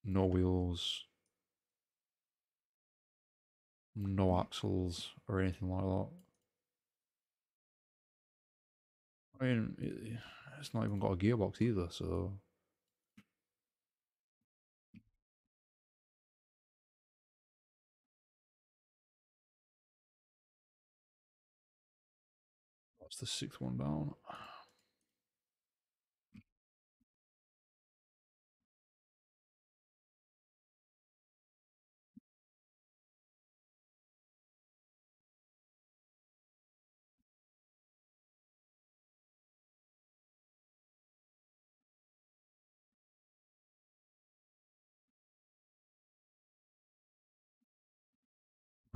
no wheels, no axles or anything like that. I mean, it's not even got a gearbox either, so that's the sixth one down.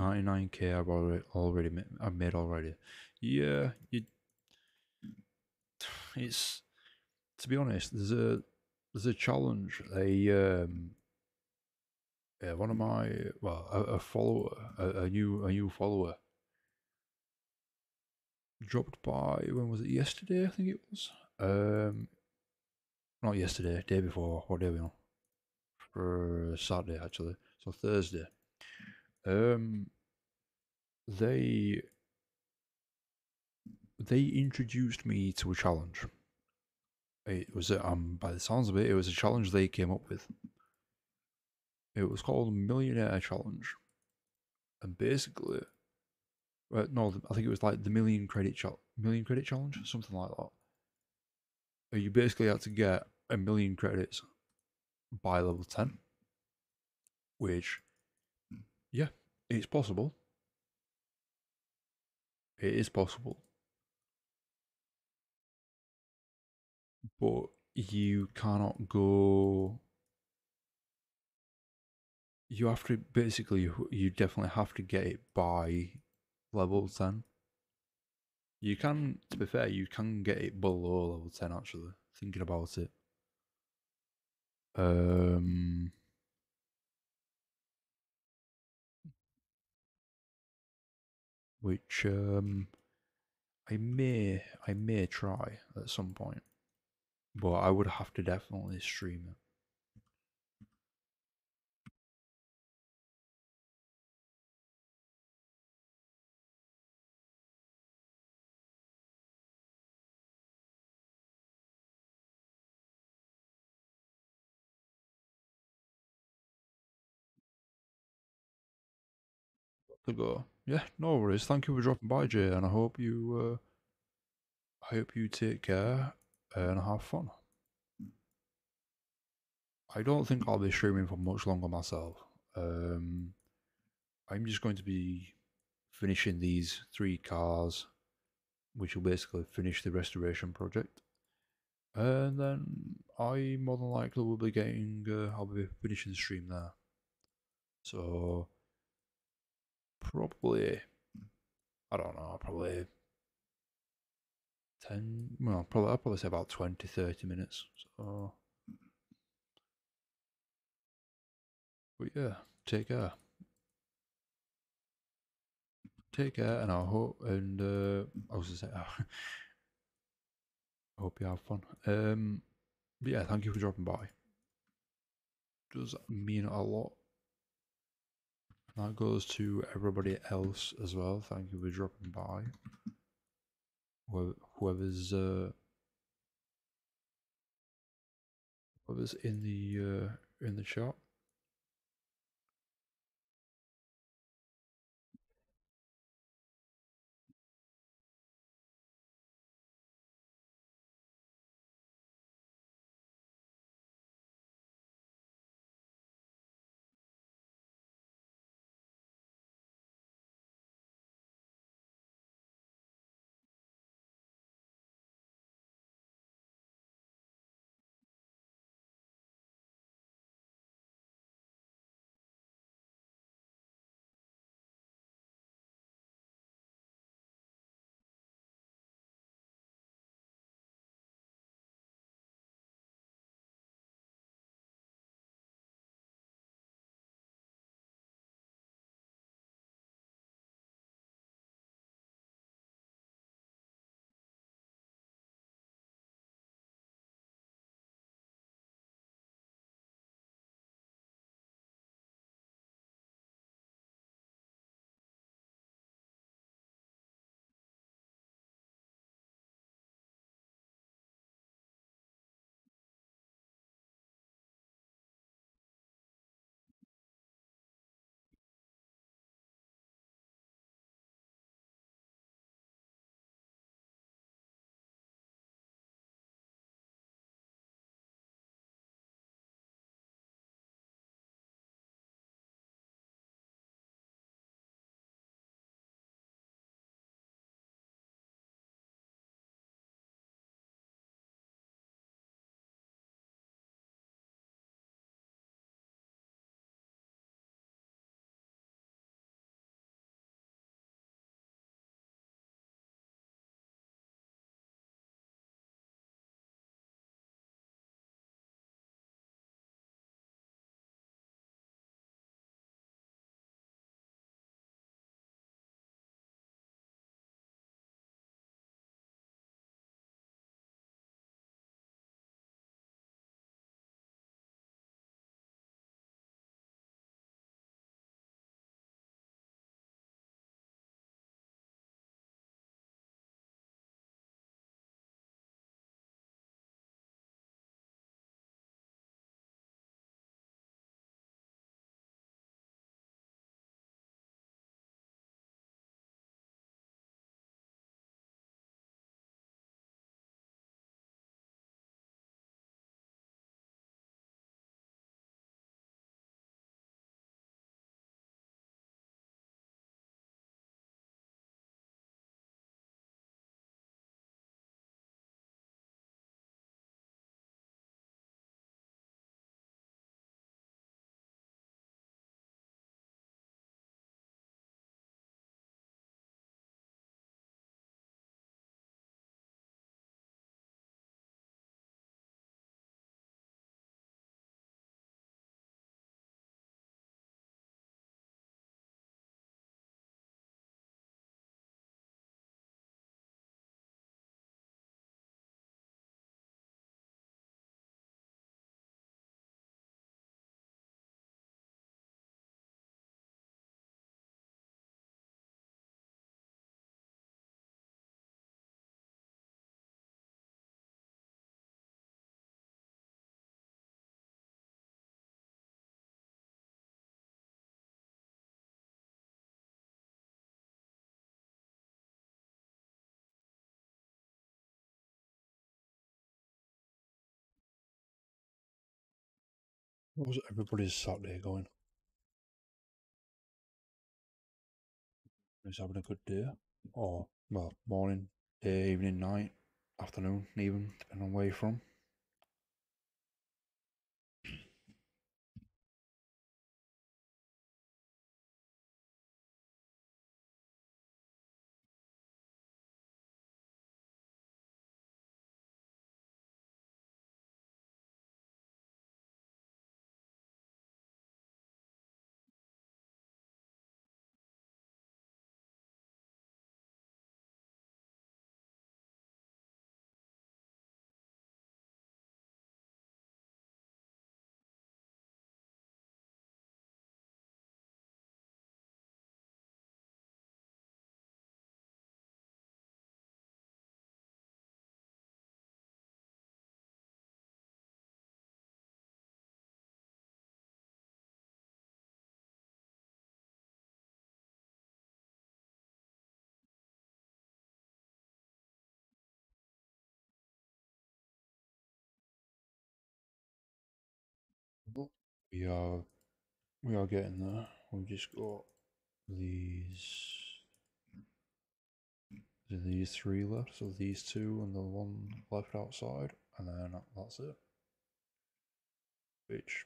99k I've made already. Yeah, it's to be honest, there's a challenge. One of my a follower, a new follower, dropped by. When was it? Yesterday, I think it was. Not yesterday, day before. What day are we on? For Saturday actually. So Thursday. Um, they they introduced me to a challenge. It was by the sounds of it, it was a challenge they came up with. It was called Millionaire Challenge, and basically, no, I think it was like the Million Credit Challenge, something like that. You basically had to get 1,000,000 credits by level 10, which, yeah, it's possible. It is possible, but you cannot go. You have to basically, you definitely have to get it by level 10. You can, to be fair, you can get it below level 10 actually, thinking about it. Um, which I may try at some point. but I would have to definitely stream it. To go. Yeah, no worries. Thank you for dropping by, Jay, and I hope you take care and have fun. I don't think I'll be streaming for much longer myself. Um, I'm just going to be finishing these 3 cars, which will basically finish the restoration project. And then I more than likely will be I'll be finishing the stream there. So probably, I don't know, probably 10, well, I'll probably say about 20, 30 minutes. So, but yeah, take care. Take care, and I was gonna say, I hope you have fun. But yeah, thank you for dropping by. Does mean a lot. And that goes to everybody else as well. Thank you for dropping by. Whoever's whoever's in the chat. How's everybody's Saturday going? Is having a good day? Or, well, morning, day, evening, night, afternoon, even, depending on where you're from. Well, We are, we are getting there. We've just got these, these three left, so these two and the one left outside, and then that's it. Which,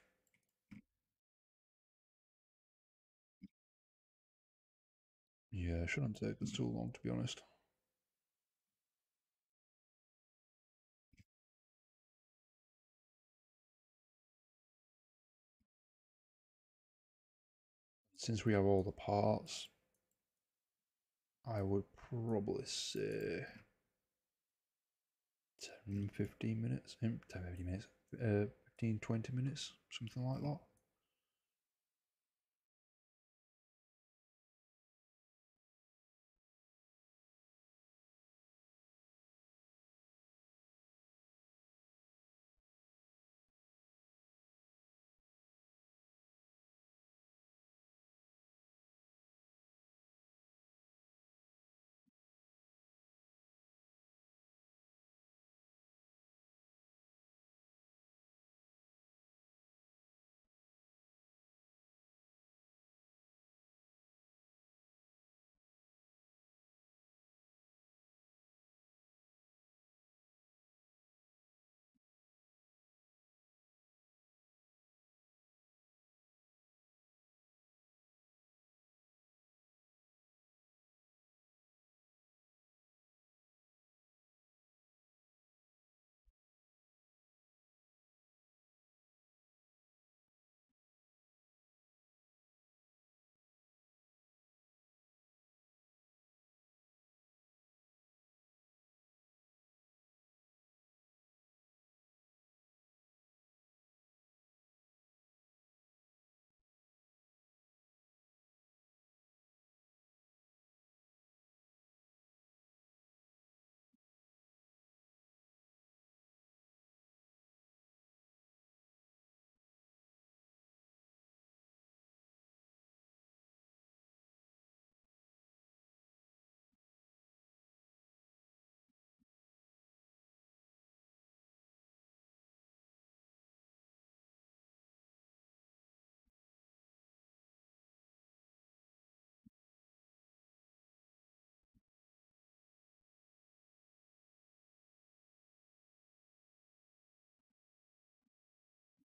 yeah, shouldn't take us too long, to be honest. Since we have all the parts, I would probably say 10, 15 minutes. 10, 15 minutes. 15, 20 minutes, something like that.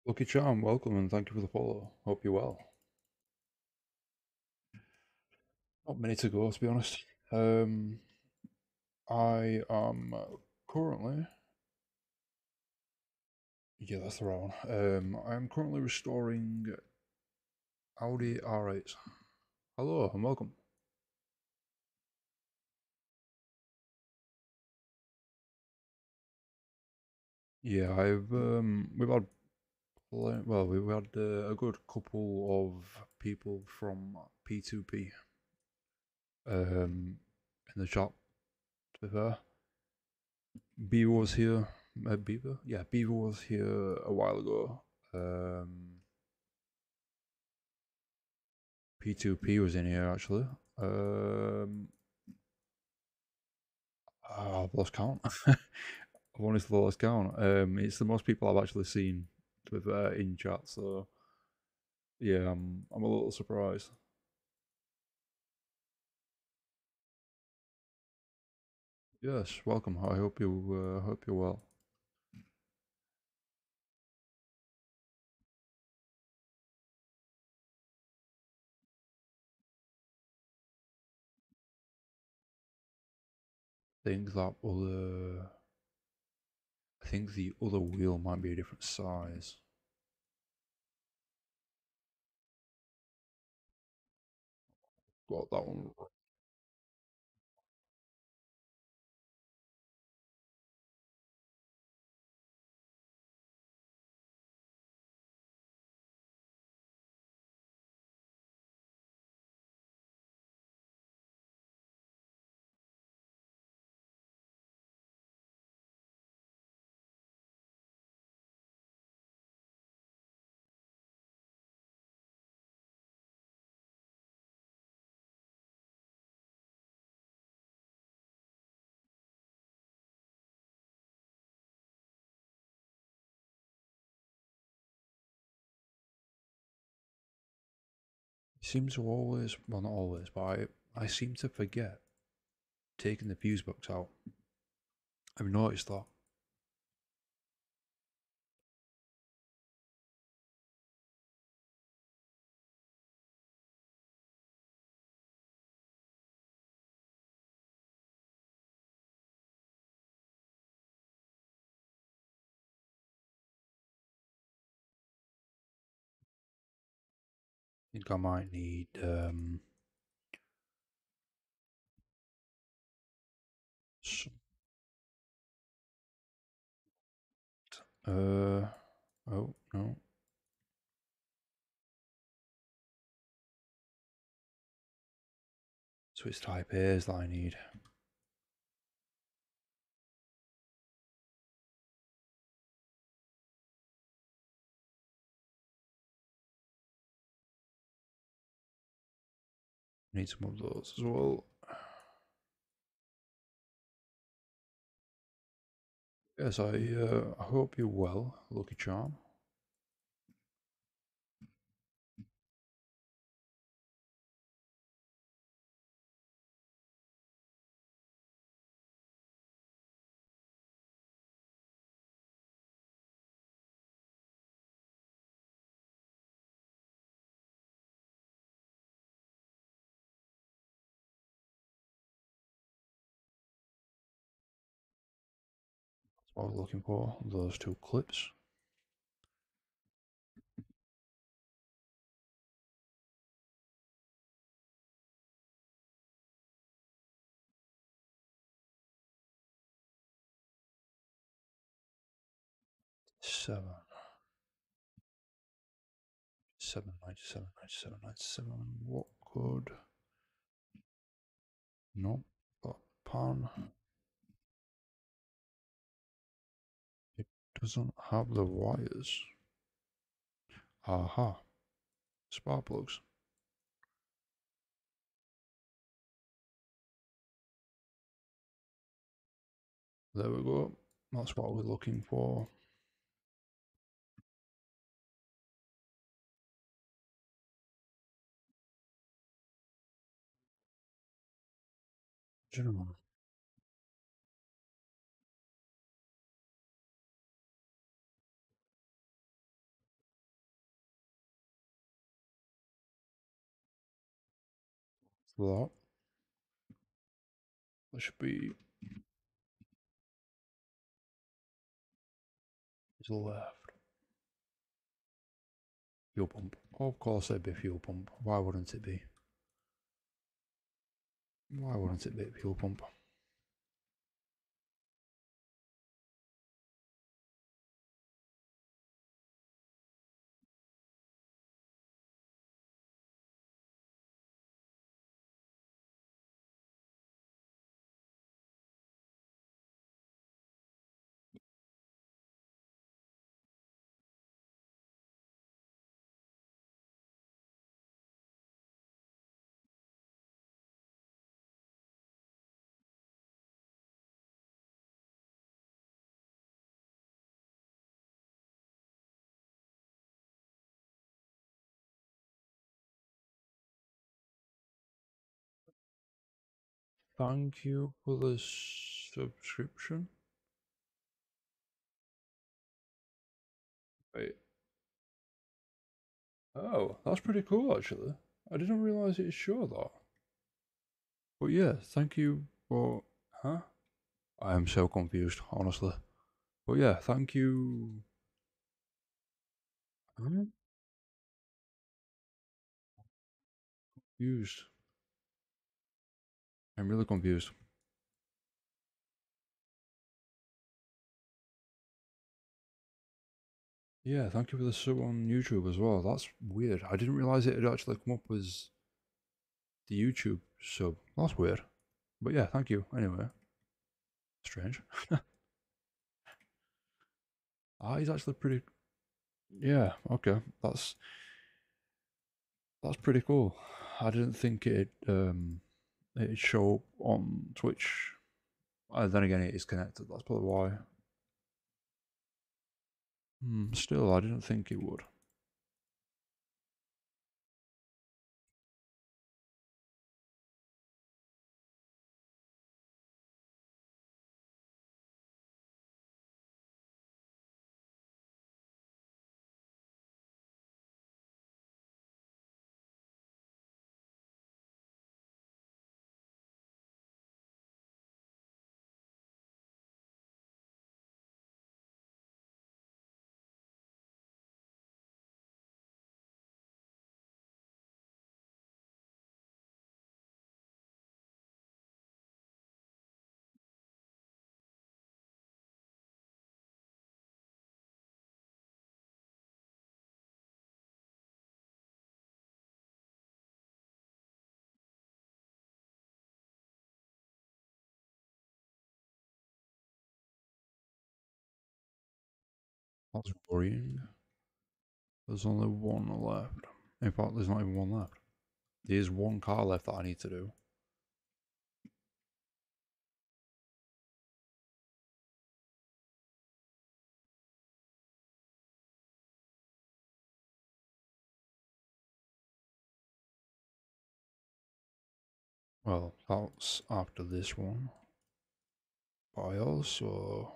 Lucky Charm, welcome and thank you for the follow. Hope you're well. Not many to go, to be honest. I am currently, yeah, that's the right one. I am currently restoring Audi R8s. Hello and welcome. Yeah, we've had well, we've had a good couple of people from P2P in the shop. To be fair, Beaver was here. Beaver, yeah, Beaver was here a while ago. P2P was in here actually. I've lost count. I've honestly lost count. It's the most people I've actually seen with in chat. So yeah, I'm a little surprised. Yes, welcome. I hope you're well. Think that other I think the other wheel might be a different size. Got that one. It seems to always, well, not always, but I seem to forget taking the fuse box out. I've noticed that. I think I might need some, oh no, so it's type A's that I need. Need some of those as well. Yes, I hope you're well, Lucky Charm. That's what I was looking for. Those two clips. 7, 97. What could? Nope. Got pan. It doesn't have the wires. Aha. Spark plugs. There we go. That's what we're looking for. Gentlemen. For that should be to the left. Fuel pump. Of course it'd be fuel pump. Why wouldn't it be? Why wouldn't it be a fuel pump? Thank you for the subscription. Wait. Oh, that's pretty cool actually. I didn't realize it showed that. But yeah, thank you for. Huh? I am so confused, honestly. But yeah, thank you. I'm confused. I'm really confused. Yeah, thank you for the sub on YouTube as well. That's weird. I didn't realize it had actually come up as the YouTube sub. That's weird. But yeah, thank you. Anyway, strange. He's actually pretty. Yeah, okay. That's pretty cool. I didn't think it'd show up on Twitch. Then again, it is connected. That's probably why. Still, I didn't think it would. That's worrying. There's only one left. In fact, there's not even one left. There's one car left that I need to do. Well, that's after this one. But I also.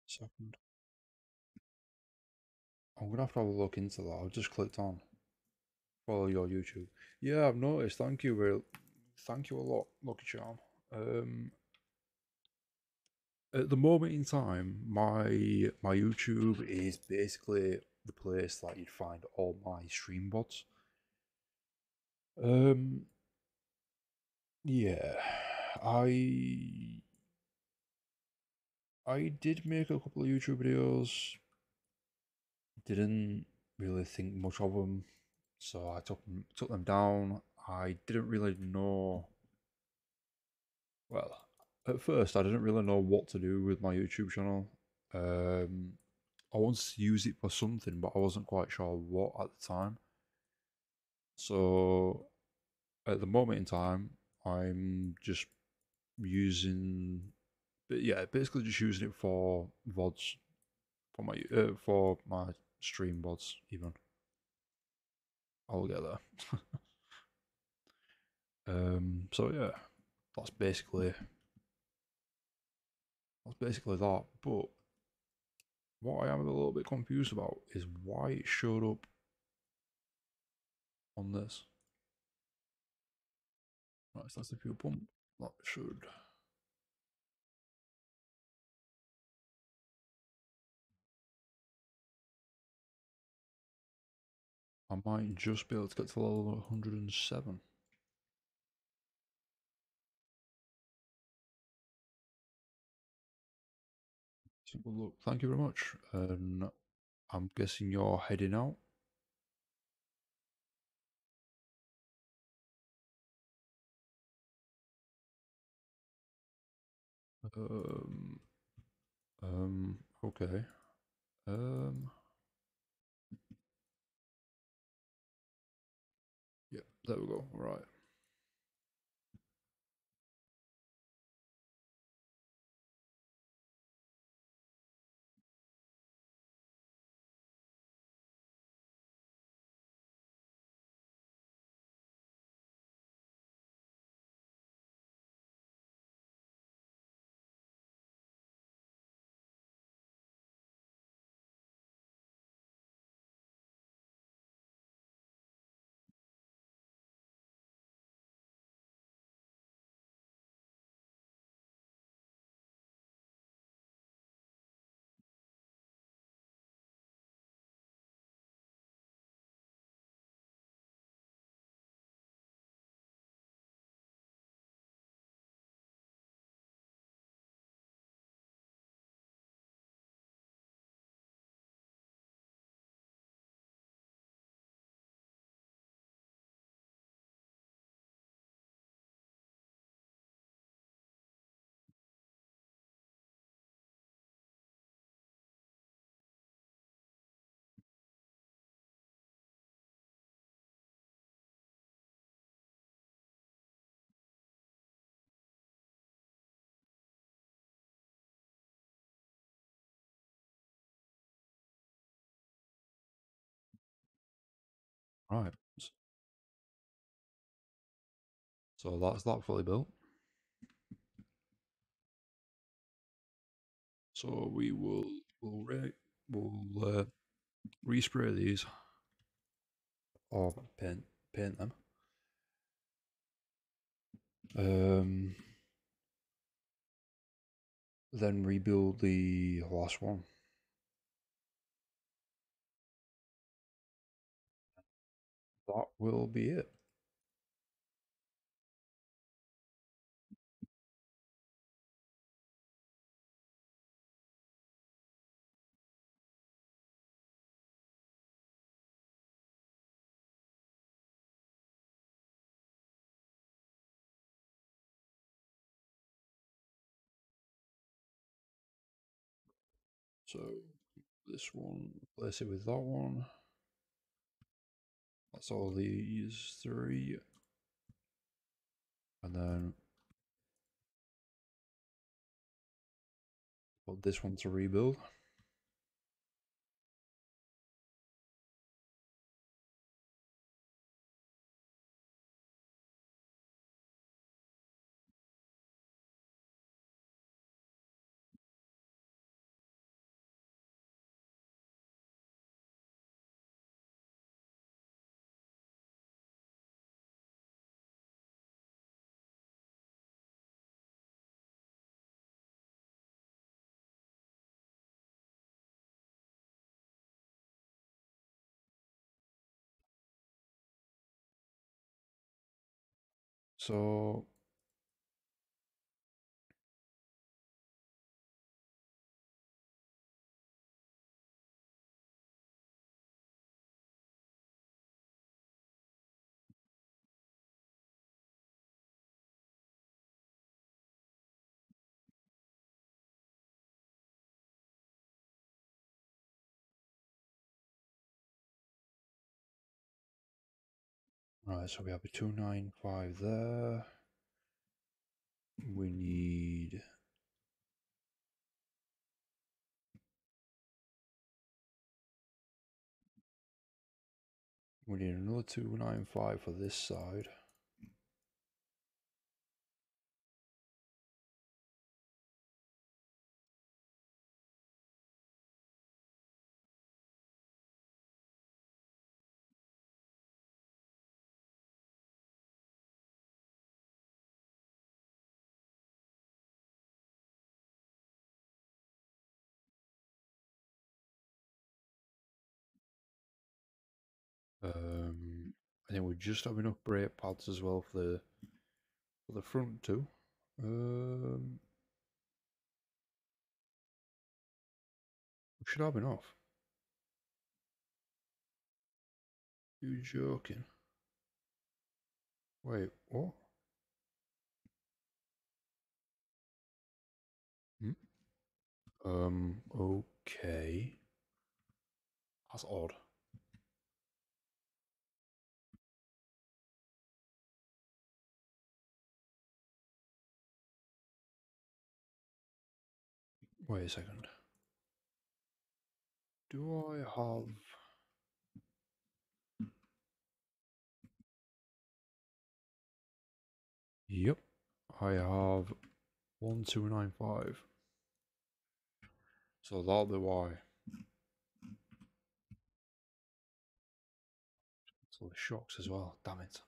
Second. I'm gonna have to have a look into that. I've just clicked on follow your YouTube. Yeah, I've noticed. Thank you, Will. Thank you a lot, Lucky Charm. At the moment in time, my YouTube is basically the place that you'd find all my stream bots. Um, yeah, I I did make a couple of YouTube videos. Didn't really think much of them, so I took them down. I didn't really know. Well, at first, I didn't really know what to do with my YouTube channel. I wanted to use it for something, but I wasn't quite sure what at the time. So at the moment in time, I'm just using, but yeah, basically just using it for VODs for my stream VODs. Even I'll get there. So yeah, that's basically that. But what I am a little bit confused about is why it showed up on this. Right, so that's the fuel pump. That should I might just be able to get to level 107. Simple look. Thank you very much. And I'm guessing you're heading out. Um, okay. Yeah, there we go. Right. Right. So that's that fully built. So we'll respray these or paint them. Um, then rebuild the last one. That will be it. So this one, replace it with that one. That's all these three. And then put this one to rebuild. So right, so we have a 295 there. We need another 295 for this side. think we just have enough brake pads as well for the front too. We should have enough. You joking? Wait, what? Okay. That's odd. Wait a second. Do I have... Yep. I have 1295. So that'll be why. So the shocks as well. Damn it.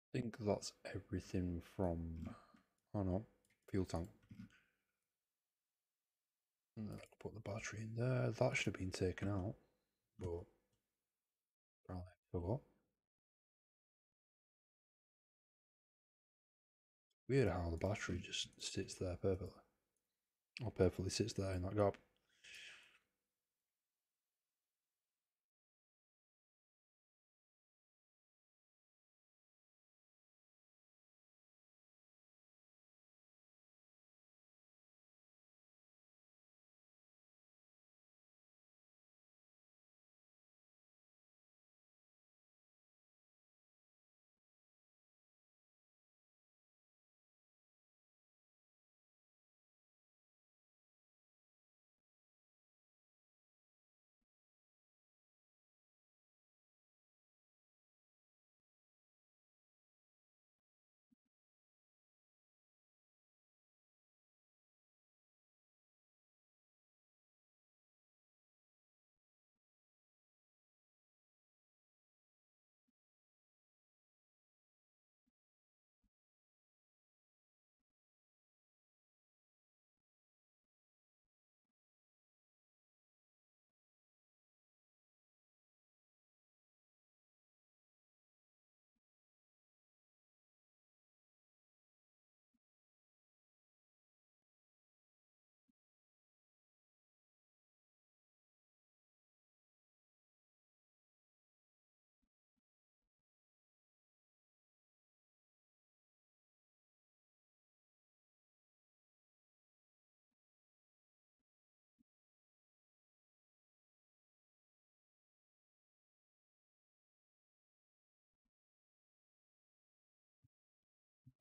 I think that's everything from... Oh no, fuel tank. And then I can put the battery in there. That should have been taken out, but apparently I forgot. Weird how the battery just sits there perfectly. Or perfectly sits there in that gap.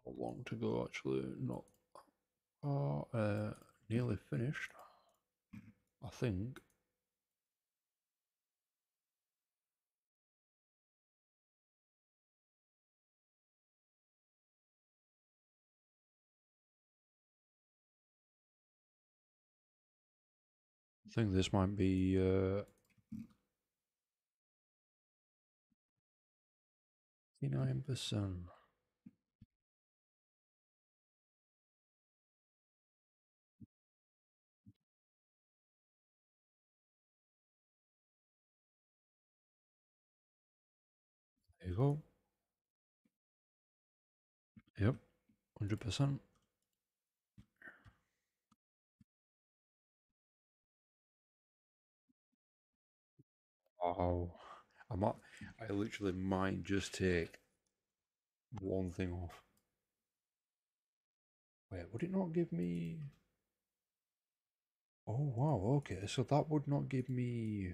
long to go actually. Not nearly finished, I think. I think this might be 59%. There you go. Yep, 100%. Wow. I literally might just take one thing off. Wait, would it not give me... Oh, wow, okay, so that would not give me...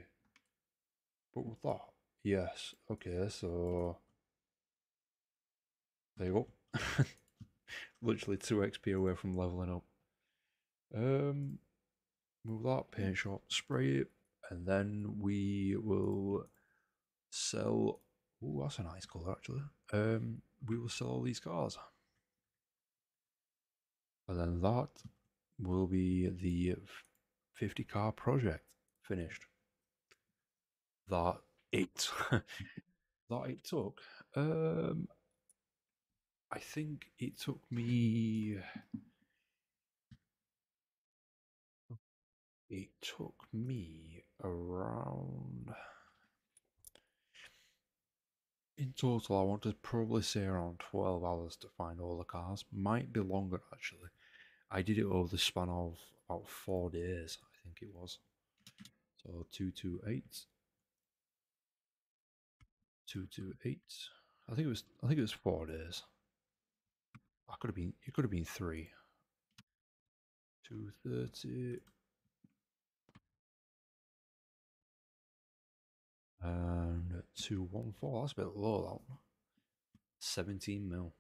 But with that? Yes, okay, so... There you go. Literally 2 XP away from leveling up. Move that, paint shop, spray it, and then we will sell... Oh, that's a nice colour, actually. We will sell all these cars. And then that will be the 50 car project finished. That it that it took. I think it took me. It took me around. In total, I want to probably say around 12 hours to find all the cars. Might be longer actually. I did it over the span of about 4 days, I think it was. So 228. 228. I think it was 4 days. I could have been it could have been 3. 230 and 214. That's a bit low, that one. 17 mil.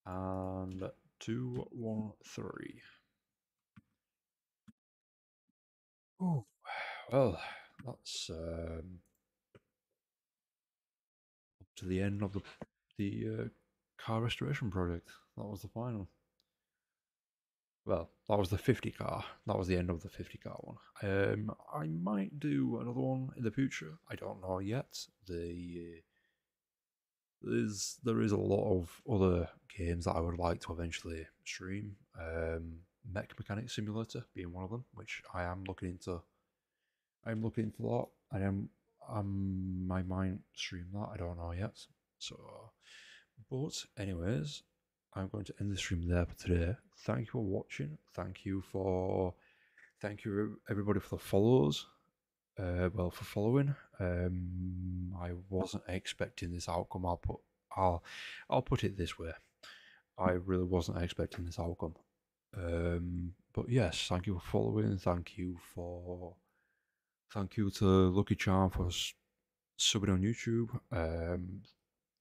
And 213. Oh, well, that's up to the end of the car restoration project. That was the final. Well, that was the 50 car. That was the end of the 50 car one. I might do another one in the future. I don't know yet. There is a lot of other games that I would like to eventually stream. Mech Mechanic Simulator being one of them, which I am looking into. I'm looking into that. I might stream that. I don't know yet. So, but anyways, I'm going to end the stream there for today. Thank you for watching. Thank you everybody for the follows. Well, for following. I wasn't expecting this outcome. I'll put it this way. I really wasn't expecting this outcome. But yes, thank you for following. Thank you to Lucky Charm for subbing on YouTube.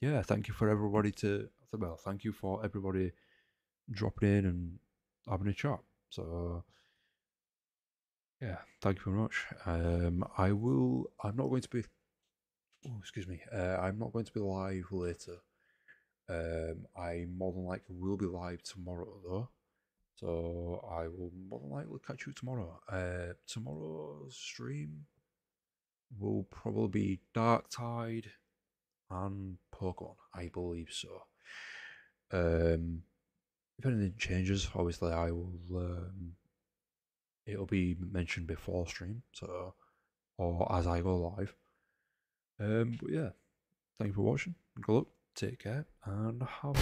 Yeah, thank you for everybody thank you for everybody dropping in and having a chat. So yeah, thank you very much. I'm not going to be. Oh, excuse me. I'm not going to be live later. I more than likely will be live tomorrow though. So I will more than likely catch you tomorrow. Tomorrow's stream will probably be Dark Tide and Pokemon, I believe so. If anything changes, obviously I will. It'll be mentioned before stream, so or as I go live. But yeah, thank you for watching. Good luck, take care, and have a